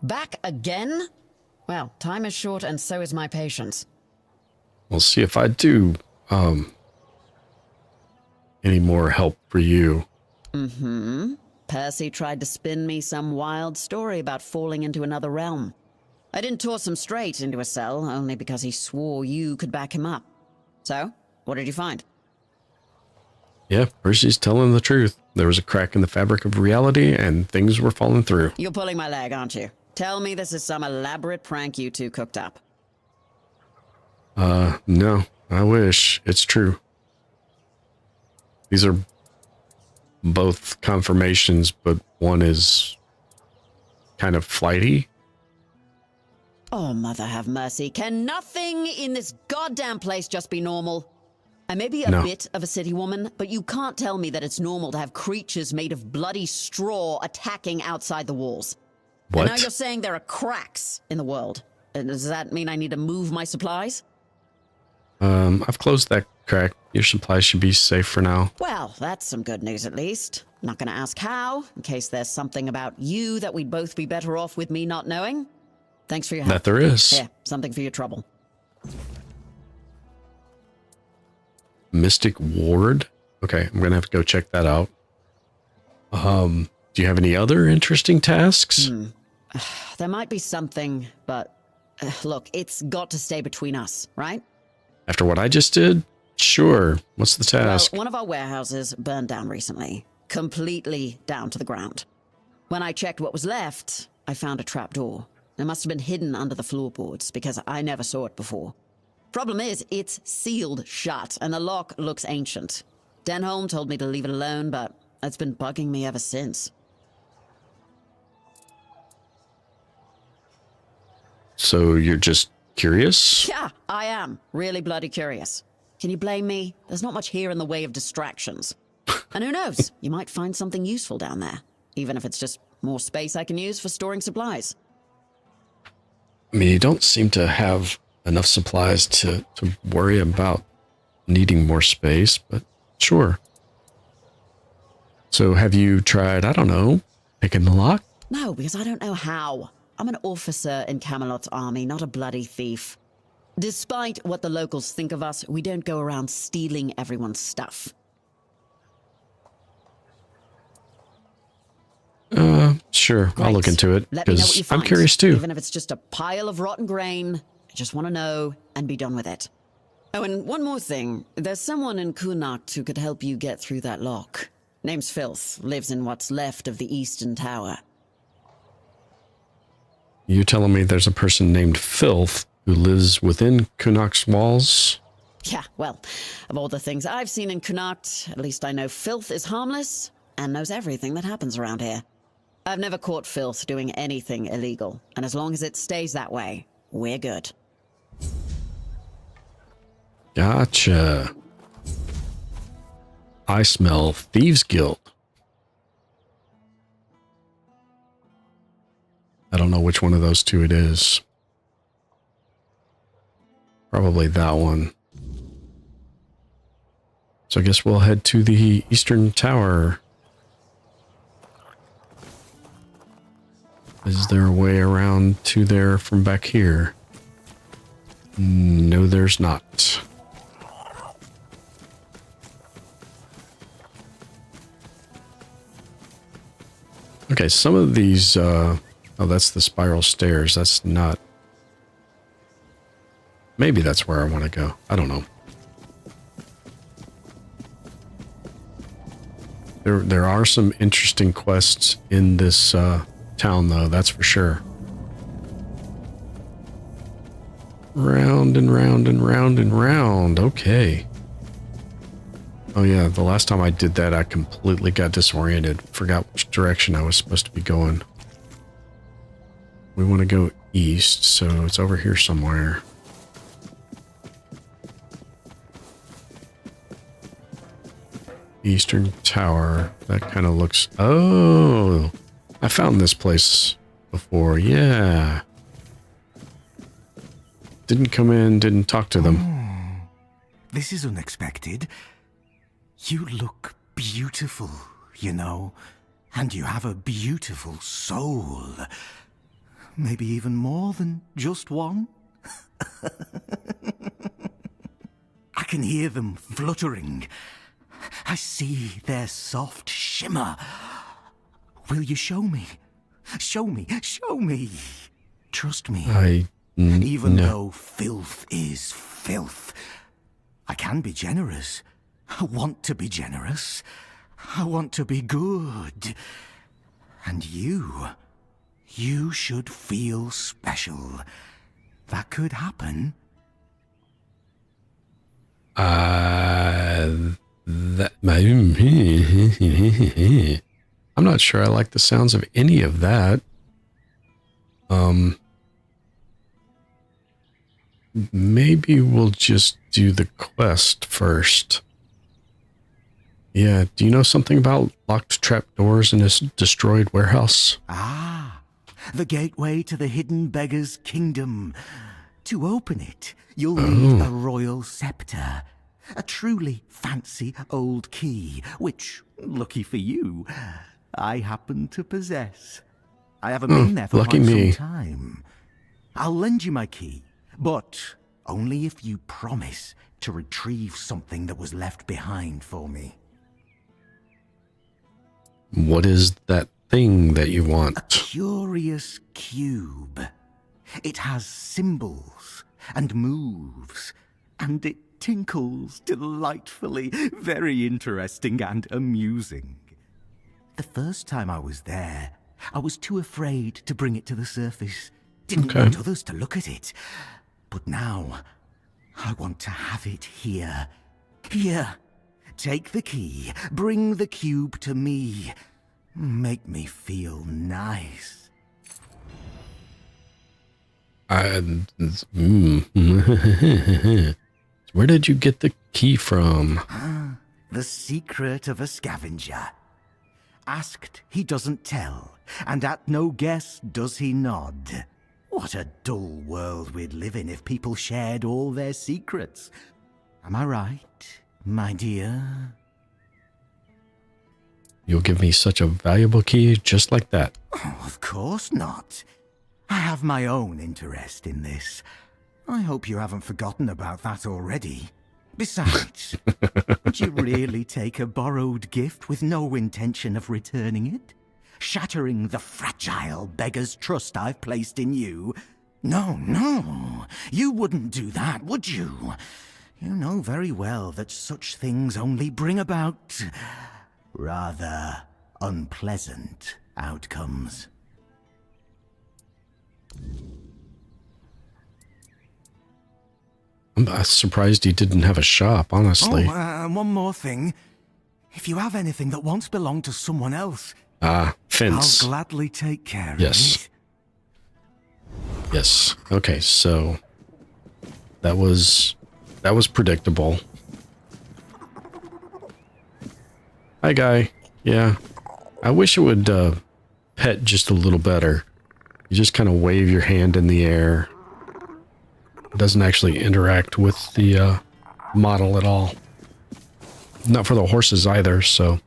Back again? Well, time is short and so is my patience. We'll see if I do any more help for you. Mm-hmm. Percy tried to spin me some wild story about falling into another realm. I didn't toss him straight into a cell, only because he swore you could back him up. So, what did you find? Yeah, Percy's telling the truth. There was a crack in the fabric of reality, and things were falling through. You're pulling my leg, aren't you? Tell me this is some elaborate prank you two cooked up. No. I wish. It's true. These are both confirmations, but one is kind of flighty. Oh, mother have mercy. Can nothing in this goddamn place just be normal? I may be a bit of a city woman, but you can't tell me that it's normal to have creatures made of bloody straw attacking outside the walls. What? And now you're saying there are cracks in the world. And does that mean I need to move my supplies? I've closed that crack. Your supplies should be safe for now. Well, that's some good news at least. Not gonna ask how, in case there's something about you that we'd both be better off with me not knowing. Thanks for your help. That there is. Yeah, something for your trouble. Mystic Ward? Okay, I'm gonna have to go check that out. Do you have any other interesting tasks? There might be something, but look, it's got to stay between us, right? After what I just did? Sure. What's the task? Well, one of our warehouses burned down recently. Completely down to the ground. When I checked what was left, I found a trapdoor. It must have been hidden under the floorboards, because I never saw it before. Problem is, it's sealed shut, and the lock looks ancient. Denholm told me to leave it alone, but it's been bugging me ever since. So you're just curious? Yeah, I am. Really bloody curious. Can you blame me? There's not much here in the way of distractions. And who knows? You might find something useful down there. Even if it's just more space I can use for storing supplies. I mean, you don't seem to have enough supplies to worry about needing more space, but sure. So have you tried, I don't know, picking the lock? No, because I don't know how. I'm an officer in Camelot's army, not a bloody thief. Despite what the locals think of us, we don't go around stealing everyone's stuff. Sure. Great. I'll look into it, Let me know what you because I'm find. curious too. Even if it's just a pile of rotten grain, I just want to know and be done with it. Oh, and one more thing. There's someone in Kunakt who could help you get through that lock. Name's Filth, lives in what's left of the Eastern Tower. You telling me there's a person named Filth who lives within Kunakt's walls? Yeah, well, of all the things I've seen in Kunakt, at least I know Filth is harmless and knows everything that happens around here. I've never caught Filth doing anything illegal, and as long as it stays that way, we're good. Gotcha. I smell Thieves Guild. I don't know which one of those two it is. Probably that one. So I guess we'll head to the Eastern Tower. Is there a way around to there from back here? No, there's not. Okay, some of these, oh, that's the spiral stairs. That's not... Maybe that's where I want to go. I don't know. There are some interesting quests in this town, though. That's for sure. Round and round and round and round. Okay. Oh yeah, the last time I did that, I completely got disoriented. Forgot which direction I was supposed to be going. We want to go east, so it's over here somewhere. Eastern Tower. That kind of looks... Oh! I found this place before. Yeah. Didn't come in, didn't talk to them. Oh, this is unexpected. You look beautiful, you know, and you have a beautiful soul. Maybe even more than just one. I can hear them fluttering. I see their soft shimmer. Will you show me? Show me, show me. Trust me. Even though filth is filth, I can be generous. I want to be generous. I want to be good. And you should feel special. That could happen. I'm not sure I like the sounds of any of that. Maybe we'll just do the quest first. Yeah, do you know something about locked trapdoors in this destroyed warehouse? Ah, the gateway to the hidden beggar's kingdom. To open it, you'll need a royal scepter. A truly fancy old key, which, lucky for you, I happen to possess. I haven't been there for quite some time. I'll lend you my key, but only if you promise to retrieve something that was left behind for me. What is that thing that you want? A curious cube. It has symbols and moves, and it tinkles delightfully. Very interesting and amusing. The first time I was there, I was too afraid to bring it to the surface. Didn't want others to look at it. But now, I want to have it here. Here. Take the key. Bring the cube to me. Make me feel nice. Where did you get the key from? The secret of a scavenger. Asked, he doesn't tell, and at no guess does he nod. What a dull world we'd live in if people shared all their secrets. Am I right, my dear? You'll give me such a valuable key just like that. Oh, of course not. I have my own interest in this. I hope you haven't forgotten about that already. Besides, would you really take a borrowed gift with no intention of returning it? Shattering the fragile beggar's trust I've placed in you? No, no, you wouldn't do that, would you? You know very well that such things only bring about rather unpleasant outcomes. I'm surprised he didn't have a shop, honestly. Oh, one more thing. If you have anything that once belonged to someone else, fence. I'll gladly take care of it. Yes. Okay, so that was predictable. Hi, guy. Yeah. I wish it would pet just a little better. You just kind of wave your hand in the air. It doesn't actually interact with the model at all. Not for the horses either, so.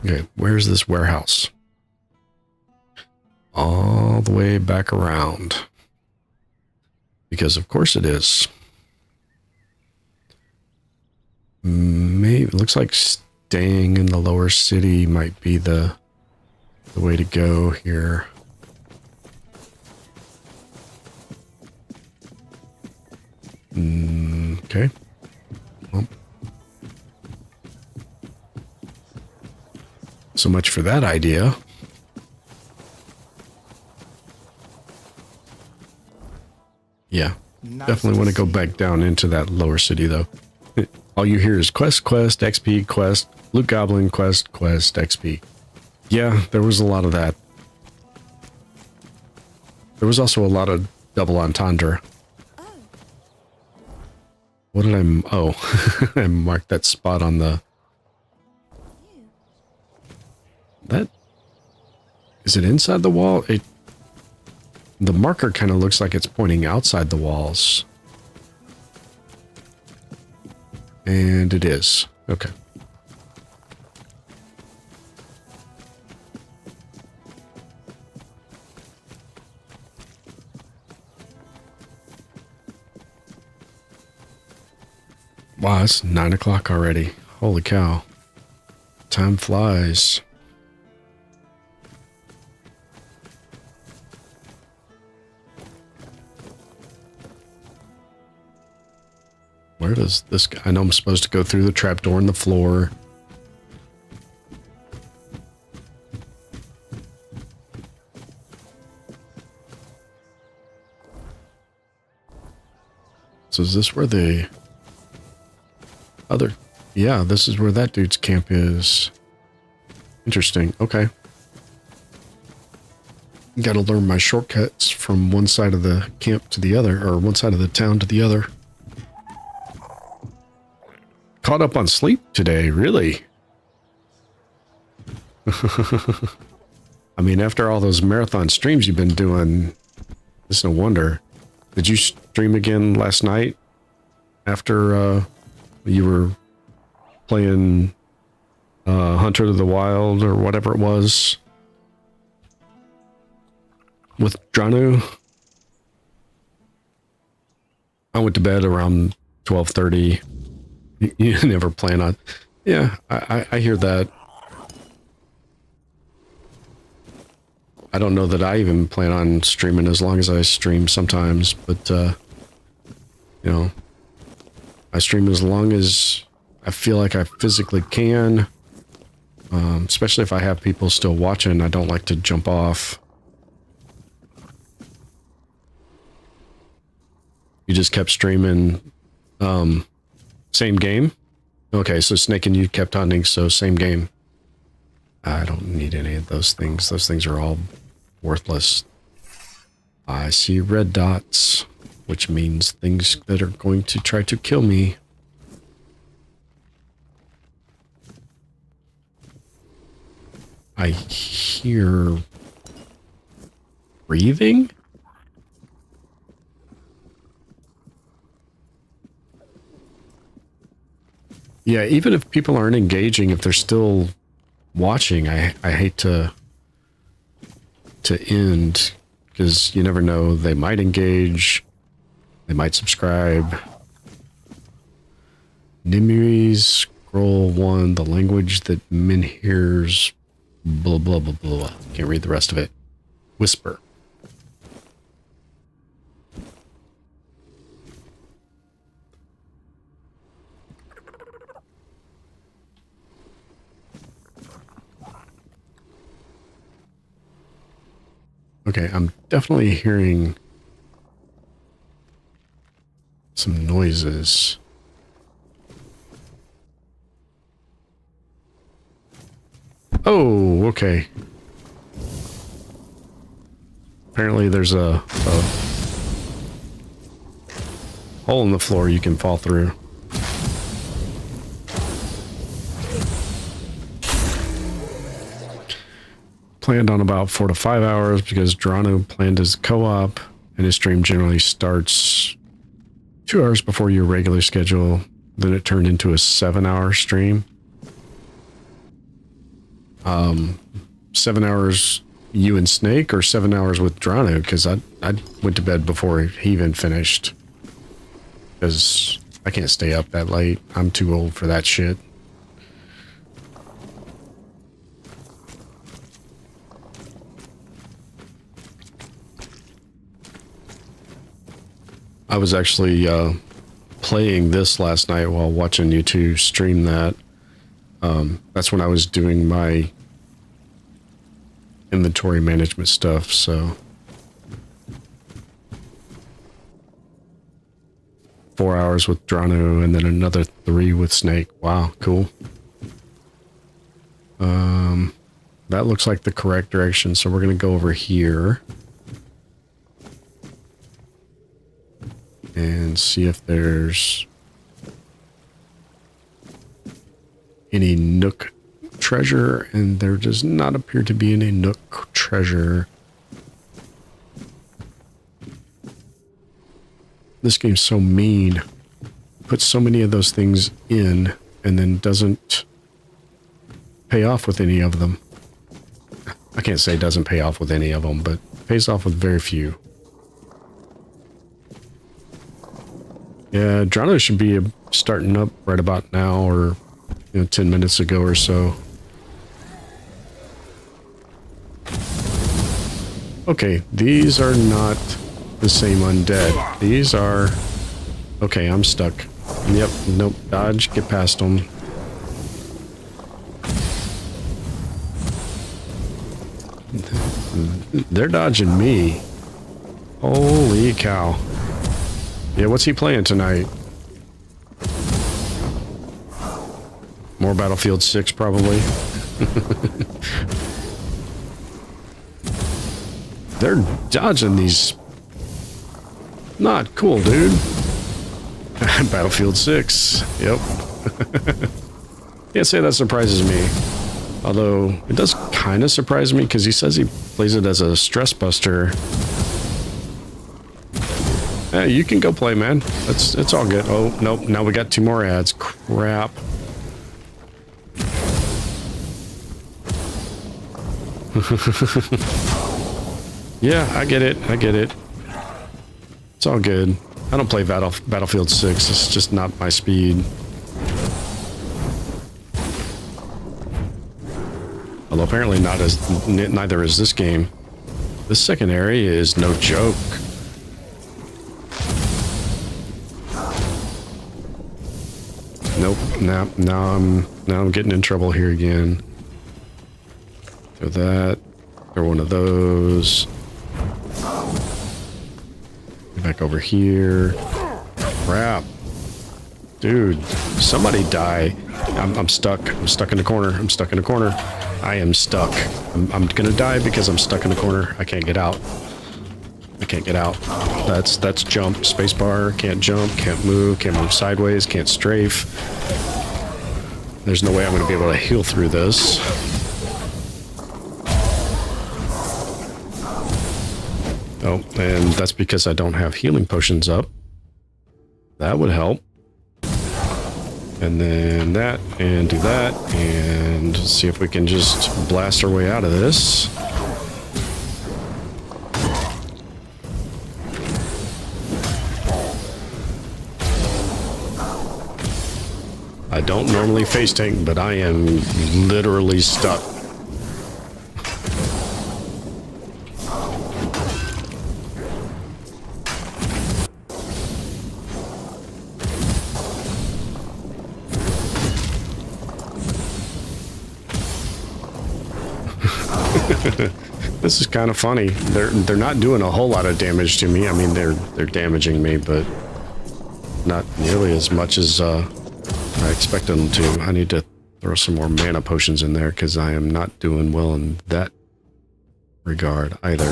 Okay, where's this warehouse? All the way back around. Because of course it is. Maybe it looks like staying in the lower city might be the way to go here. Okay. Well, so much for that idea. Yeah. Definitely want to go back down into that lower city, though. All you hear is quest, XP, quest, loot goblin, quest, XP. Yeah, there was a lot of that. There was also a lot of double entendre. What did I... Oh, I marked that spot on the... That... Is it inside the wall? The marker kind of looks like it's pointing outside the walls. And it is. Okay. Wow, it's 9 o'clock already. Holy cow. Time flies. Where does this... I know I'm supposed to go through the trapdoor in the floor. So is this where the other... Yeah, this is where that dude's camp is. Interesting. Okay. Gotta learn my shortcuts from one side of the camp to the other, or one side of the town to the other. Caught up on sleep today, really? I mean, after all those marathon streams you've been doing, it's no wonder. Did you stream again last night after you were playing Hunter of the Wild or whatever it was with Dranu? I went to bed around 12:30. You never plan on... Yeah, I hear that. I don't know that I even plan on streaming as long as I stream sometimes, but, you know, I stream as long as I feel like I physically can, especially if I have people still watching. I don't like to jump off. You just kept streaming, same game? Okay, so Snake and you kept hunting, so same game. I don't need any of those things. Those things are all worthless. I see red dots, which means things that are going to try to kill me. I hear breathing? Yeah, even if people aren't engaging, if they're still watching, I hate to end, because you never know, they might engage, they might subscribe. Nimiri's scroll 1, the language that men hears, blah blah blah blah. Can't read the rest of it. Whisper. Okay, I'm definitely hearing some noises. Oh, okay. Apparently there's a hole in the floor you can fall through. Planned on about 4 to 5 hours because Drano planned his co-op, and his stream generally starts 2 hours before your regular schedule. Then it turned into a 7-hour stream. 7 hours you and Snake, or 7 hours with Drano? Because I went to bed before he even finished. Because I can't stay up that late. I'm too old for that shit. I was actually playing this last night while watching you two stream that. That's when I was doing my inventory management stuff, so 4 hours with Drano and then another 3 with Snake. Wow, cool. That looks like the correct direction, so we're gonna go over here and see if there's any Nook treasure, and there does not appear to be any Nook treasure. This game's so mean. Puts so many of those things in and then doesn't pay off with any of them. I can't say it doesn't pay off with any of them, but pays off with very few. Yeah, Drano should be starting up right about now, or 10 minutes ago or so. Okay, these are not the same undead. These are... Okay, I'm stuck. Yep, nope, dodge, get past them. They're dodging me. Holy cow. Yeah, what's he playing tonight? More Battlefield 6, probably. They're dodging these. Not cool, dude. Battlefield 6. Yep. Can't say that surprises me. Although, it does kind of surprise me because he says he plays it as a stress buster. Hey, you can go play, man. It's all good. Oh, nope. Now we got 2 more ads. Crap. Yeah, I get it. I get it. It's all good. I don't play Battlefield 6. It's just not my speed. Although apparently neither is this game. This second area is no joke. Nope. Now I'm getting in trouble here again. Throw that. Throw one of those. Get back over here. Crap. Dude, somebody die. I'm stuck. I'm stuck in the corner. I'm stuck in the corner. I am stuck. I'm gonna die because I'm stuck in the corner. I can't get out. I can't get out. That's jump. Spacebar. Can't jump. Can't move sideways. Can't strafe. There's no way I'm gonna be able to heal through this. Oh, and that's because I don't have healing potions up. That would help. And then that, and do that, and see if we can just blast our way out of this. I don't normally face tank, but I am literally stuck. This is kind of funny. They're not doing a whole lot of damage to me. I mean, they're damaging me, but not nearly as much as I expected them to. I need to throw some more mana potions in there because I am not doing well in that regard either.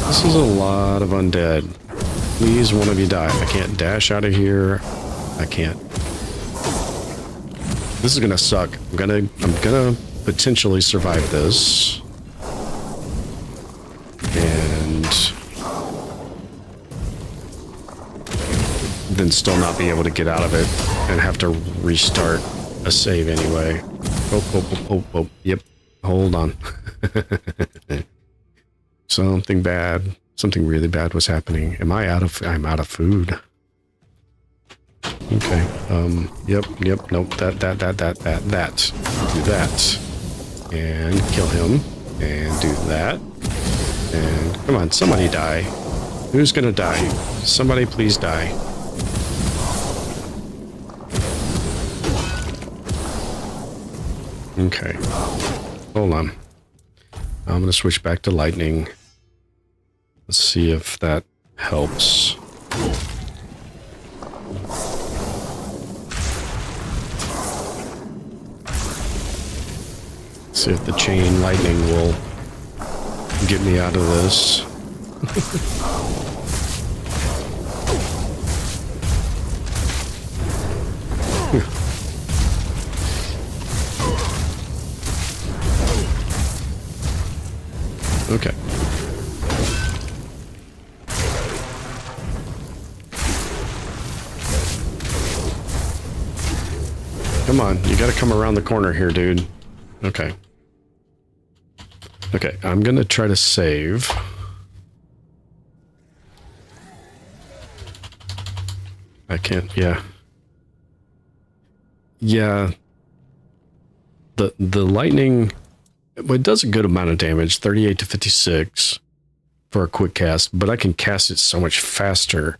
This is a lot of undead. Please, one of you die. I can't dash out of here. I can't. This is gonna suck. I'm gonna potentially survive this. And then still not be able to get out of it and have to restart a save anyway. Oh, yep. Hold on. Something bad. Something really bad was happening. I'm out of food. Okay. Yep. Nope. That. Do that. And kill him. And do that. And come on, somebody die. Who's gonna die? Somebody please die. Okay. Hold on. I'm gonna switch back to lightning. Let's see if that helps. See if the chain lightning will get me out of this. Okay. Come on, you gotta come around the corner here, dude. Okay. Okay, I'm gonna try to save. I can't, yeah. Yeah. The lightning, well, it does a good amount of damage, 38 to 56 for a quick cast, but I can cast it so much faster.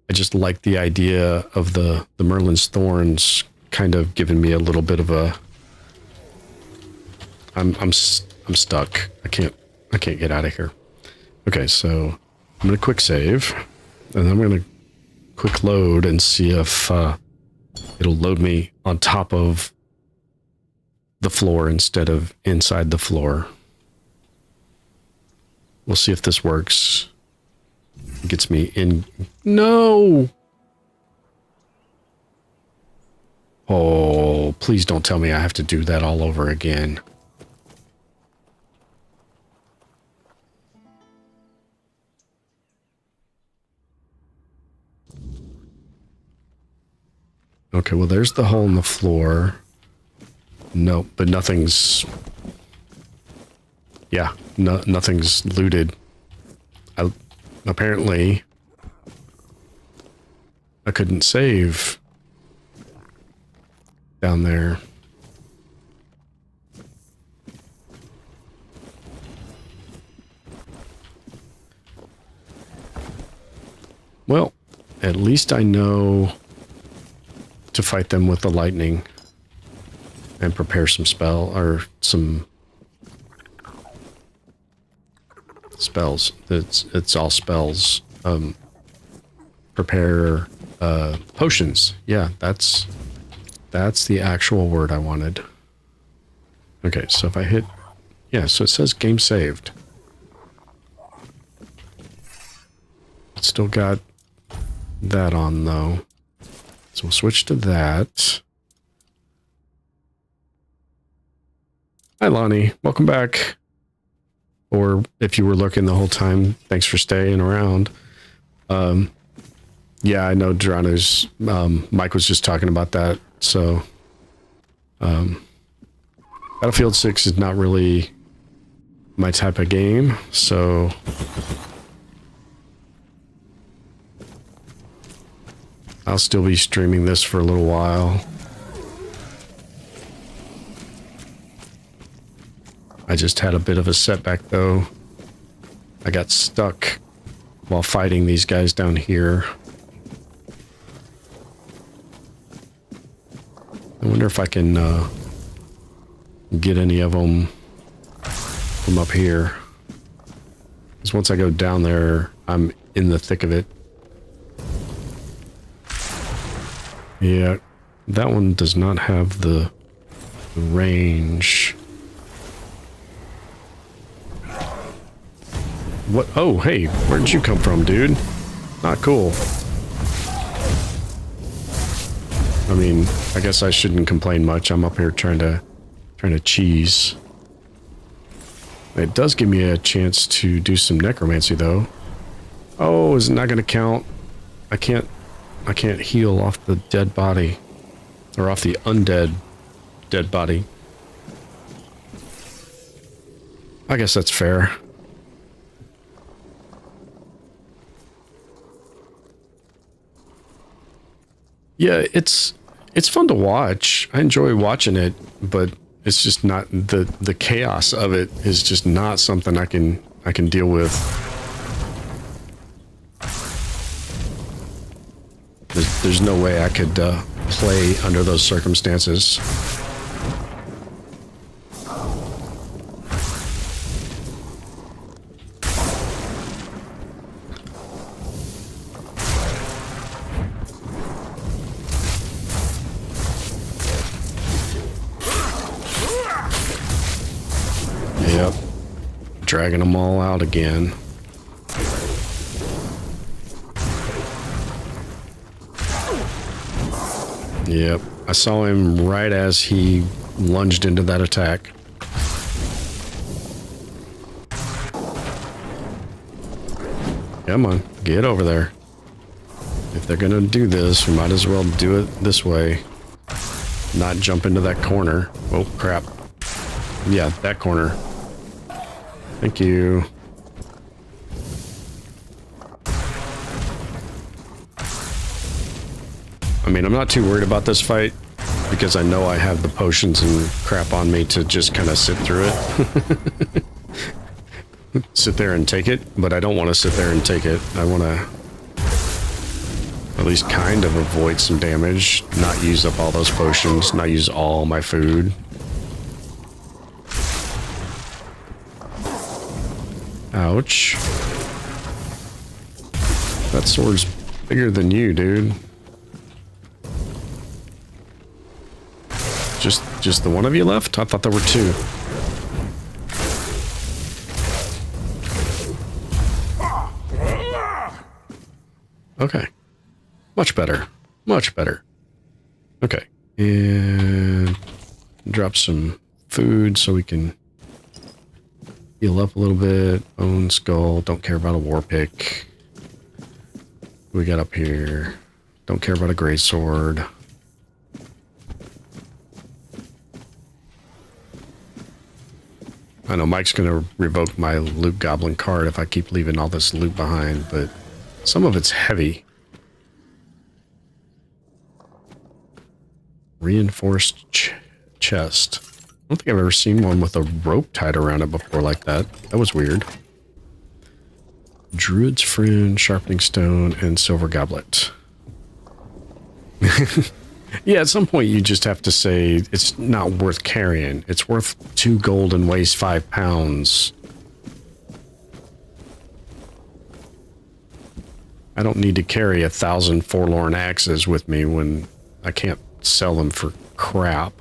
I just like the idea of the Merlin's Thorns kind of giving me a little bit of a... I'm stuck. I can't get out of here. Okay, so I'm gonna quick save, and I'm gonna quick load and see if it'll load me on top of the floor instead of inside the floor. We'll see if this works. It gets me in. No! Oh, please don't tell me I have to do that all over again. Okay, well, there's the hole in the floor. No, but nothing's... Yeah, nothing's looted. Apparently, I couldn't save down there. Well, at least I know to fight them with the lightning and prepare some spell or some spells. It's all spells. Prepare potions. Yeah, that's the actual word I wanted. Okay, so if I hit, yeah, so it says game saved. It's still got that on though. So we'll switch to that. Hi, Lonnie. Welcome back. Or if you were looking the whole time, thanks for staying around. Yeah, I know Durano's, Mike was just talking about that. So, Battlefield 6 is not really my type of game. So, I'll still be streaming this for a little while. I just had a bit of a setback though. I got stuck while fighting these guys down here. I wonder if I can get any of them from up here. Because once I go down there, I'm in the thick of it. Yeah, that one does not have the range. What? Oh, hey, where did you come from, dude? Not cool. I mean, I guess I shouldn't complain much. I'm up here trying to cheese. It does give me a chance to do some necromancy, though. Oh, is it not going to count? I can't heal off the dead body. Or off the undead dead body. I guess that's fair. Yeah, it's fun to watch. I enjoy watching it, but It's just not the chaos of it is just not something I can deal with. There's no way I could play under those circumstances. Yep. Dragging them all out again. Yep. I saw him right as he lunged into that attack. Come on, get over there. If they're gonna do this, we might as well do it this way. Not jump into that corner. Oh, crap. Yeah, that corner. Thank you. I mean, I'm not too worried about this fight because I know I have the potions and crap on me to just kind of sit through it. Sit there and take it, but I don't want to sit there and take it. I want to at least kind of avoid some damage, not use up all those potions, not use all my food. Ouch. That sword's bigger than you, dude. Just the one of you left? I thought there were two. Okay. Much better. Much better. Okay. And drop some food so we can heal up a little bit. Bone skull. Don't care about a war pick. What we got up here? Don't care about a great sword. I know Mike's going to revoke my loot goblin card if I keep leaving all this loot behind, but some of it's heavy. Reinforced chest. I don't think I've ever seen one with a rope tied around it before like that. That was weird. Druid's Friend, Sharpening Stone, and Silver Goblet. Yeah, at some point you just have to say it's not worth carrying. It's worth 2 gold and weighs 5 pounds. I don't need to carry 1,000 forlorn axes with me when I can't sell them for crap.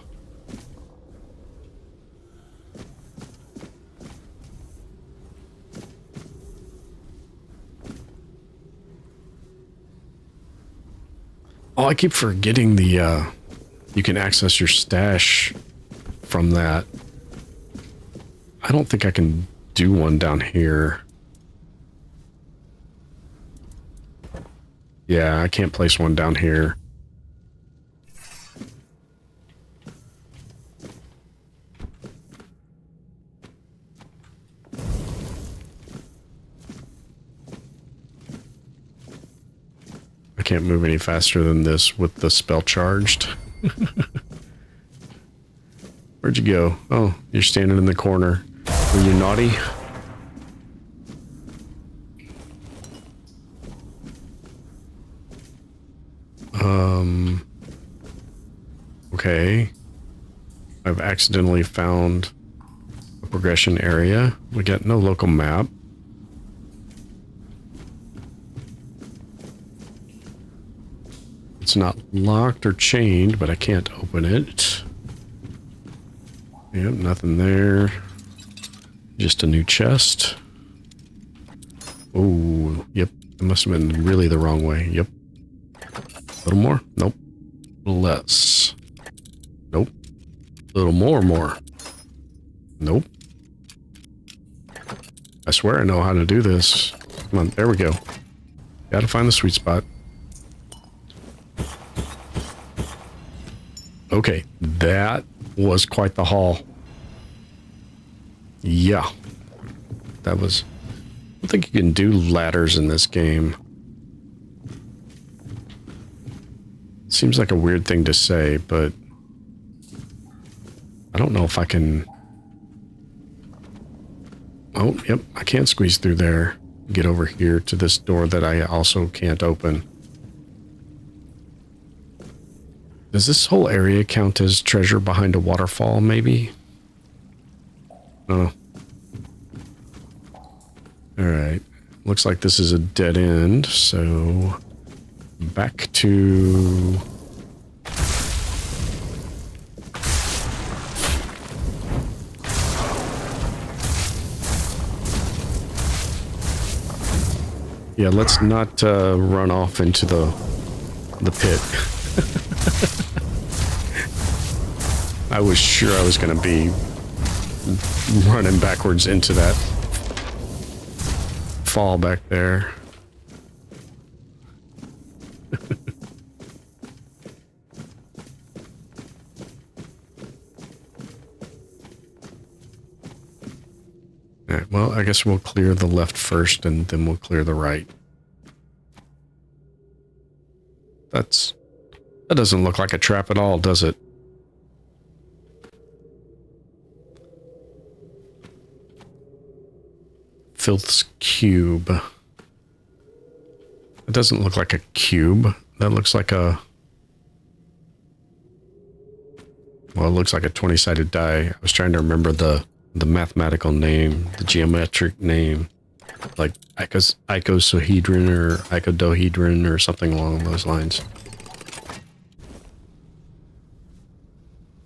Oh, I keep forgetting the, you can access your stash from that. I don't think I can do one down here. Yeah, I can't place one down here. I can't move any faster than this with the spell charged. Where'd you go? Oh, you're standing in the corner. Were you naughty? Okay. I've accidentally found a progression area. We got no local map. It's not locked or chained, but I can't open it. Yep, nothing there. Just a new chest. Oh, yep. It must have been really the wrong way. Yep. A little more? Nope. A little less. Nope. A little more. Nope. I swear I know how to do this. Come on, there we go. Gotta find the sweet spot. Okay, that was quite the haul. Yeah. That was... I don't think you can do ladders in this game. Seems like a weird thing to say, but... I don't know if I can... Oh, yep, I can't squeeze through there. Get over here to this door that I also can't open. Does this whole area count as treasure behind a waterfall, maybe? Oh. Alright. Looks like this is a dead end, so... Back to... Yeah, let's not run off into the pit. I was sure I was going to be running backwards into that fall back there. Alright, well, I guess we'll clear the left first and then we'll clear the right. That doesn't look like a trap at all, does it? Filth's cube. It doesn't look like a cube. That looks like a... Well, it looks like a 20-sided die. I was trying to remember the mathematical name, the geometric name. Like icosahedron or icodahedron or something along those lines.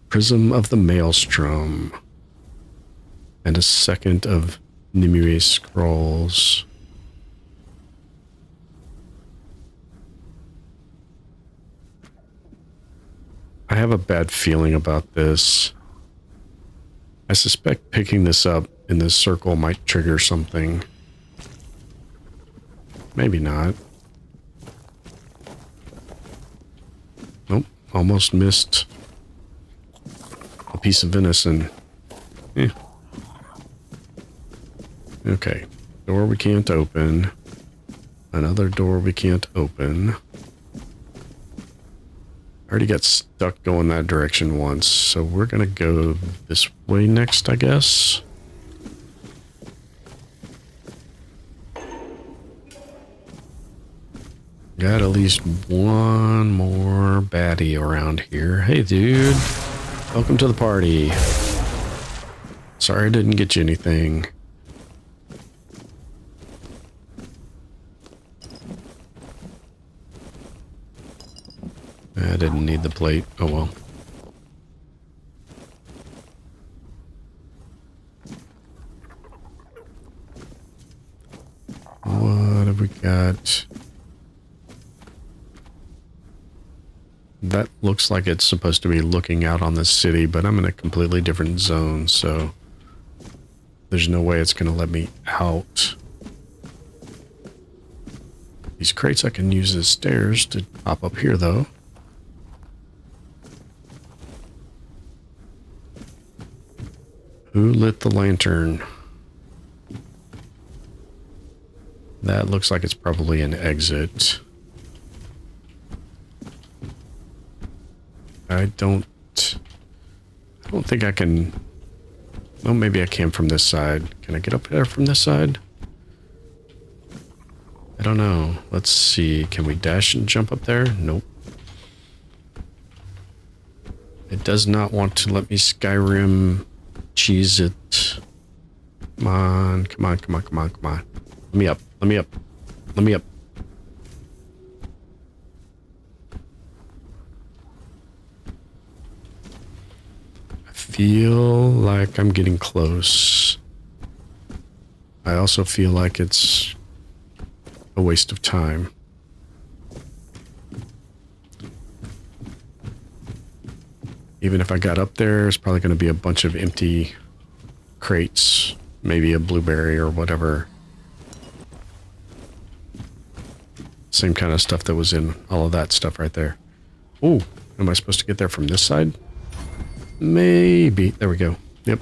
Prism of the Maelstrom. And a second of Nimue scrolls. I have a bad feeling about this. I suspect picking this up in this circle might trigger something. Maybe not. Nope, almost missed a piece of venison. Eh. Okay, door we can't open. Another door we can't open. I already got stuck going that direction once, so we're gonna go this way next, I guess. Got at least one more baddie around here. Hey, dude. Welcome to the party. Sorry I didn't get you anything. I didn't need the plate. Oh well. What have we got? That looks like it's supposed to be looking out on the city, but I'm in a completely different zone, so there's no way it's going to let me out. These crates I can use as stairs to pop up here, though. Who lit the lantern? That looks like it's probably an exit. I don't think I can... Well, maybe I can from this side. Can I get up there from this side? I don't know. Let's see. Can we dash and jump up there? Nope. It does not want to let me Skyrim cheese it. Come on, come on, come on, come on, come on. Let me up, let me up, let me up. I feel like I'm getting close. I also feel like it's a waste of time. Even if I got up there, it's probably going to be a bunch of empty crates. Maybe a blueberry or whatever. Same kind of stuff that was in all of that stuff right there. Oh, am I supposed to get there from this side? Maybe. There we go. Yep.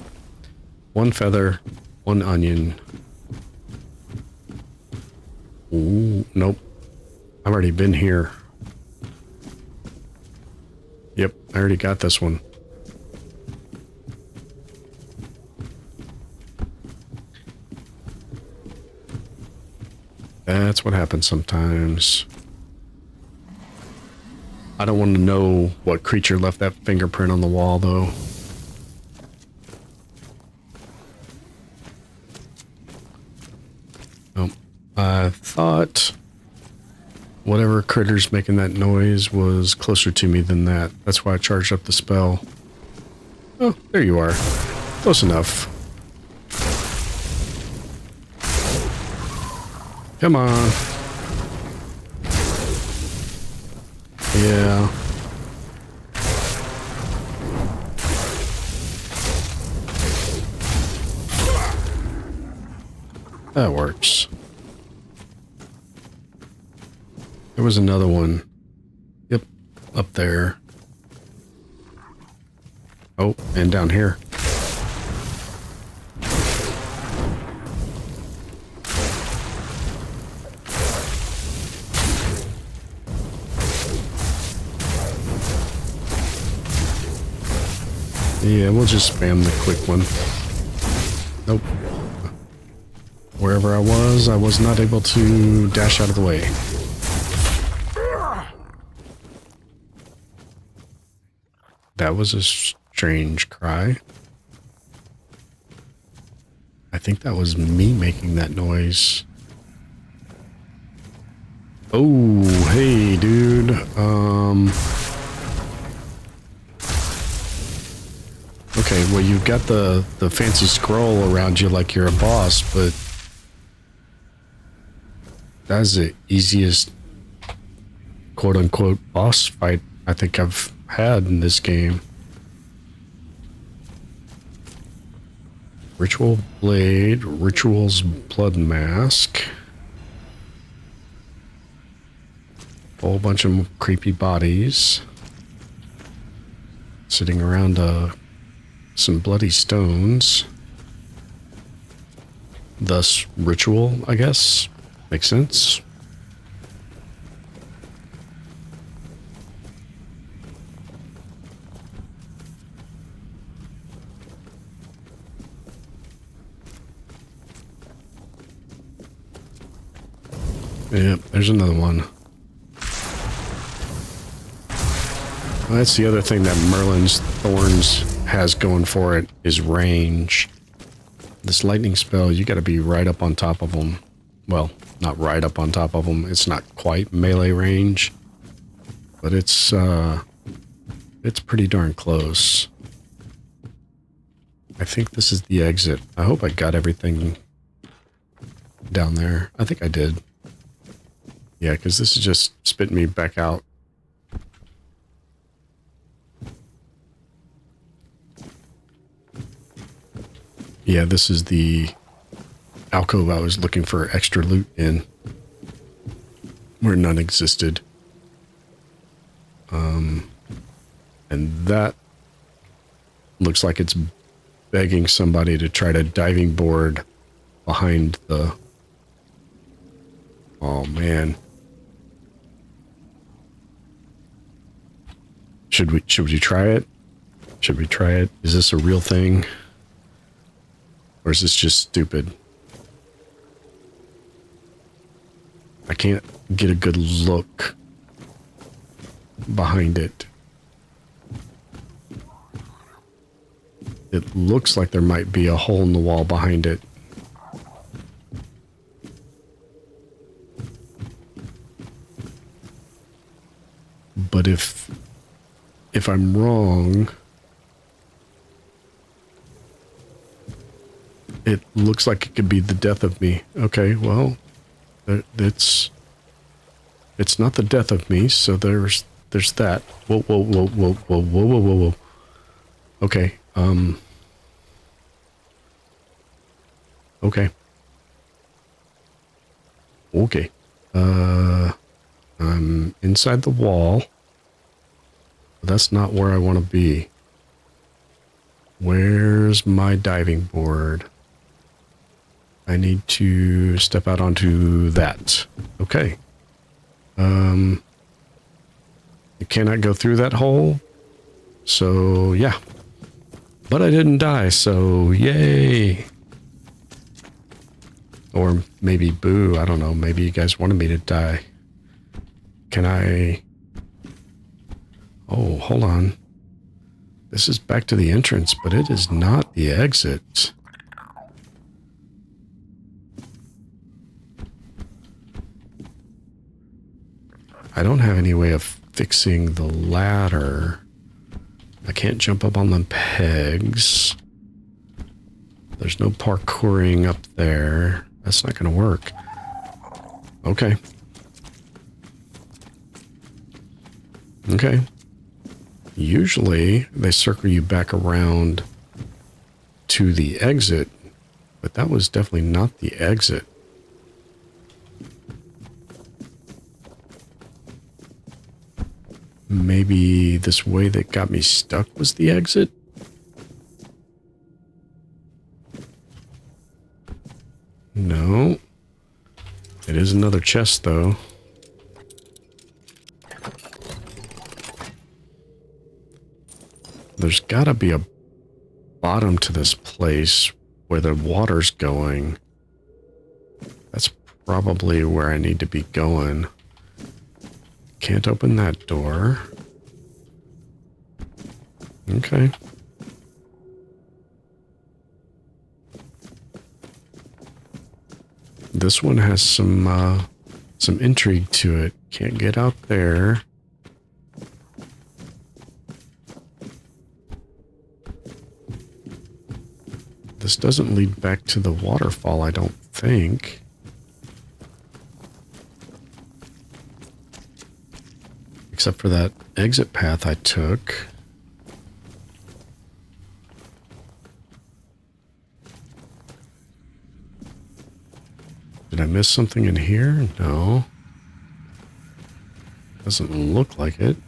One feather, one onion. Ooh, nope. I've already been here. Yep, I already got this one. That's what happens sometimes. I don't want to know what creature left that fingerprint on the wall, though. Oh, I thought whatever critter's making that noise was closer to me than that. That's why I charged up the spell. Oh, there you are. Close enough. Come on. Yeah. That works. There was another one. Yep, up there. Oh, and down here. Yeah, we'll just spam the quick one. Nope. Wherever I was not able to dash out of the way. That was a strange cry. I think that was me making that noise. Oh, hey, dude. Okay, well, you've got the fancy scroll around you like you're a boss, but that's the easiest quote-unquote boss fight I think I've had in this game. Ritual Blade, Ritual's Blood Mask. Whole bunch of creepy bodies. Sitting around some bloody stones. Thus, Ritual, I guess. Makes sense. Yep, there's another one. Well, that's the other thing that Merlin's Thorns has going for it, is range. This lightning spell, you gotta be right up on top of them. Well, not right up on top of them. It's not quite melee range, but it's pretty darn close. I think this is the exit. I hope I got everything down there. I think I did. Yeah, because this is just spitting me back out. Yeah, this is the alcove I was looking for extra loot in, where none existed. And that looks like it's begging somebody to try to diving board behind the... Oh, man. Should we try it? Should we try it? Is this a real thing? Or is this just stupid? I can't get a good look behind it. It looks like there might be a hole in the wall behind it. But if I'm wrong, it looks like it could be the death of me. Okay, well, it's not the death of me, so there's that. Whoa, whoa, whoa, whoa, whoa, whoa, whoa, whoa, whoa. Okay, okay. Okay. I'm inside the wall. That's not where I want to be. Where's my diving board? I need to step out onto that. Okay. You cannot go through that hole. So, yeah. But I didn't die, so yay. Or maybe boo, I don't know. Maybe you guys wanted me to die. Can I... Oh, hold on. This is back to the entrance, but it is not the exit. I don't have any way of fixing the ladder. I can't jump up on the pegs. There's no parkouring up there. That's not going to work. Okay. Okay. Usually, they circle you back around to the exit, but that was definitely not the exit. Maybe this way that got me stuck was the exit? No. It is another chest, though. There's gotta be a bottom to this place where the water's going. That's probably where I need to be going. Can't open that door. Okay. This one has some intrigue to it. Can't get out there. This doesn't lead back to the waterfall, I don't think. Except for that exit path I took. Did I miss something in here? No. Doesn't look like it.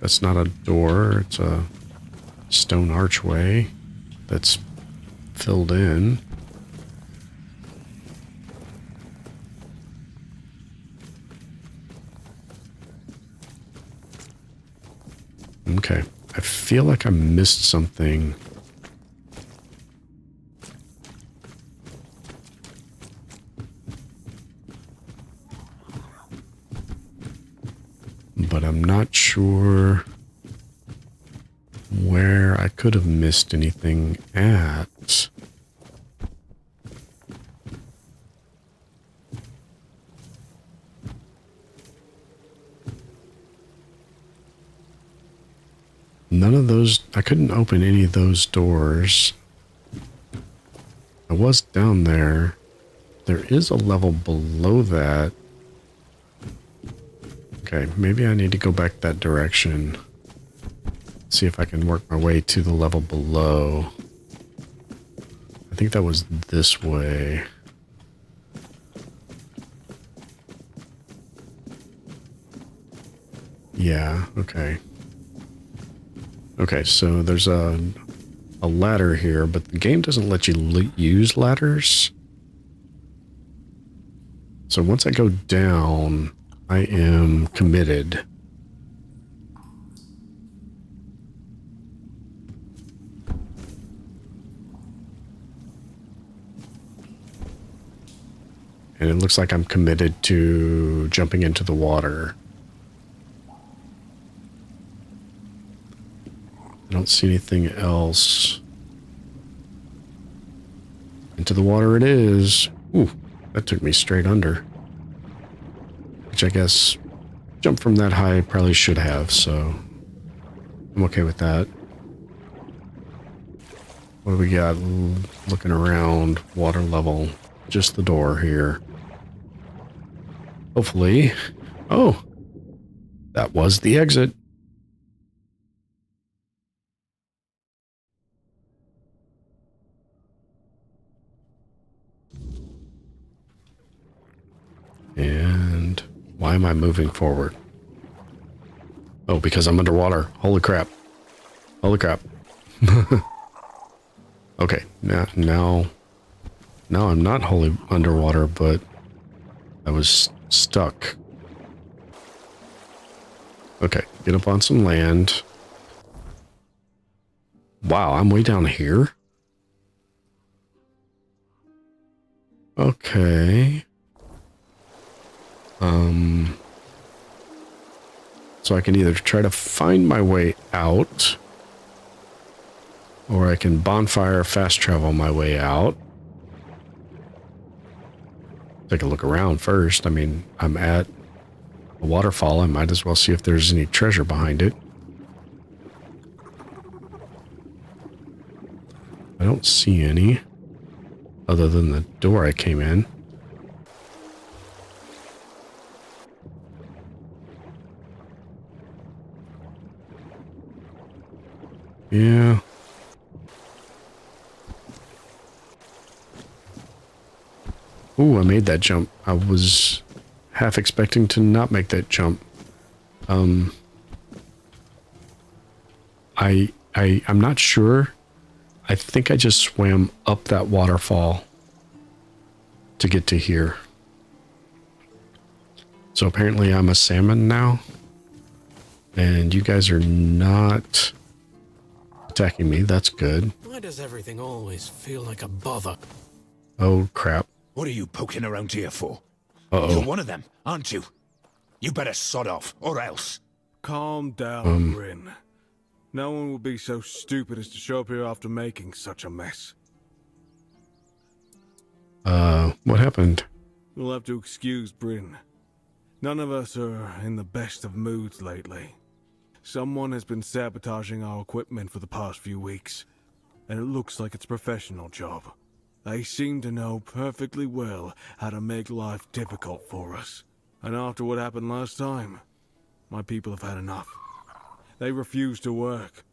That's not a door. It's a stone archway that's filled in. Okay. I feel like I missed something. But I'm not sure where I could have missed anything at. None of those, I couldn't open any of those doors. I was down there. There is a level below that. Okay, maybe I need to go back that direction. See if I can work my way to the level below. I think that was this way. Yeah, okay. Okay, so there's a ladder here, but the game doesn't let you use ladders. So once I go down, I am committed. And it looks like I'm committed to jumping into the water. I don't see anything else. Into the water it is. Ooh, that took me straight under. Which I guess jump from that high probably should have, so I'm okay with that. What do we got? Looking around, water level, just the door here. Hopefully. Oh, that was the exit. And why am I moving forward? Oh, because I'm underwater. Holy crap. Holy crap. Okay, now I'm not wholly underwater, but I was stuck. Okay, get up on some land. Wow, I'm way down here. Okay. So I can either try to find my way out, or I can bonfire fast travel my way out. Take a look around first. I mean, I'm at a waterfall. I might as well see if there's any treasure behind it. I don't see any, other than the door I came in. Yeah. Ooh, I made that jump. I was half expecting to not make that jump. I'm not sure. I think I just swam up that waterfall to get to here. So apparently I'm a salmon now. And you guys are not attacking me. That's good. Why does everything always feel like a bother? Oh, crap. What are you poking around here for? Uh-oh. You're one of them, aren't you? You better sod off, or else. Calm down, Bryn. No one would be so stupid as to show up here after making such a mess. What happened? You'll have to excuse Bryn. None of us are in the best of moods lately. Someone has been sabotaging our equipment for the past few weeks, and it looks like it's a professional job. They seem to know perfectly well how to make life difficult for us. And after what happened last time, my people have had enough. They refuse to work.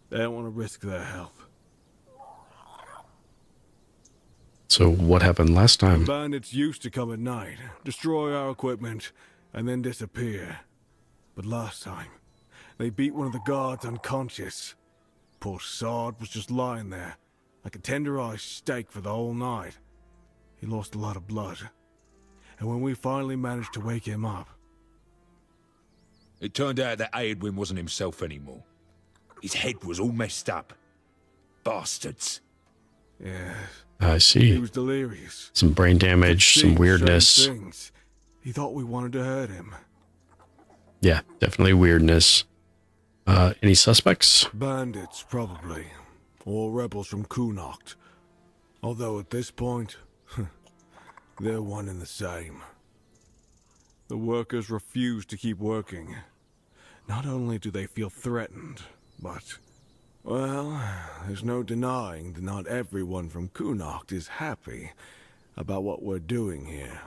They don't want to risk their health. So what happened last time? Bandits used to come at night, destroy our equipment, and then disappear. But last time, they beat one of the guards unconscious. Poor sod was just lying there, like a tenderized steak for the whole night. He lost a lot of blood. And when we finally managed to wake him up... It turned out that Aedwin wasn't himself anymore. His head was all messed up. Bastards. Yes. I see. He was delirious. Some brain damage, some weirdness. Things. He thought we wanted to hurt him. Yeah, definitely weirdness. Any suspects? Bandits, probably. Or rebels from Kunokt. Although at this point, they're one and the same. The workers refuse to keep working. Not only do they feel threatened, but... well, there's no denying that not everyone from Kunokt is happy about what we're doing here.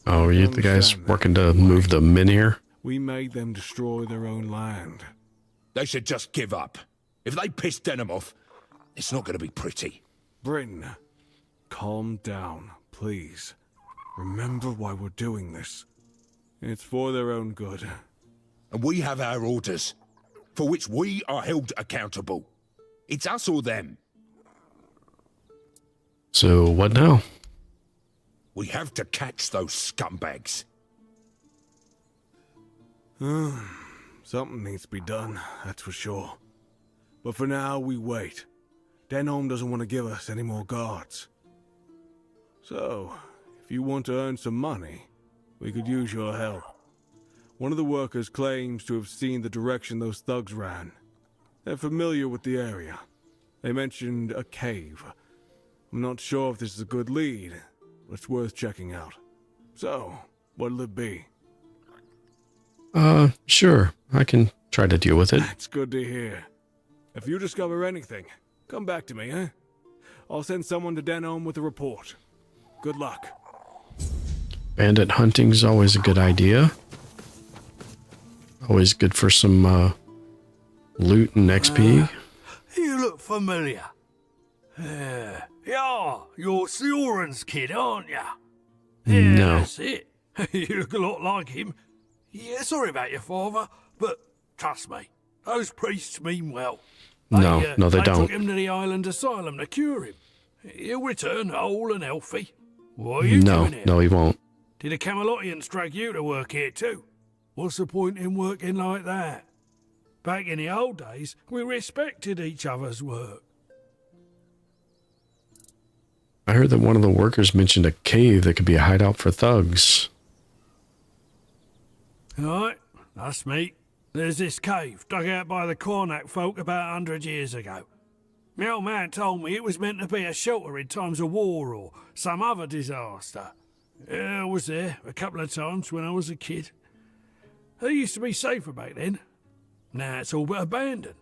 Oh, are you the guys working to move the men here? We made them destroy their own land. They should just give up. If they piss Denham off, it's not going to be pretty. Bryn, calm down, please. Remember why we're doing this. It's for their own good. And we have our orders, for which we are held accountable. It's us or them. So what now? We have to catch those scumbags. Something needs to be done, that's for sure. But for now, we wait. Denholm doesn't want to give us any more guards. So, if you want to earn some money, we could use your help. One of the workers claims to have seen the direction those thugs ran. They're familiar with the area. They mentioned a cave. I'm not sure if this is a good lead, but it's worth checking out. So, what'll it be? Sure. I can try to deal with it. That's good to hear. If you discover anything, come back to me, eh? I'll send someone to Denholm with a report. Good luck. Bandit hunting's always a good idea. Always good for some loot and XP. You look familiar. Yeah, you're Sioran's kid, aren't ya? Yeah, No. that's it. You look a lot like him. Yeah, sorry about your father, but trust me, those priests mean well. No, they they don't. took him to the island asylum to cure him. He'll return whole and healthy. What are you doing here? No, he won't. Did the Camelotians drag you to work here too? What's the point in working like that? Back in the old days, we respected each other's work. I heard that one of the workers mentioned a cave that could be a hideout for thugs. Right, that's me. There's this cave dug out by the Cornac folk about 100 years ago. My old man told me it was meant to be a shelter in times of war or some other disaster. I was there a couple of times when I was a kid. It used to be safer back then. Now it's all but abandoned.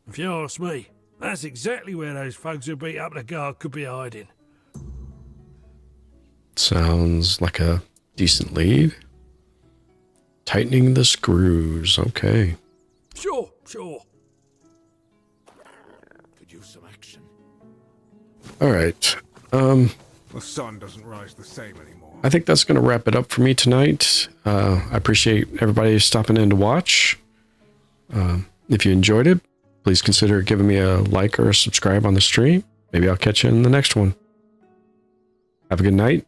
If you ask me, that's exactly where those thugs who beat up the guard could be hiding. Sounds like a decent lead. Tightening the screws. Okay. Sure. Could use some action. All right. The sun doesn't rise the same anymore. I think that's going to wrap it up for me tonight. I appreciate everybody stopping in to watch. If you enjoyed it, please consider giving me a like or a subscribe on the stream. Maybe I'll catch you in the next one. Have a good night.